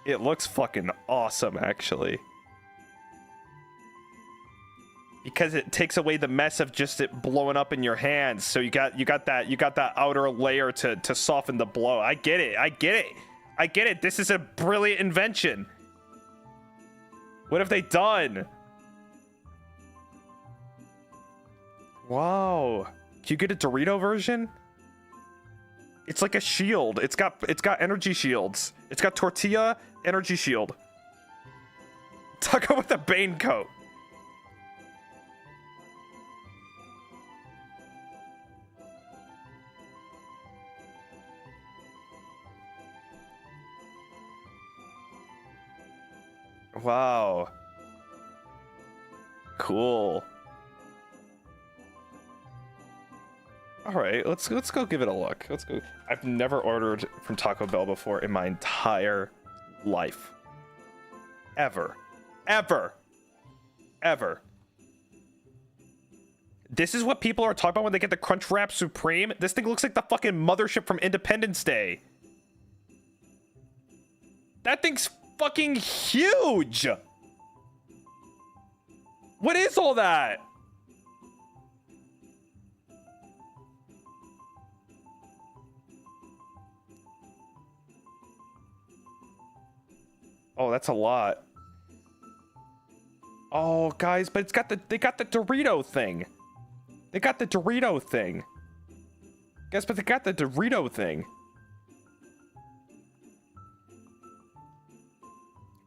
It looks fucking awesome, actually. Because it takes away the mess of just it blowing up in your hands. So you got that outer layer to soften the blow. I get it. This is a brilliant invention. What have they done? Wow. Can you get a Dorito version? It's like a shield. It's got energy shields. It's got tortilla, energy shield. Taco with a Bane coat. Wow. Cool. All right, let's go give it a look. Let's go. I've never ordered from Taco Bell before in my entire life. Ever. This is what people are talking about when they get the Crunchwrap Supreme. This thing looks like the fucking mothership from Independence Day. That thing's fucking huge. What is all that? Oh, that's a lot. Oh, guys, but they got the Dorito thing. They got the Dorito thing. Guys, but they got the Dorito thing.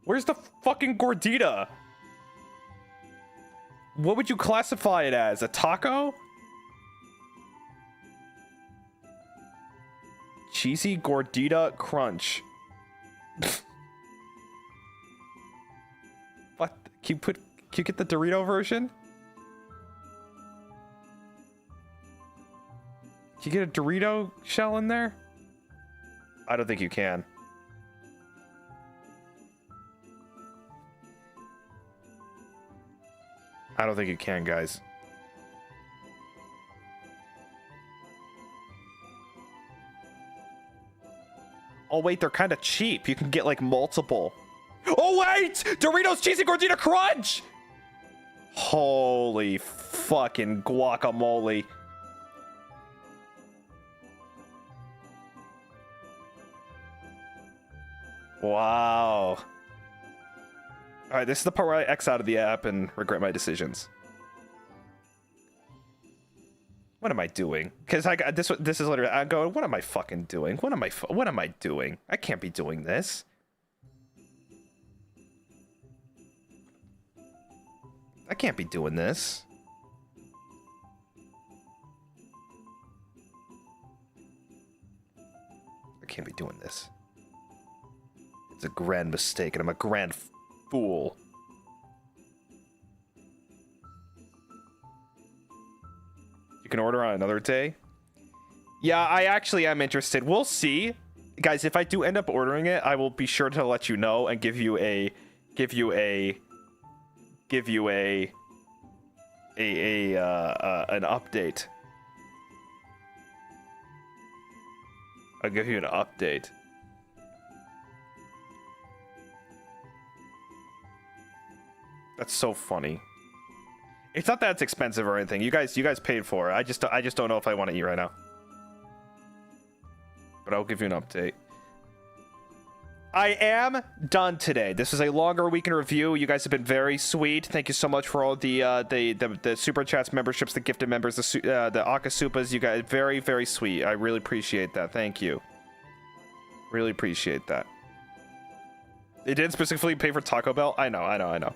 Where's the fucking gordita? What would you classify it as? A taco? Cheesy gordita crunch. What? Can you get the Dorito version? Can you get a Dorito shell in there? I don't think you can. I don't think you can, guys. Oh, wait, they're kind of cheap. You can get, like, multiple. Oh, wait! Doritos Cheesy Gordita Crunch! Holy fucking guacamole. Wow. All right, this is the part where I X out of the app and regret my decisions. What am I doing? Because I got this is literally, I'm going, what am I fucking doing? What am I doing? I can't be doing this. I can't be doing this. I can't be doing this. It's a grand mistake, and I'm a grand fool. You can order on another day. Yeah, I actually am interested. We'll see. Guys, if I do end up ordering it, I will be sure to let you know and give you an update. I'll give you an update. That's so funny. It's not that it's expensive or anything. You guys paid for it. I just don't know if I want to eat right now. But I'll give you an update. I am done today. This is a longer week in review. You guys have been very sweet. Thank you so much for all the super chats, memberships, the gifted members, the Akasupas. You guys very, very sweet. I really appreciate that. Thank you. Really appreciate that. It didn't specifically pay for Taco Bell. I know.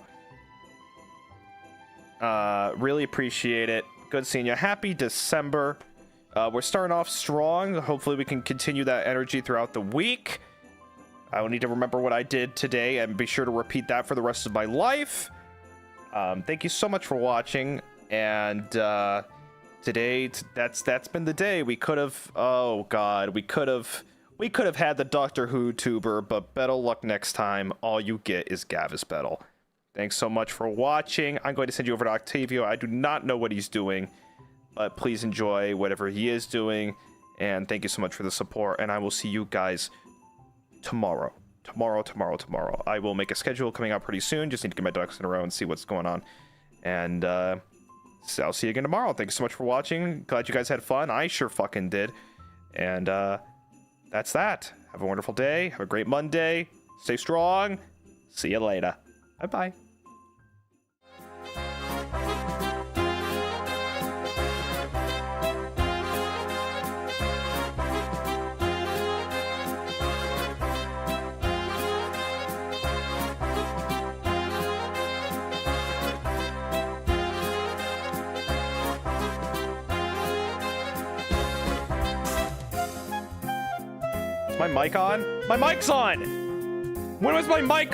Really appreciate it. Good seeing you. Happy December. We're starting off strong. Hopefully we can continue that energy throughout the week. I will need to remember what I did today and be sure to repeat that for the rest of my life. Thank you so much for watching. And today, that's been the day. We could have, oh god, we could have had the Doctor Who tuber, but better luck next time. All you get is Gavis Bettel. Thanks so much for watching. I'm going to send you over to Octavio. I do not know what he's doing, but please enjoy whatever he is doing. And thank you so much for the support. And I will see you guys tomorrow. Tomorrow. I will make a schedule coming out pretty soon. Just need to get my ducks in a row and see what's going on. And so I'll see you again tomorrow. Thank you so much for watching. Glad you guys had fun. I sure fucking did. And that's that. Have a wonderful day. Have a great Monday. Stay strong. See you later. Bye-bye. Is my mic on? My mic's on! When was my mic on?